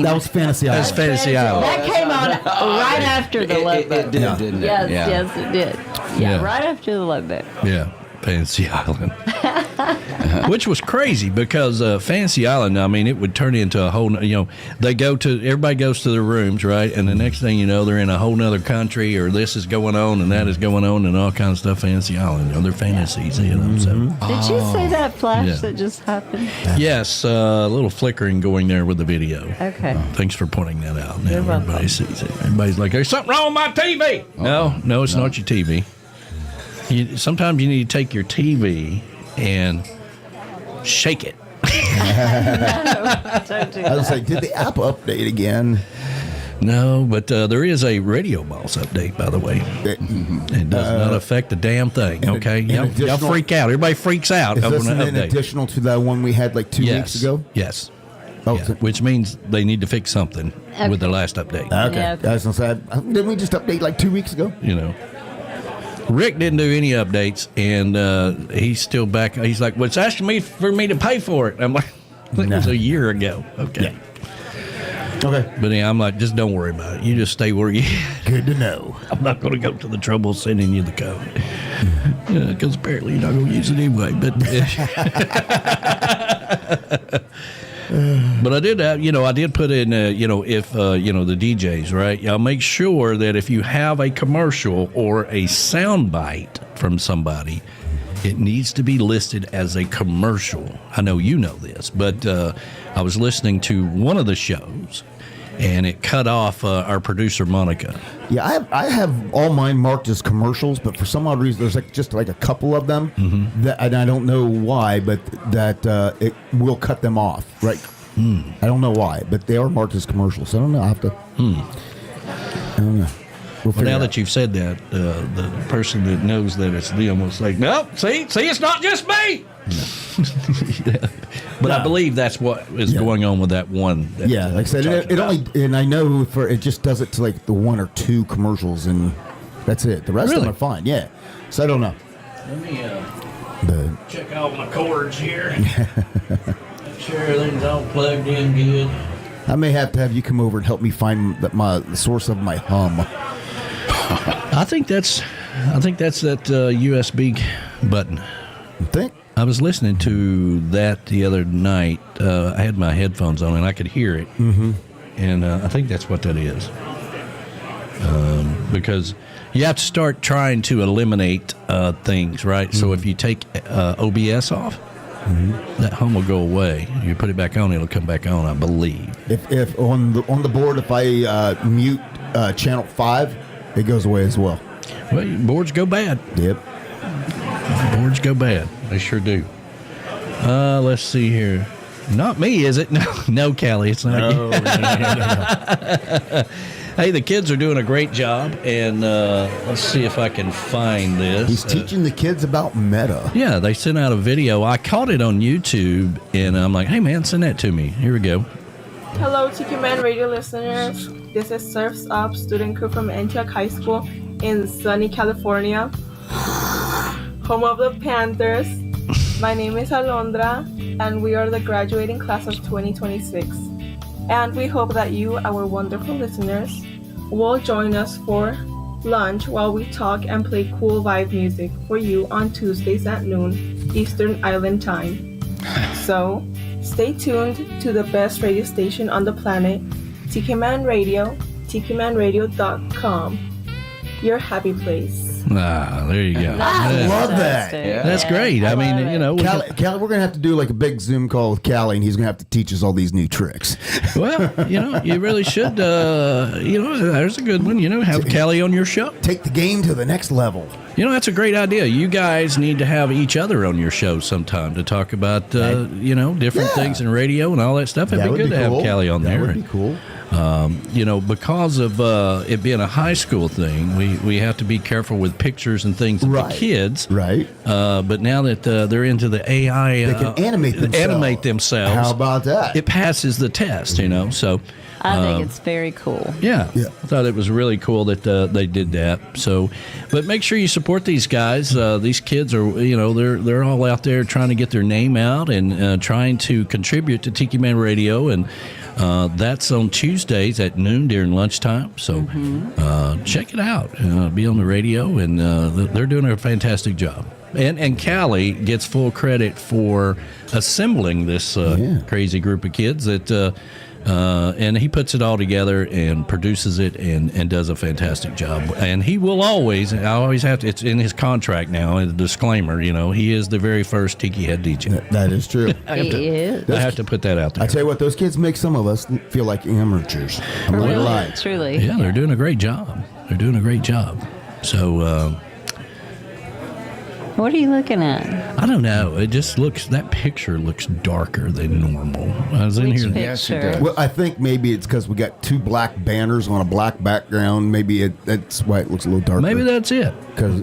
That was Fantasy Island. That's Fantasy Island. That came on right after the Love Boat. It did, didn't it? Yes, it did. Yeah. Right after the Love Boat. Yeah, Fantasy Island. Which was crazy because Fantasy Island, I mean, it would turn into a whole, everybody goes to their rooms, right? And the next thing you know, they're in a whole nother country, or this is going on and that is going on and all kinds of stuff. Fantasy Island, they're fantasies, So. Did you say that flash that just happened? Yes, a little flickering going there with the video. Okay. Thanks for pointing that out. Now everybody sees it. Everybody's like, there's something wrong with my TV. No, it's not your TV. Sometimes you need to take your TV and shake it. I was like, did the app update again? No, but there is a Radio Boss update, by the way. It does not affect a damn thing, okay? Y'all freak out. Everybody freaks out Is over this an an update. additional to the one we had like 2 weeks ago? Yes. Oh, Yeah, which means they need to fix something with the last update. Okay. Yeah, okay. I was gonna say, didn't we just update like 2 weeks ago? Rick didn't do any updates, and he's still back. He's like, well, it's asking me for me to pay for it. I'm like, it was a year ago. Okay. Okay. But yeah, I'm like, just don't worry about it. You just stay where you. Good to know. I'm not going to go to the trouble of sending you the code. Because apparently you're not going to use it anyway. But I did have, I did put in, if, the DJs, right? Y'all make sure that if you have a commercial or a sound bite from somebody, it needs to be listed as a commercial. I know you know this, but I was listening to one of the shows, and it cut off our producer, Monica. Yeah, I have all mine marked as commercials, but for some odd reason, there's just a couple of them that, and I don't know why, but that it will cut them off. Right? I don't know why, but they are marked as commercials. So I don't know. I have to. I don't know. Well, now that you've said that, the person that knows that it's them will say, "No, see, it's not just me." But I believe that's what is going on with that one. That like I said, it only, and I know it just does it to like the one or two commercials, and that's it. The rest of them are fine. Yeah, so I don't know. Let me check out my cords here. Make sure everything's all plugged in good. I may have to have you come over and help me find the source of my hum. I think that's that USB button. You think? I was listening to that the other night. I had my headphones on and I could hear it. And I think that's what that is. Because You have to start trying to eliminate things, right? So if you take OBS off, that hum will go away. You put it back on, it'll come back on, I believe. If on the board, if I mute channel 5, it goes away as well. Well, boards go bad. Yep. Boards go bad. They sure do. Let's see here. Not me, is it? No, Callie, it's not you. No. Hey, the kids are doing a great job, and let's see if I can find this. He's teaching the kids about meta. Yeah, they sent out a video. I caught it on YouTube, and I'm like, hey, man, send that to me. Here we go. Hello, Tiki Man Radio listeners. This is Surf's Up student crew from Antioch High School in sunny California, home of the Panthers. My name is Alondra, and we are the graduating class of 2026. And we hope that you, our wonderful listeners, will join us for lunch while we talk and play cool vibe music for you on Tuesdays at noon Eastern Island Time. So, stay tuned to the best radio station on the planet, Tiki Man Radio, tikimanradio.com, your happy place. Ah, there you go. I love that. Yeah. That's great. I mean, you know. Callie, we're going to have to do like a big Zoom call with Callie, and he's going to have to teach us all these new tricks. Well, you know, you really should, there's a good one, have Callie on your show. Take the game to the next level. That's a great idea. You guys need to have each other on your show sometime to talk about, different things in radio and all that stuff. It'd be good to have Callie on there. That would be cool. Because of it being a high school thing, we have to be careful with pictures and things of the kids. Right. But now that they're into the AI, they can animate themselves. How about that? It passes the test, So I think it's very cool. Yeah. I thought it was really cool that they did that. So, but make sure you support these guys. These kids are, they're all out there trying to get their name out and trying to contribute to Tiki Man Radio, and that's on Tuesdays at noon during lunchtime. So check it out. Be on the radio, and they're doing a fantastic job. And Callie gets full credit for assembling this crazy group of kids that. And he puts it all together and produces it and does a fantastic job. And he will always have to, it's in his contract now, a disclaimer, he is the very first Tiki Head DJ. That is true. I have to put that out there. I tell you what, those kids make some of us feel like amateurs. I'm not gonna lie. Truly. Yeah, they're doing a great job. So, what are you looking at? I don't know. It just that picture looks darker than normal. I was in here. Yes, it does. Well, I think maybe it's because we got two black banners on a black background. Maybe that's why it looks a little darker. Maybe that's it.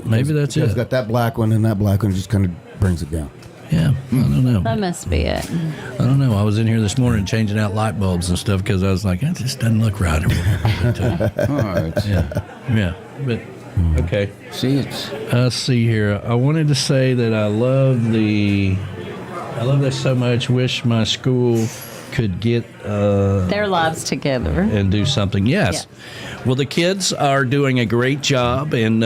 Maybe that's it. It's got that black one, and that black one just kind of brings it down. Yeah, I don't know. That must be it. I don't know. I was in here this morning changing out light bulbs and stuff because I was like, it just doesn't look right or whatever. But, yeah. But okay. Let's see here. I wanted to say that I love this so much. Wish my school could get their lives together and do something. Yes. Well, the kids are doing a great job, and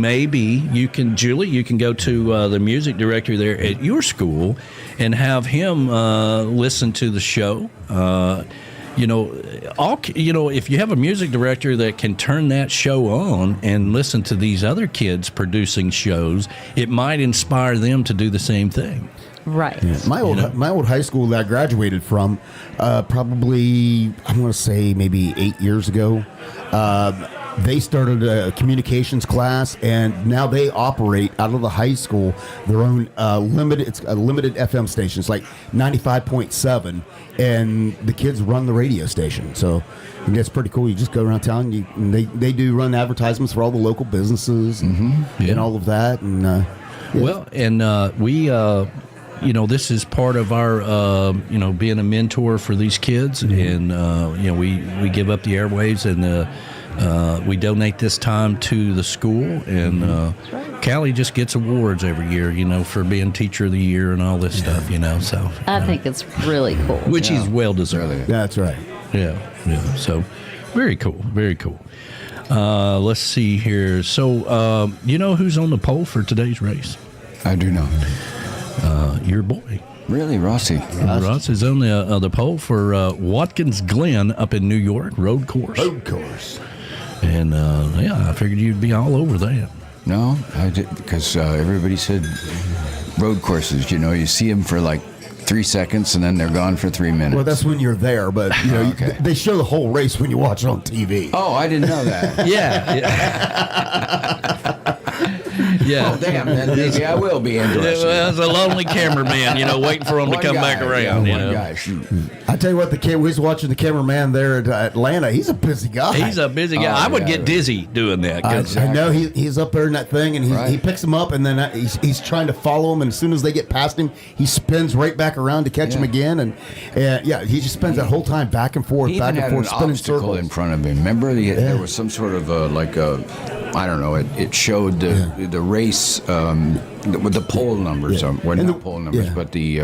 maybe you can, Julie, you can go to the music director there at your school and have him listen to the show. If you have a music director that can turn that show on and listen to these other kids producing shows, it might inspire them to do the same thing. Right. Yeah. My old high school that I graduated from, probably, I'm going to say maybe 8 years ago, they started a communications class, and now they operate out of the high school their own limited FM station. It's like 95.7, and the kids run the radio station. So that's pretty cool. You just go around town, and they do run advertisements for all the local businesses and all of that. And well, and we. This is part of our, being a mentor for these kids, and we give up the airwaves, and we donate this time to the school, and Callie just gets awards every year, for being Teacher of the Year and all this stuff, So I think it's really cool. Which he's well deserved. That's right. Yeah. So very cool. Very cool. Let's see here. So who's on the poll for today's race? I do not. Your boy. Really, Rossi? Ross is on the poll for Watkins Glen up in New York, road course. And I figured you'd be all over that. No, I did, because everybody said road courses. You see them for like 3 seconds and then they're gone for 3 minutes. Well, that's when you're there, but Okay. they show the whole race when you watch it on TV. Oh, I didn't know that. Yeah. Oh, damn, then maybe I will be interested. Well, it's a lonely cameraman, waiting for him to come back around. One guy, shoot. I tell you what, we was watching the cameraman there at Atlanta. He's a busy guy. He's a busy guy. I would get dizzy doing that. I know he's up there in that thing, and he picks him up, and then he's trying to follow him, and as soon as they get past him, he spins right back around to catch him again, and he just spends that whole time back and forth, He back even and had forth, an spinning obstacle circles. in front of him. Remember, there was some sort of I don't know. It showed the race with the pole numbers. Well, not pole numbers, but the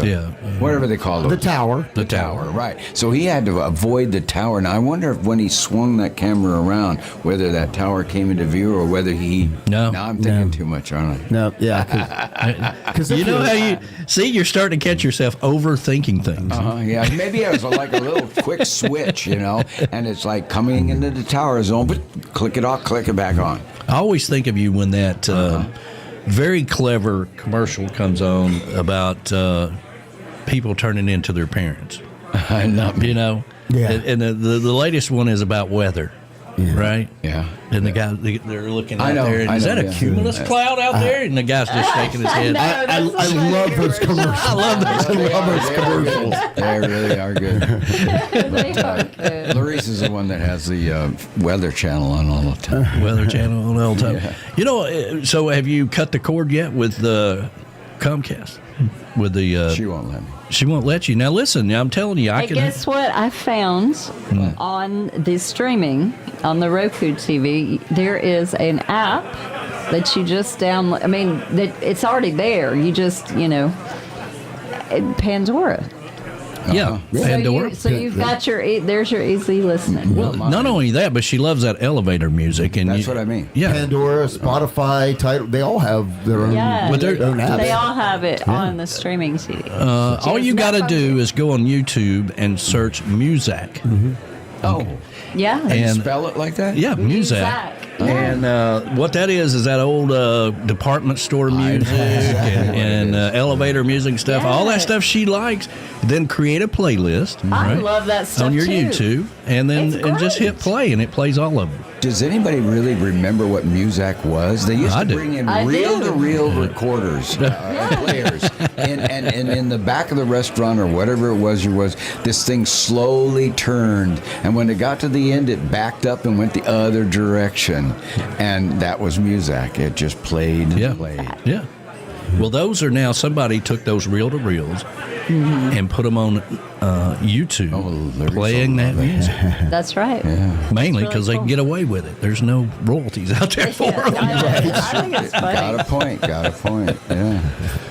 whatever they call it. The tower. The tower, right. So he had to avoid the tower. Now, I wonder if when he swung that camera around, whether that tower came into view or whether he... No. Now I'm thinking too much, aren't I? No, Because you know how you're starting to catch yourself overthinking things. Yeah, maybe it was like a little quick switch, and it's like coming into the tower zone, but click it off, click it back on. I always think of you when that very clever commercial comes on about people turning into their parents. Yeah. And the latest one is about weather, right? Yeah. And the guy, they're looking I out know, there, and I is know, that a cumulus cloud out there? And the guy's just shaking his head. I love those commercials. I love those commercials. They really are good. But, Clarice is the one that has the Weather Channel on all the time. Weather Channel on all the time. Yeah. So have you cut the cord yet with the Comcast? With the she won't let me. She won't let you. Now listen, I'm telling you, I can. Guess what I found on the streaming on the Roku TV? There is an app that you just download. I mean, it's already there. You just, Pandora. Yeah, Pandora. So you've got there's your easy listening. Well, not only that, but she loves that elevator music, and that's what I mean. Yeah, Pandora, Spotify, Tidal, they all have their own. Yeah, own apps. they all have it on the streaming TV. All you got to do is go on YouTube and search Muzak. Mm-hmm. Oh, yeah, and spell it like that. Yeah, Muzak. And what that is that old department store music and elevator music stuff. All that stuff she likes. Then create a playlist. I love that stuff on your too. YouTube, and then just hit play, and it plays all of them. Does anybody really remember what Muzak was? They used to bring in reel-to-reel recorders, players, and in the back of the restaurant or whatever it was, this thing slowly turned, and when it got to the end, it backed up and went the other direction, and that was Muzak. It just played and played. Yeah. Well, those are now, somebody took those reel-to-reels and put them on YouTube, playing that music. That's right. Yeah. Mainly because they can get away with it. There's no royalties out there for them. I think it's funny. Got a point. Yeah.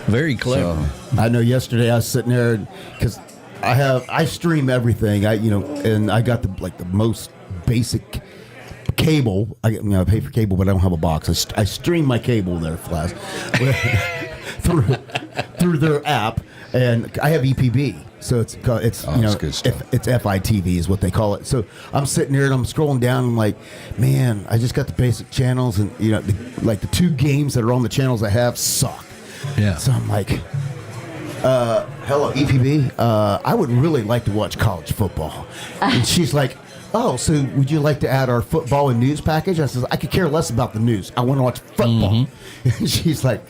Very clever. I know yesterday I was sitting there because I stream everything. And I got the most basic cable. I pay for cable, but I don't have a box. I stream my cable there, Flash, through their app, and I have EPB. So it's good stuff. It's FITV is what they call it. So I'm sitting there and I'm scrolling down and I'm like, man, I just got the basic channels, and the two games that are on the channels I have suck. Yeah. So I'm like, hello EPB, I would really like to watch college football. And she's like, oh, so would you like to add our football and news package? I says, I could care less about the news. I want to watch football. Mm-hmm. And she's like,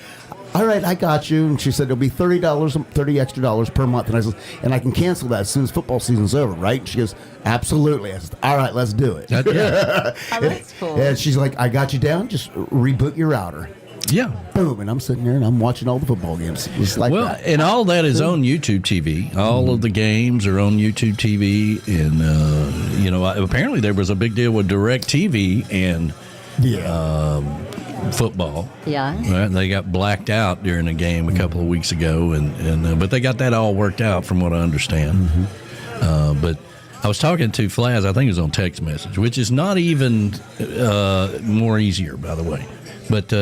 all right, I got you. And she said, it'll be $30 extra per month. And I said, and I can cancel that as soon as football season's over, right? And she goes, absolutely. I said, all right, let's do it. That's cool. And she's like, I got you down. Just reboot your router. Yeah. Boom. And I'm sitting there and I'm watching all the football games. It's like that. And all that is on YouTube TV. All of the games are on YouTube TV. And, apparently there was a big deal with DirecTV and football. Yeah. Right? They got blacked out during a game a couple of weeks ago. But they got that all worked out from what I understand. Mm-hmm. But I was talking to Flaz, I think it was on text message, which is not even more easier, by the way. But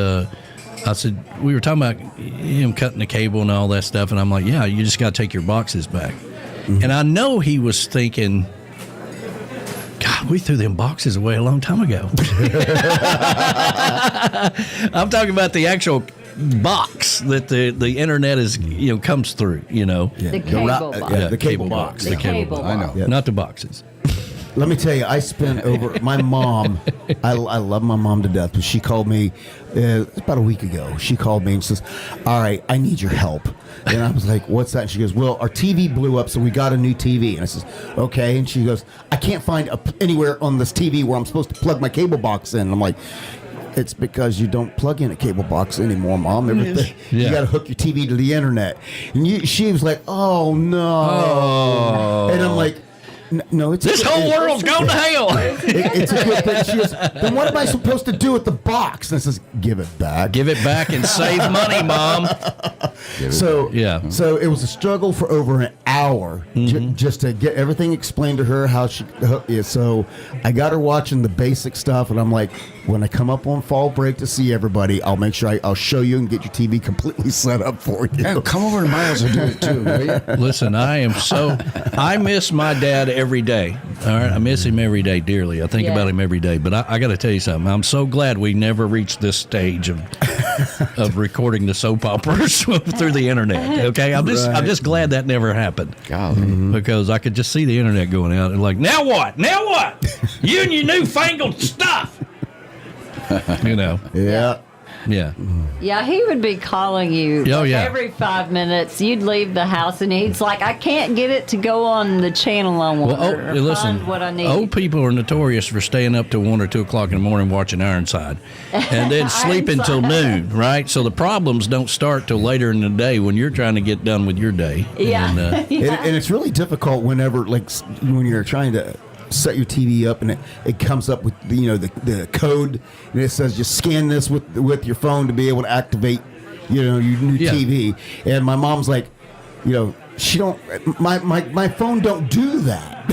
I said, we were talking about him cutting the cable and all that stuff, and I'm like, yeah, you just got to take your boxes back. Mm-hmm. And I know he was thinking, God, We threw them boxes away a long time ago. I'm talking about the actual box that the internet is comes through. The cable box. The cable box. The cable box. I know. Yeah. Not the boxes. Let me tell you, I spent over my mom. I love my mom to death, but she called me about a week ago. She called me and says, "All right, I need your help." And I was like, "What's that?" And she goes, "Well, our TV blew up, so we got a new TV." And I says, "Okay." And she goes, "I can't find anywhere on this TV where I'm supposed to plug my cable box in." And I'm like, "It's because you don't plug in a cable box anymore, Mom. Everything you got to hook your TV to the internet." And she was like, "Oh no!" And I'm like, "No, it's this whole world's going to hell." It's a good thing. She goes, "Then what am I supposed to do with the box?" And I says, "Give it back. Give it back and save money, Mom. So it was a struggle for over an hour just to get everything explained to her how she. So I got her watching the basic stuff, and I'm like, when I come up on fall break to see everybody, I'll make sure I'll show you and get your TV completely set up for you. Yeah, come over to Miles and do it too, will you? Listen, I miss my dad every day. All right, I miss him every day dearly. I think about him every day. But I got to tell you something. I'm so glad we never reached this stage of recording the soap operas through the internet. Okay, I'm just glad that never happened. Golly. Because I could just see the internet going out and like, now what? Now what? You and your newfangled stuff. Yeah. Yeah. Yeah, he would be calling you every 5 minutes. You'd leave the house, and he's like, "I can't get it to go on the channel I want, or listen, find what I need." Old people are notorious for staying up till 1 or 2 o'clock in the morning watching Ironside, and then sleeping till noon. Right, so the problems don't start till later in the day when you're trying to get done with your day. Yeah, and, and it's really difficult whenever, like, when you're trying to set your TV up and it comes up with the code, and it says just scan this with your phone to be able to activate your new TV. And my mom's like, she don't my phone don't do that.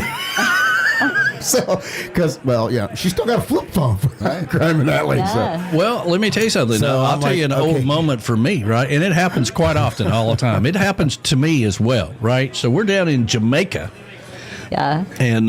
So because she still got a flip phone for crying out loud. Yeah. So. Well, let me tell you something. So I'll tell you an old moment for me, right? And it happens quite often, all the time. It happens to me as well, right? So we're down in Jamaica. Yeah. And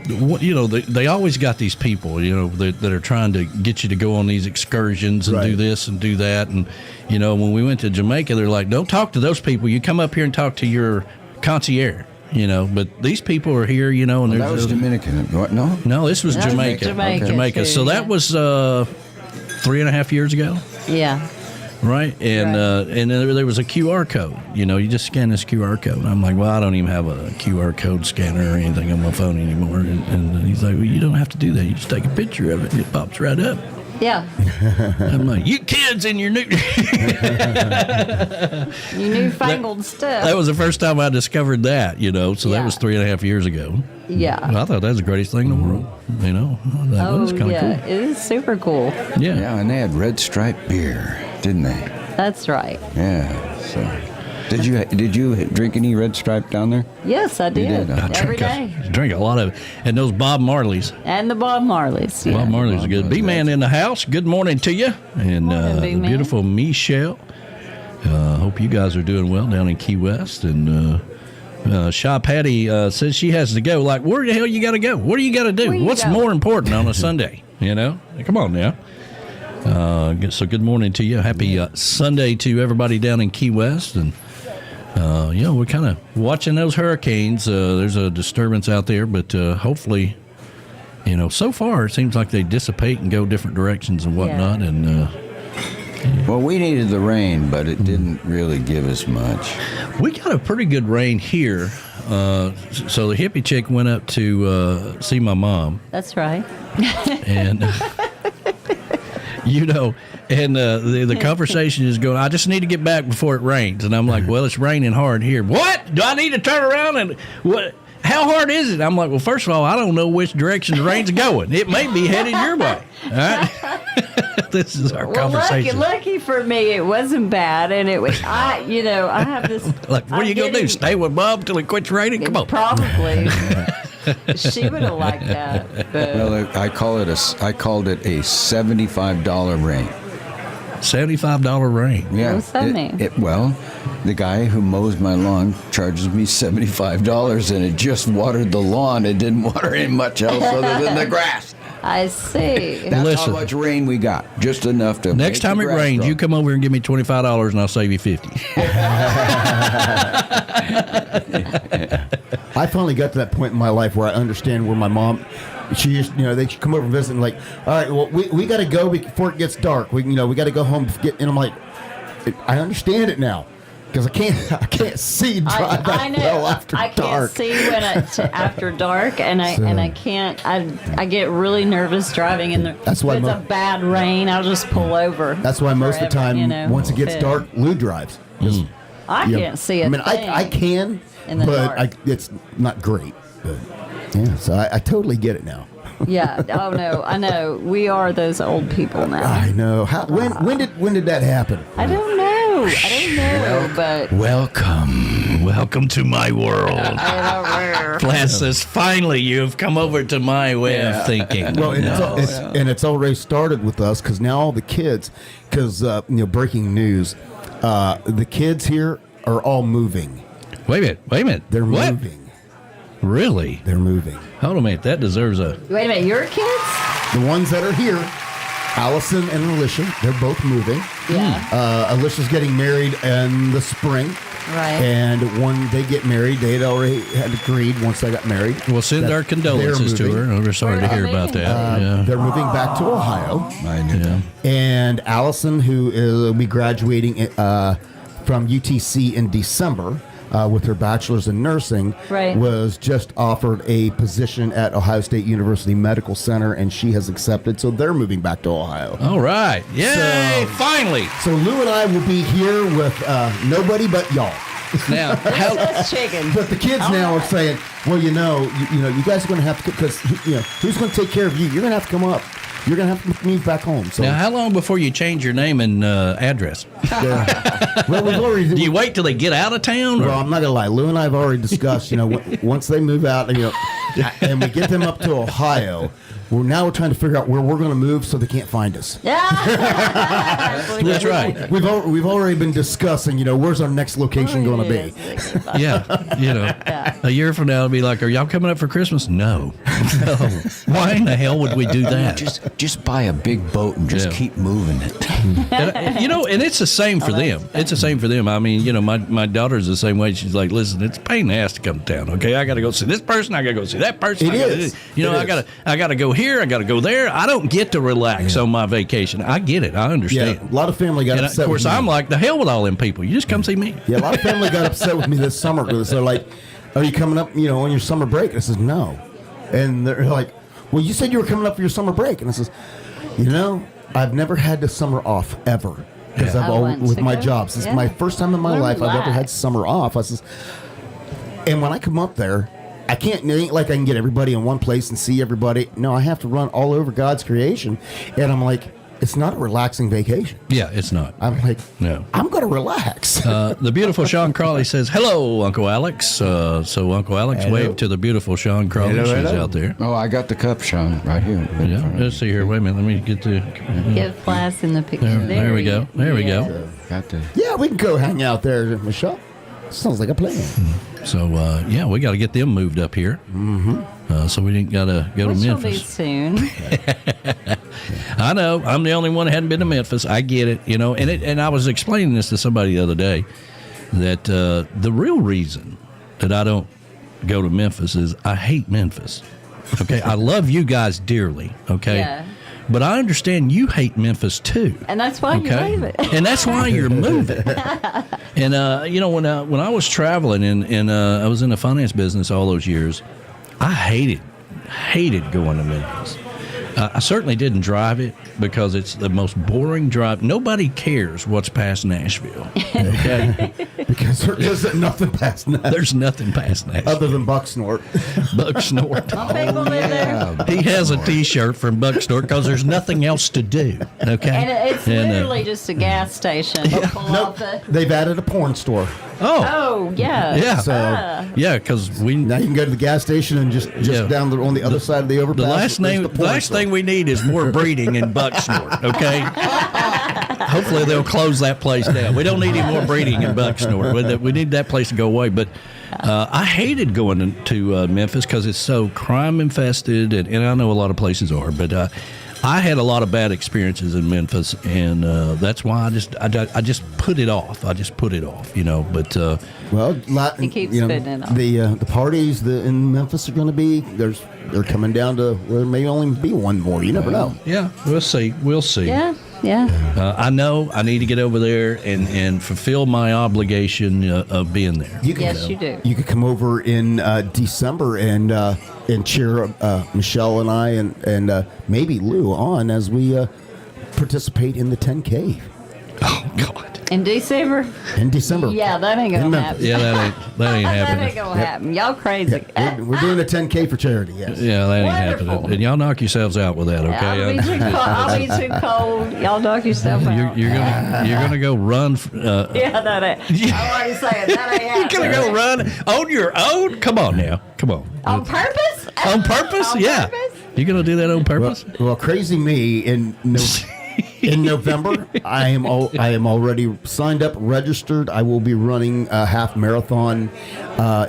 they always got these people, that are trying to get you to go on these excursions and do this and do that. And, when we went to Jamaica, they're like, "Don't talk to those people. You come up here and talk to your concierge." But these people are here, and that was Dominican. What? No, this was Jamaica. Jamaica. So that was 3.5 years ago. Yeah. Right, and then there was a QR code. You just scan this QR code. And I'm like, well, I don't even have a QR code scanner or anything on my phone anymore. And he's like, well, you don't have to do that. You just take a picture of it, and it pops right up. Yeah. I'm like, you kids and your newfangled stuff. That was the first time I discovered that. So that was 3.5 years ago. Yeah. I thought that was the greatest thing in the world. That was kind of cool. It is super cool. Yeah, and they had Red Stripe beer, didn't they? That's right. Yeah. So, did you drink any Red Stripe down there? Yes, I did. You did? Every day. Drink a lot of it. And those Bob Marleys. And the Bob Marleys. Yeah. Bob Marleys are good. B-Man in the house. Good morning to you. And the beautiful Michelle. Hope you guys are doing well down in Key West. And Shaw Patty says she has to go. Like, where the hell you got to go? What do you got to do? What's more important on a Sunday? Come on now. So good morning to you. Happy Sunday to everybody down in Key West. And, we're kind of watching those hurricanes. There's a disturbance out there, but hopefully, so far it seems like they dissipate and go different directions and whatnot. Yeah. And well, we needed the rain, but it didn't really give us much. We got a pretty good rain here. So the hippie chick went up to see my mom. That's right. And... and the conversation is going, I just need to get back before it rains. And I'm like, well, it's raining hard here. What? Do I need to turn around? And what? How hard is it? I'm like, well, first of all, I don't know which direction the rain's going. It may be headed your way. All right? This is our conversation. Lucky for me, it wasn't bad. And it was, I have this. Like, what are you going to do? Stay with Bob till it quits raining? Come on. Probably. She would have liked that. But. Well, I called it a $75 rain. $75 rain. Yeah. What's that mean? Well, the guy who mows my lawn charges me $75, and it just watered the lawn. It didn't water any much else other than the grass. I see. That's how much rain we got. Just enough to. Next time it rains, you come over and give me $25, and I'll save you $50. I finally got to that point in my life where I understand where my mom. She just, they come over and visit and like, all right, well, we got to go before it gets dark. We got to go home. And I'm like, I understand it now. Because I can't see drive that well after dark. I can't see when after dark, and I can't. I get really nervous driving in the. That's why if it's a bad rain, I'll just pull over. That's why most of the time, once it gets dark, Lou drives. I can't see it. I mean, I can, but it's not great. But yeah, so I totally get it now. Yeah. Oh no, I know. We are those old people now. I know. When did that happen? I don't know. But Welcome to my world. Class says, finally, you've come over to my way of thinking. Well, it's already started with us because now all the kids, breaking news, the kids here are all moving. Wait a minute. They're moving. Really? They're moving. Hold on a minute. That deserves a... Wait a minute. Your kids? The ones that are here, Allison and Alicia, they're both moving. Yeah. Alicia's getting married in the spring. Right. And when they get married, they had agreed once they got married. We'll send our condolences to her. We're sorry to hear about that. They're moving back to Ohio. I know. And Allison, who will be graduating from UTC in December, with her bachelor's in nursing, was just offered a position at Ohio State University Medical Center, and she has accepted. So they're moving back to Ohio. All right. Yay, finally. So Lou and I will be here with nobody but y'all. Now, that's chicken. But the kids now are saying, well, you guys are going to have to, because, who's going to take care of you? You're going to have to come up. You're going to have to move back home. So. Now, how long before you change your name and address? Well, we've already. Do you wait till they get out of town? Well, I'm not going to lie. Lou and I have already discussed, once they move out, and we get them up to Ohio, we're trying to figure out where we're going to move so they can't find us. That's right. We've already been discussing, where's our next location going to be. A year from now, it'll be like, are y'all coming up for Christmas? No. Why in the hell would we do that? Just buy a big boat and just keep moving it. And it's the same for them. It's the same for them. I mean, my daughter's the same way. She's like, listen, it's a pain in the ass to come to town. Okay, I got to go see this person. I got to go see that person. I got to go here. I got to go there. I don't get to relax on my vacation. I get it. I understand. Yeah, a lot of family got upset. Of course, with me. I'm like, the hell with all them people. You just come see me. Yeah, a lot of family got upset with me this summer because they're like, are you coming up, on your summer break? I says, no. And they're like, well, you said you were coming up for your summer break. And I says, I've never had the summer off ever because with my jobs. This is my first time in my life I've ever had summer off. I says, and when I come up there, it ain't like I can get everybody in one place and see everybody. No, I have to run all over God's creation. And I'm like, it's not a relaxing vacation. Yeah, it's not. I'm like, no. I'm going to relax. The beautiful Sean Crawley says, hello, Uncle Alex. So Uncle Alex waved to the beautiful Sean Crawley. She's out there. Oh, I got the cup, Sean, right here. Yeah, let's see here. Wait a minute. Let me get the... Give class in the picture. There we go. There we go. Yeah, we can go hang out there, Michelle. Sounds like a plan. So, we got to get them moved up here. Mm-hmm. So we didn't got to go to Memphis. Be soon. I know. I'm the only one that hadn't been to Memphis. I get it, And I was explaining this to somebody the other day that the real reason that I don't go to Memphis is I hate Memphis. Okay, I love you guys dearly. Okay. Yeah. But I understand you hate Memphis too. And that's why you leave it. And that's why you're moving. And, when I was traveling and I was in the finance business all those years, I hated going to Memphis. I certainly didn't drive it because it's the most boring drive. Nobody cares what's past Nashville. Okay? Because there isn't nothing past Nashville. There's nothing past Nashville. Other than Bucksnort. Bucksnort. People live there. He has a T-shirt from Bucksnort because there's nothing else to do. Okay? And it's literally just a gas station. They've added a porn store. Oh, yeah. Yeah. So, because now you can go to the gas station and just down on the other side of the overpass. The last thing we need is more breeding in Bucksnort, okay? Hopefully they'll close that place down. We don't need any more breeding in Bucksnort. We need that place to go away. But I hated going to Memphis because it's so crime infested, and I know a lot of places are, but I had a lot of bad experiences in Memphis, and that's why I just put it off. But it keeps spinning it off. The parties in Memphis are going to be they're coming down to where there may only be one more. You never know. Yeah, we'll see. Yeah. I know I need to get over there and fulfill my obligation of being there. You do. You could come over in December and cheer Michelle and I and maybe Lou on as we participate in the 10K. Oh God! In December? Yeah, that ain't gonna happen. Yeah, that ain't happening. That ain't gonna happen. Y'all crazy. We're doing a 10K for charity. Yes. Yeah, that ain't happening. And y'all knock yourselves out with that, okay? I'll be too cold. Y'all knock yourself out. You're gonna go run. Yeah, that ain't. I'm already saying that ain't happening. You're gonna go run on your own? Come on now. Come on. On purpose? On purpose? Yeah. You're gonna do that on purpose? Well, crazy me in November, I am already signed up, registered. I will be running a half marathon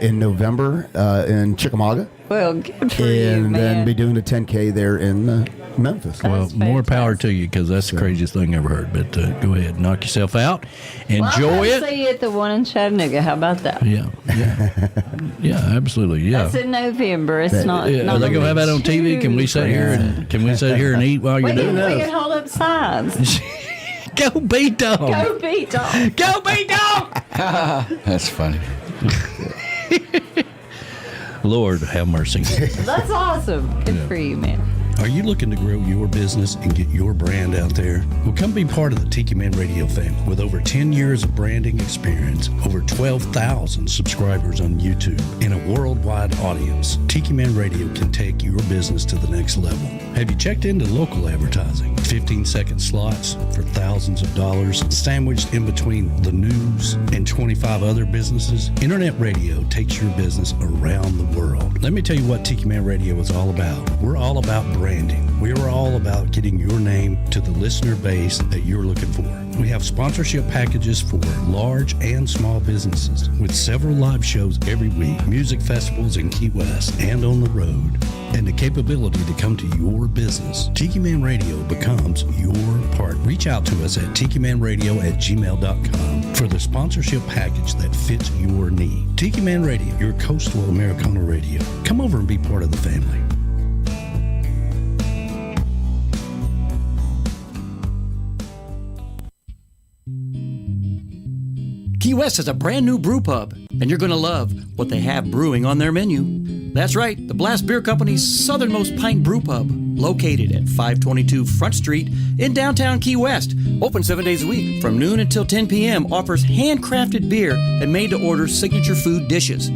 in November in Chickamauga. Well, good for you, and man. then be doing a 10K there in Memphis. Well, more power to you, because that's the craziest thing I ever heard. But go ahead, knock yourself out, enjoy it. See you at the one in Chattanooga. How about that? Yeah, absolutely. Yeah, that's in November. It's not. Yeah, are they gonna have that on TV? Can we sit here and eat while you're doing We that? can hold up signs. Go beat dog. Go beat dog. Go beat dog. That's funny. Lord have mercy. That's awesome. Good for you, man. Are you looking to grow your business and get your brand out there? Well, come be part of the Tiki Man Radio family. With over 10 years of branding experience, over 12,000 subscribers on YouTube, and a worldwide audience, Tiki Man Radio can take your business to the next level. Have you checked into local advertising? 15-second slots for thousands of dollars, sandwiched in between the news and 25 other businesses? Internet radio takes your business around the world. Let me tell you what Tiki Man Radio is all about. We're all about branding. We are all about getting your name to the listener base that you're looking for. We have sponsorship packages for large and small businesses with several live shows every week, music festivals in Key West and on the road, and the capability to come to your business. Tiki Man Radio becomes your part. Reach out to us at tikimanradio@gmail.com for the sponsorship package that fits your need. Tiki Man Radio, your coastal Americana radio. Come over and be part of the family. Key West has a brand new brew pub, and you're going to love what they have brewing on their menu. That's right, the Blast Beer Company's southernmost pint brew pub, located at 522 Front Street in downtown Key West. Open 7 days a week from noon until 10 p.m. Offers handcrafted beer and made-to-order signature food dishes.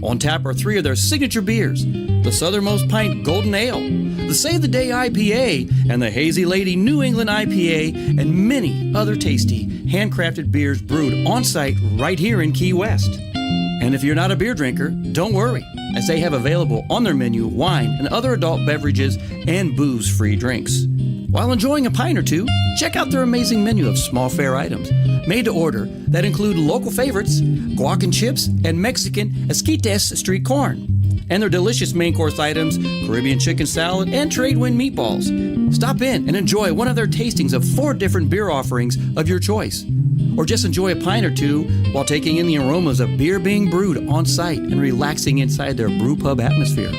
On tap are 3 of their signature beers, the Southernmost Pint Golden Ale, the Save the Day IPA, and the Hazy Lady New England IPA, and many other tasty handcrafted beers brewed on-site right here in Key West. And if you're not a beer drinker, don't worry, as they have available on their menu wine and other adult beverages and booze-free drinks. While enjoying a pint or two, check out their amazing menu of small fare items made to order that include local favorites, guac and chips, and Mexican esquites street corn. And their delicious main course items, Caribbean chicken salad, and trade wind meatballs. Stop in and enjoy one of their tastings of 4 different beer offerings of your choice. Or just enjoy a pint or two while taking in the aromas of beer being brewed on site and relaxing inside their brew pub atmosphere.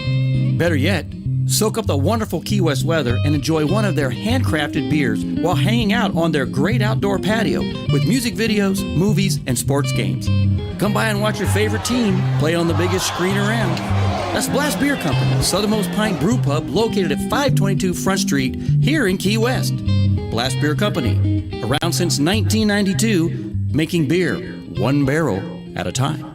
Better yet, soak up the wonderful Key West weather and enjoy one of their handcrafted beers while hanging out on their great outdoor patio with music videos, movies, and sports games. Come by and watch your favorite team play on the biggest screen around. That's Blast Beer Company, Southernmost Pint Brew Pub, located at 522 Front Street here in Key West. Blast Beer Company, around since 1992, making beer 1 barrel at a time.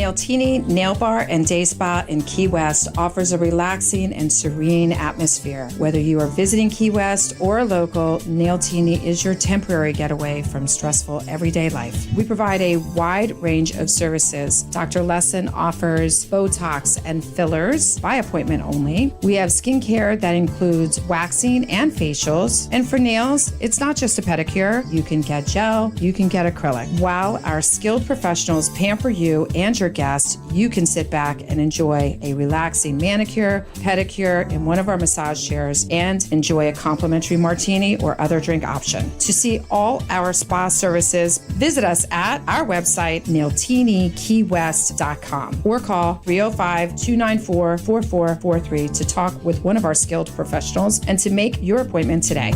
Nailtini Nail Bar and Day Spa in Key West offers a relaxing and serene atmosphere. Whether you are visiting Key West or a local, Nailtini is your temporary getaway from stressful everyday life. We provide a wide range of services. Dr. Lesson offers Botox and fillers by appointment only. We have skincare that includes waxing and facials. And for nails, it's not just a pedicure. You can get gel, you can get acrylic. While our skilled professionals pamper you and your guests, you can sit back and enjoy a relaxing manicure, pedicure in one of our massage chairs and enjoy a complimentary martini or other drink option. To see all our spa services, visit us at our website, nailtiniKeyWest.com, or call 305-294-4443 to talk with one of our skilled professionals and to make your appointment today.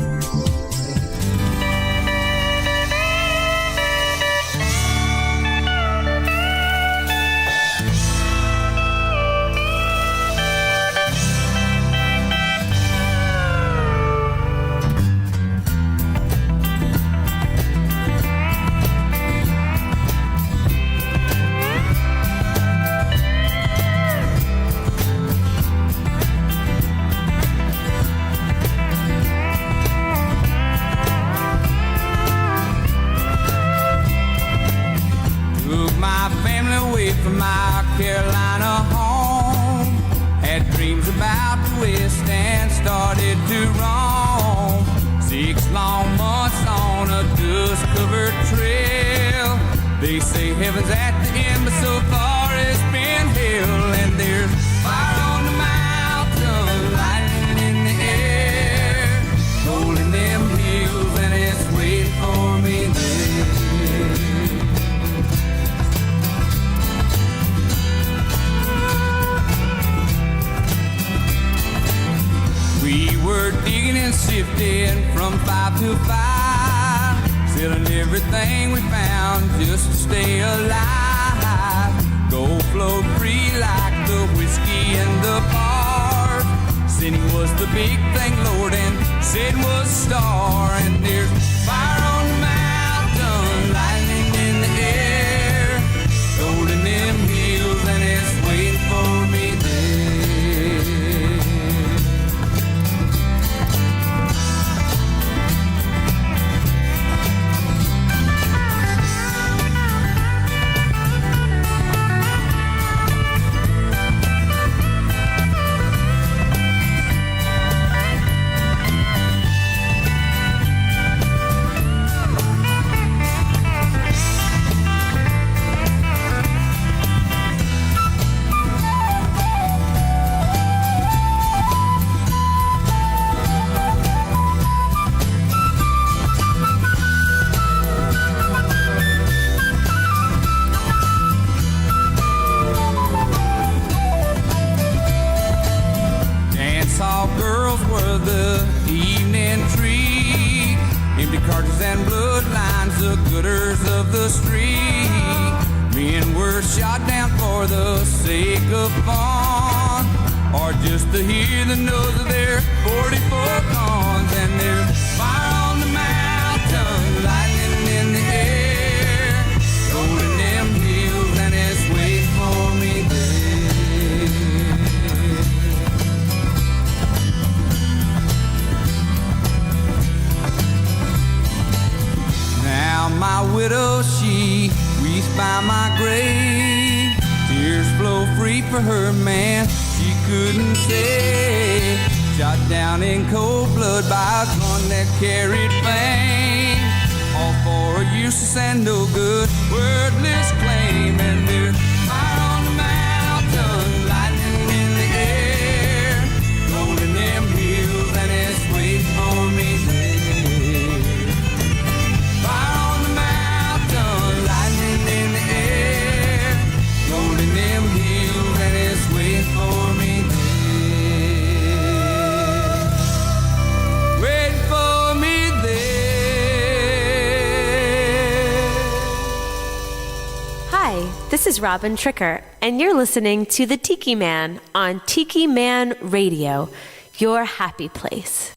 This is Robin Tricker, and you're listening to The Tiki Man on Tiki Man Radio, your happy place.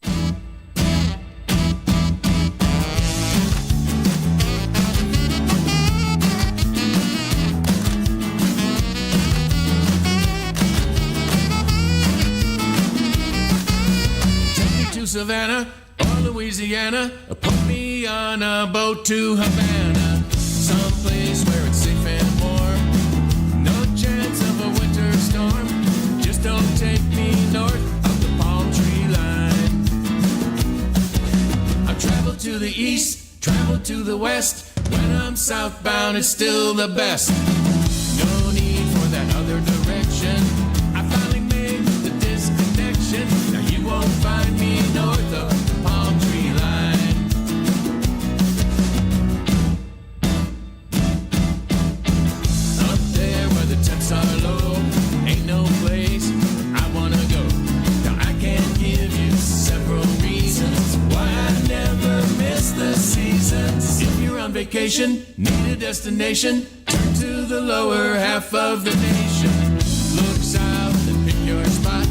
Savannah or Louisiana, or put me on a boat to Havana, someplace where it's safe and warm. No chance of a winter storm. Just don't take me north of the palm tree line. I've traveled to the east, traveled to the west. When I'm southbound, it's still the best. No need for that other direction. I finally made the disconnection. Now you won't find me north of the palm tree line. Up there where the temps are low, ain't no place I wanna go. Now I can give you several reasons why I never miss the seasons. If you're on vacation, need a destination, turn to the lower half of the nation. Look south and pick your spot.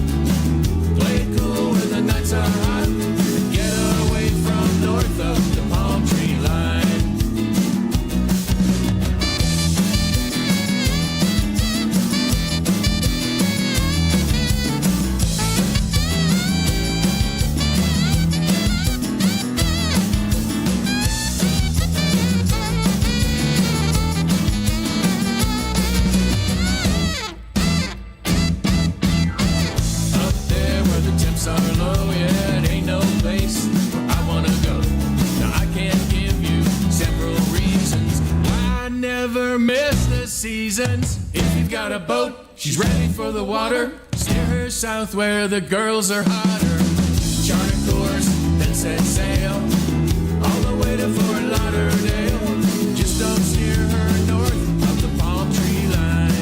Play it cool when the nights are hot. Get away from north of the palm tree line. Miss the seasons. If you've got a boat, she's ready for the water. Steer her south where the girls are hotter. Chart a course, then set sail all the way to Fort Lauderdale. Just don't steer her north of the palm tree line.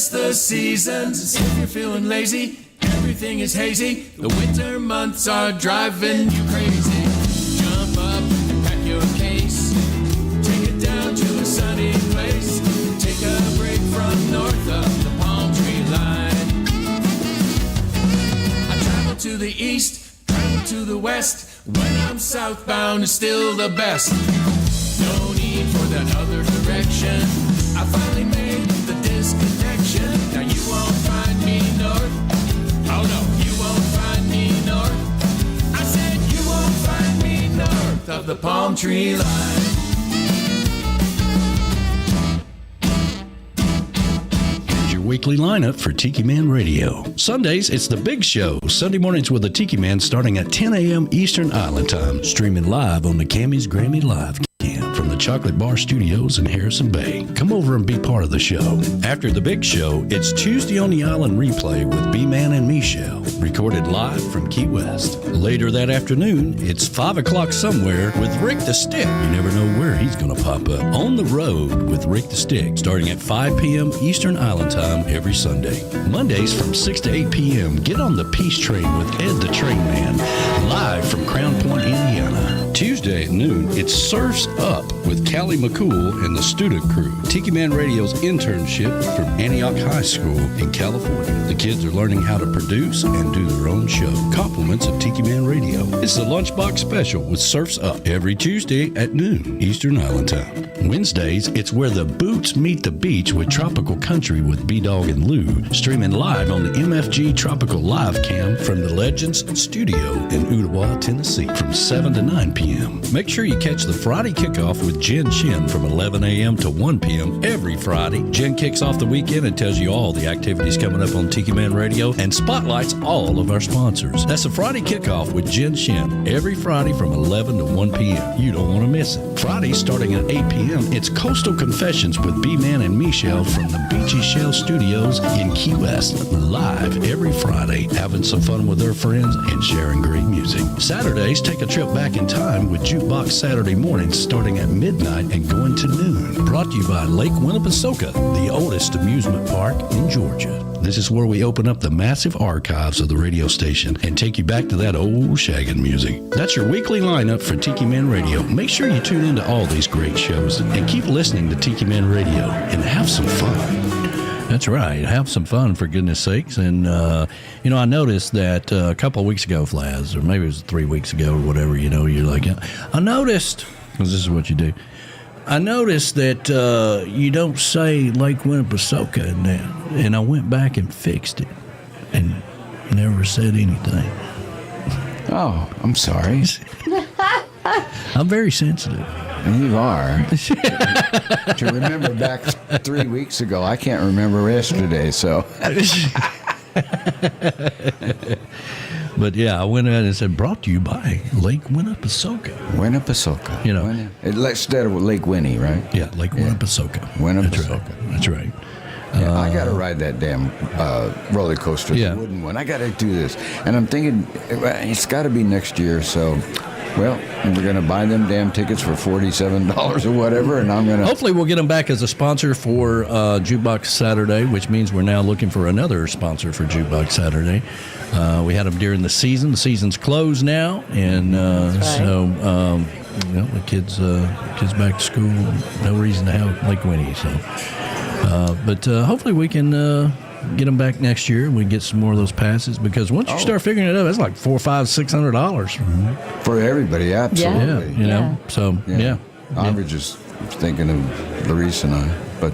The seasons. If you're feeling lazy, everything is hazy. The winter months are driving you crazy. Jump up and pack your case. Take it down to a sunny place. Take a break from north of the palm tree line. I travel to the east, travel to the west. When I'm southbound, it's still the best. No need for that other direction. I finally made the disconnection. Now you won't find me north. Oh no, you won't find me north. I said you won't find me north of the palm tree line. Here's your weekly lineup for Tiki Man Radio. Sundays, it's The Big Show. Sunday mornings with the Tiki Man starting at 10 a.m. Eastern Island Time. Streaming live on the Camys Grammy Live Cam from the Chocolate Bar Studios in Harrison Bay. Come over and be part of the show. After The Big Show, it's Tuesday on the Island replay with B-Man and Michelle, recorded live from Key West. Later that afternoon, it's 5 o'clock somewhere with Rick the Stick. You never know where he's going to pop up. On the Road with Rick the Stick, starting at 5 p.m. Eastern Island Time every Sunday. Mondays from 6 to 8 p.m., get on the Peace Train with Ed the Train Man, live from Crown Point, Indiana. Tuesday at noon, it's Surfs Up with Callie McCool and the student crew. Tiki Man Radio's internship from Antioch High School in California. The kids are learning how to produce and do their own show. Compliments of Tiki Man Radio. It's the Lunchbox Special with Surfs Up every Tuesday at noon Eastern Island Time. Wednesdays, it's Where the Boots Meet the Beach with Tropical Country with B-Dog and Lou, streaming live on the MFG Tropical Live Cam from the Legends Studio in Ottawa, Tennessee from 7 to 9 p.m. Make sure you catch the Friday kickoff with Jen Shin from 11 a.m. to 1 p.m. every Friday. Jen kicks off the weekend and tells you all the activities coming up on Tiki Man Radio and spotlights all of our sponsors. That's a Friday kickoff with Jen Shin every Friday from 11 to 1 p.m. You don't want to miss it. Friday starting at 8 p.m. it's Coastal Confessions with B-Man and Michelle from the Beachy Shell Studios in Key West, live every Friday, having some fun with their friends and sharing great music. Saturdays, take a trip back in time with Jukebox Saturday mornings starting at midnight and going to noon. Brought to you by Lake Winnipesaukee, the oldest amusement park in Georgia. This is where we open up the massive archives of the radio station and take you back to that old shaggin' music. That's your weekly lineup for Tiki Man Radio. Make sure you tune into all these great shows and keep listening to Tiki Man Radio and have some fun. That's right. Have some fun, for goodness sakes. And, I noticed that a couple of weeks ago, Flaz, or maybe it was 3 weeks ago or whatever, you're like, I noticed, because this is what you do, I noticed that you don't say Lake Winnipesaukee in there. And I went back and fixed it and never said anything. Oh, I'm sorry. I'm very sensitive. You are. To remember back 3 weeks ago, I can't remember yesterday, so. But yeah, I went ahead and said, brought to you by Lake Winnipesaukee. Winnipesaukee. Instead of Lake Winnie, right? Yeah, Lake Winnipesaukee. Winnipesaukee. That's right. Yeah, I got to ride that damn roller coaster, the wooden one. I got to do this. And I'm thinking, it's got to be next year, so... Well, we're going to buy them damn tickets for $47 or whatever, and I'm going to... Hopefully we'll get them back as a sponsor for Jukebox Saturday, which means we're now looking for another sponsor for Jukebox Saturday. We had them during the season. The season's closed now, and so the kids back to school. No reason to have Lake Winnie. So, but hopefully we can get them back next year. And we get some more of those passes, because once you start figuring it out, it's like $400, $500, $600 for everybody. Absolutely. Yeah, So I was just thinking of Larissa and I, but.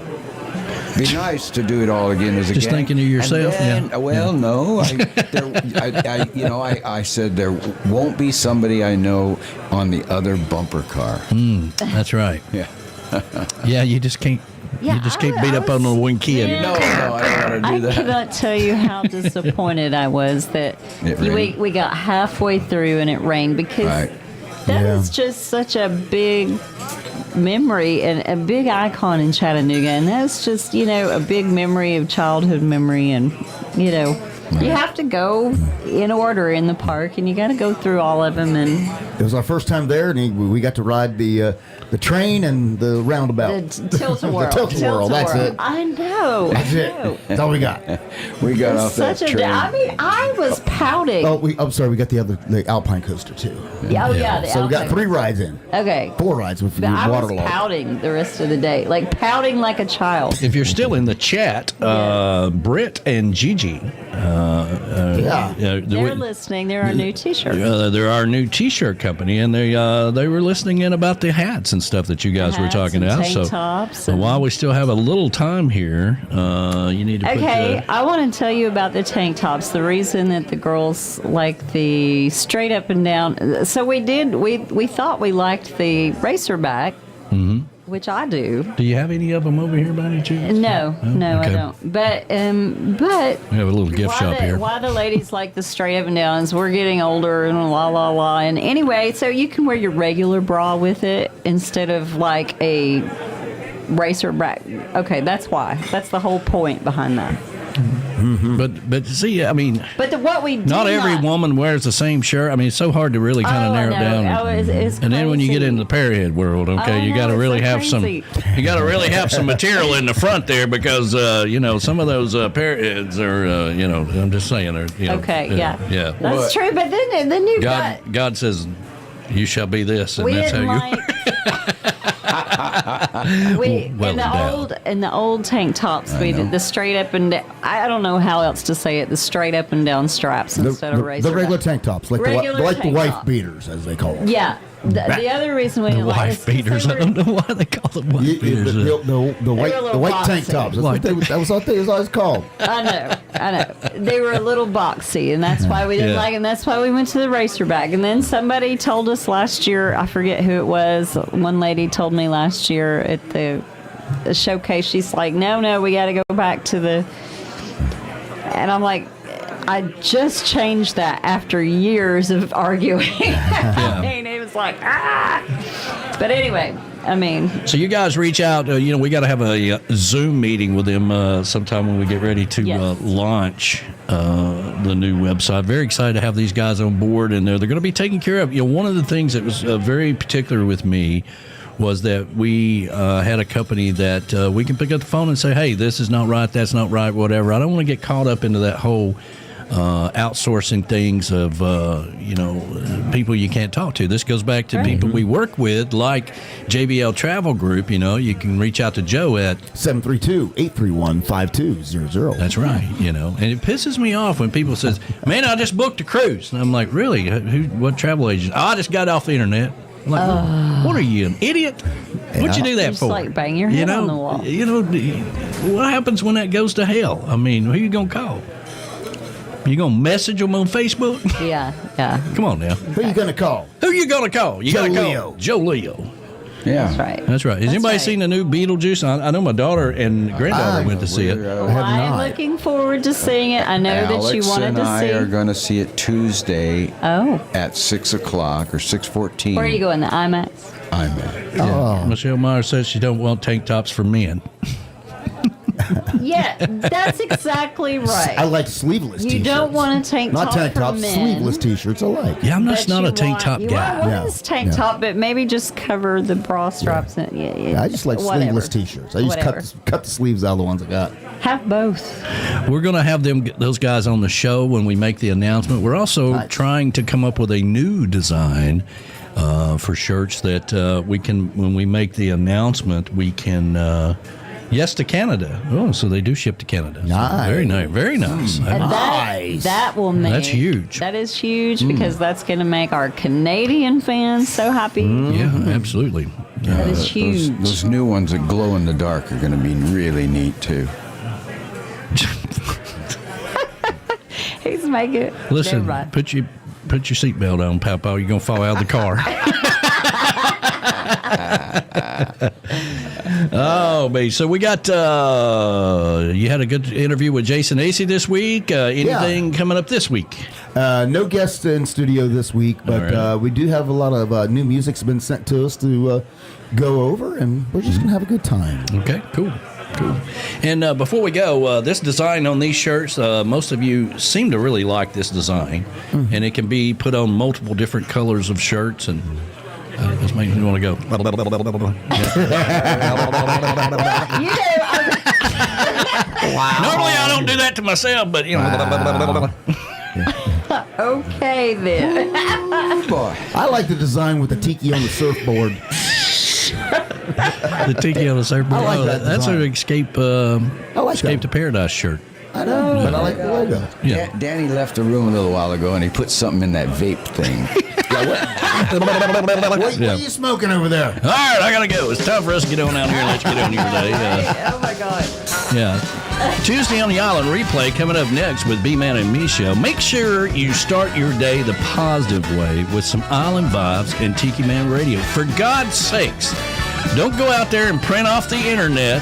Be nice to do it all again as a just gang. Thinking of yourself. No. I said there won't be somebody I know on the other bumper car. That's right. Yeah. Yeah, you just can't. You just can't beat up on the one kid. No, I don't want to do that. I cannot tell you how disappointed I was that we got halfway through and it rained, because that is just such a big memory and a big icon in Chattanooga, and that's just a big memory of childhood memory, and you have to go in order in the park, and you got to go through all of them. And it was our first time there, and we got to ride the train and the roundabout. The tilt-a-whirl. The tilt-a-whirl, that's it. I know. That's it. That's all we got. We got off that train. I was pouting. I'm sorry, we got the Alpine coaster too. So we got 3 rides in. Okay. 4 rides with But I was waterlogged. pouting the rest of the day, pouting like a child. If you're still in the chat, Britt and Gigi, they're listening. They're our new T-shirt. They're our new T-shirt company, and they were listening in about the hats and stuff that you guys were talking about. Tank tops. So while we still have a little time here, you need to. Okay, I want to tell you about the tank tops. The reason that the girls like the straight up and down. So we thought we liked the racerback. Mm-hmm. Which I do. Do you have any of them over here by any chance? No, okay. I don't. But we have a little gift shop here. Why the ladies like the straight up and downs? We're getting older and la la la. And anyway, so you can wear your regular bra with it instead of like a racer back. Okay, that's why. That's the whole point behind that. Mm-hmm. But see, I mean, what we not every woman wears the same shirt. I mean, it's so hard to really kind of narrow it down. It's and then when you get into the Parrhead world, you got to really have some. You got to really have some material in the front there, because some of those Parrheads are I'm just saying they're yeah. That's true. But then you God says, "You shall be this," and that's how you. In the old tank tops, we did the straight up and down. I don't know how else to say it. The straight up and down straps instead of racer. The regular tank tops, like the wife beaters, as they call them. Yeah. The other reason we didn't like wife beaters. I don't know why they call them wife beaters. The white tank tops. That was what they was always called. I know. They were a little boxy, and that's why we didn't like them. That's why we went to the racerback. And then somebody told us last year, I forget who it was. One lady told me last year at the showcase, she's like, no, we got to go back to the. And I'm like, I just changed that after years of arguing. I mean, it was like, But anyway, I mean. So you guys reach out. We got to have a Zoom meeting with them sometime when we get ready to launch the new website. Very excited to have these guys on board, and they're going to be taken care of. One of the things that was very particular with me was that we had a company that we can pick up the phone and say, hey, this is not right, that's not right, whatever. I don't want to get caught up into that whole outsourcing things of, people you can't talk to. This goes back to people we work with, like JBL Travel Group. You can reach out to Joe at 732-831-5200. That's right. And it pisses me off when people says, man, I just booked a cruise. And I'm like, really? What travel agent? Oh, I just got off the internet. I'm like, what are you, an idiot? What'd you do that just for? Like bang your head on the wall. What happens when that goes to hell? I mean, who you gonna call? You gonna message them on Facebook? Yeah. Come on now. Who you gonna call? Who you gonna call? You Joe gotta call Leo. Joe Leo. Yeah, That's right. Has anybody seen the new Beetlejuice? I know my daughter and granddaughter went to see it. I'm looking forward to seeing it. I know that you wanted to see. Alex and I are going to see it Tuesday at 6 o'clock or 6:14. Where are you going? The IMAX? IMAX. Yeah. Michelle Myers says she don't want tank tops for men. Yeah, that's exactly right. I like sleeveless You t-shirts. don't want a tank top Not tank for tops, men. sleeveless t-shirts I like. Yeah, I'm just not a tank top You guy. want this tank top, but maybe just cover the bra straps. And, Yeah, I just like sleeveless t-shirts. I just cut the sleeves out of the ones I got. Have both. We're going to have those guys on the show when we make the announcement. We're also trying to come up with a new design for shirts that we can, when we make the announcement, we can... yes, to Canada. Oh, so they do ship to Canada. Nice. So very nice. Very nice. That will make... That's huge. That is huge because that's going to make our Canadian fans so happy. Yeah, absolutely. That is huge. Those new ones that glow in the dark are going to be really neat, too. He's making... Listen, Never mind. put your seatbelt on, Papa. You're going to fall out of the car. Oh, baby. So we got, you had a good interview with Jason Acey this week. Anything coming up this week? No guests in studio this week, but we do have a lot of new music's been sent to us to go over, and we're just going to have a good time. Okay, cool. And before we go, this design on these shirts, most of you seem to really like this design, and it can be put on multiple different colors of shirts, and this makes me want to go. Wow. Normally I don't do that to myself, but Okay, then. Boy, I like the design with the tiki on the surfboard. The tiki on the surfboard. I like that That's design. an Escape to Paradise shirt. I know, but I like the logo. Yeah. Danny left the room a little while ago, and he put something in that vape thing. What are you smoking over there? All right, I gotta go. It's time for us to get on out here and let you get on here today. Oh my God. Yeah. Tuesday on the Island replay coming up next with B-Man and Michelle. Make sure you start your day the positive way with some Island vibes and Tiki Man Radio. For God's sakes, don't go out there and print off the internet,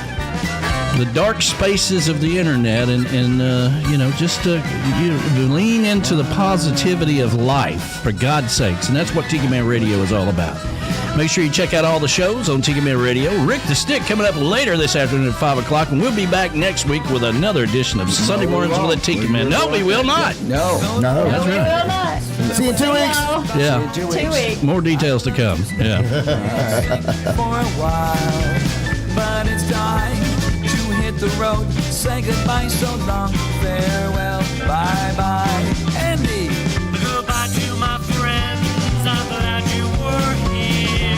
the dark spaces of the internet, and just lean into the positivity of life, for God's sakes. And that's what Tiki Man Radio is all about. Make sure you check out all the shows on Tiki Man Radio. Rick the Stick coming up later this afternoon at 5 o'clock, and we'll be back next week with another edition of Sunday Mornings with the Tiki Man. No, we will not. No. That's We right. will not. See you in 2 weeks. Yeah. 2 weeks. More details to come. Yeah. For a while, but it's time to hit the road. Say goodbye, so long, farewell, bye-bye. Andy! Goodbye to my friends, I'm glad you were here.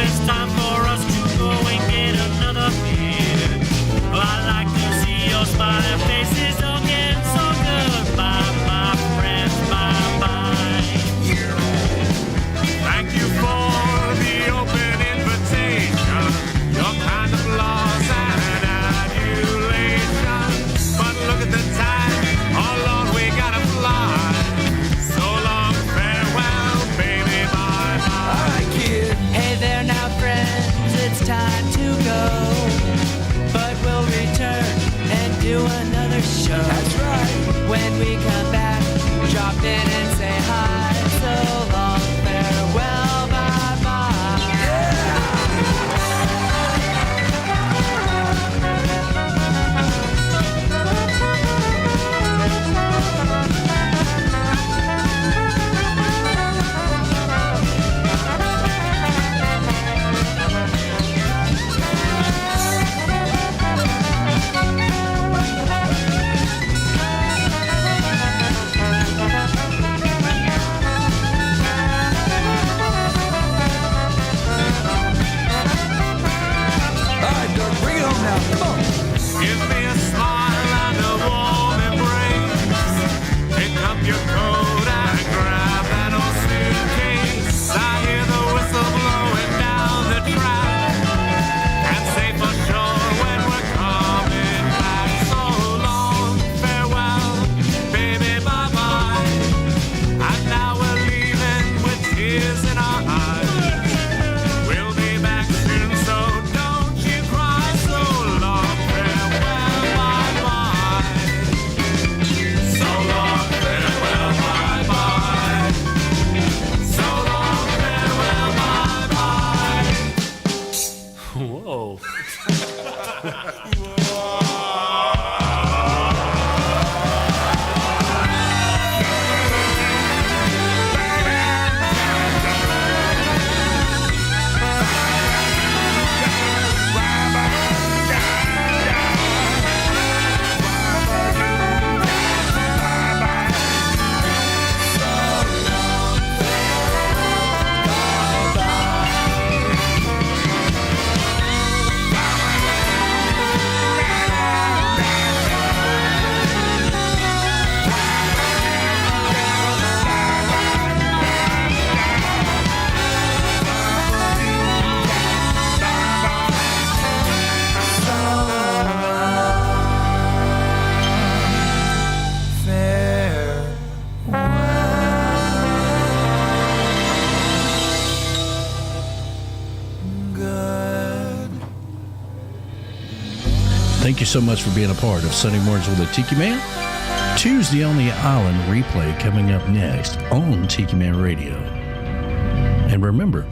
It's time for us to go and get another beer. I like to see your smiling faces again, so goodbye, my friends, bye-bye. Thank you for the open invitation, your kind of laws and adulation. But look at the time, oh Lord, we gotta fly. So long, farewell, baby, bye-bye. All right, kid. Hey there now, friends, it's time to go. But we'll return and do another show. That's right. When we come back, drop in and say hi. So long, farewell, bye-bye. Thank you so much for being a part of Sunday Mornings with the Tiki Man. Tuesday on the Island replay coming up next on Tiki Man Radio. And remember,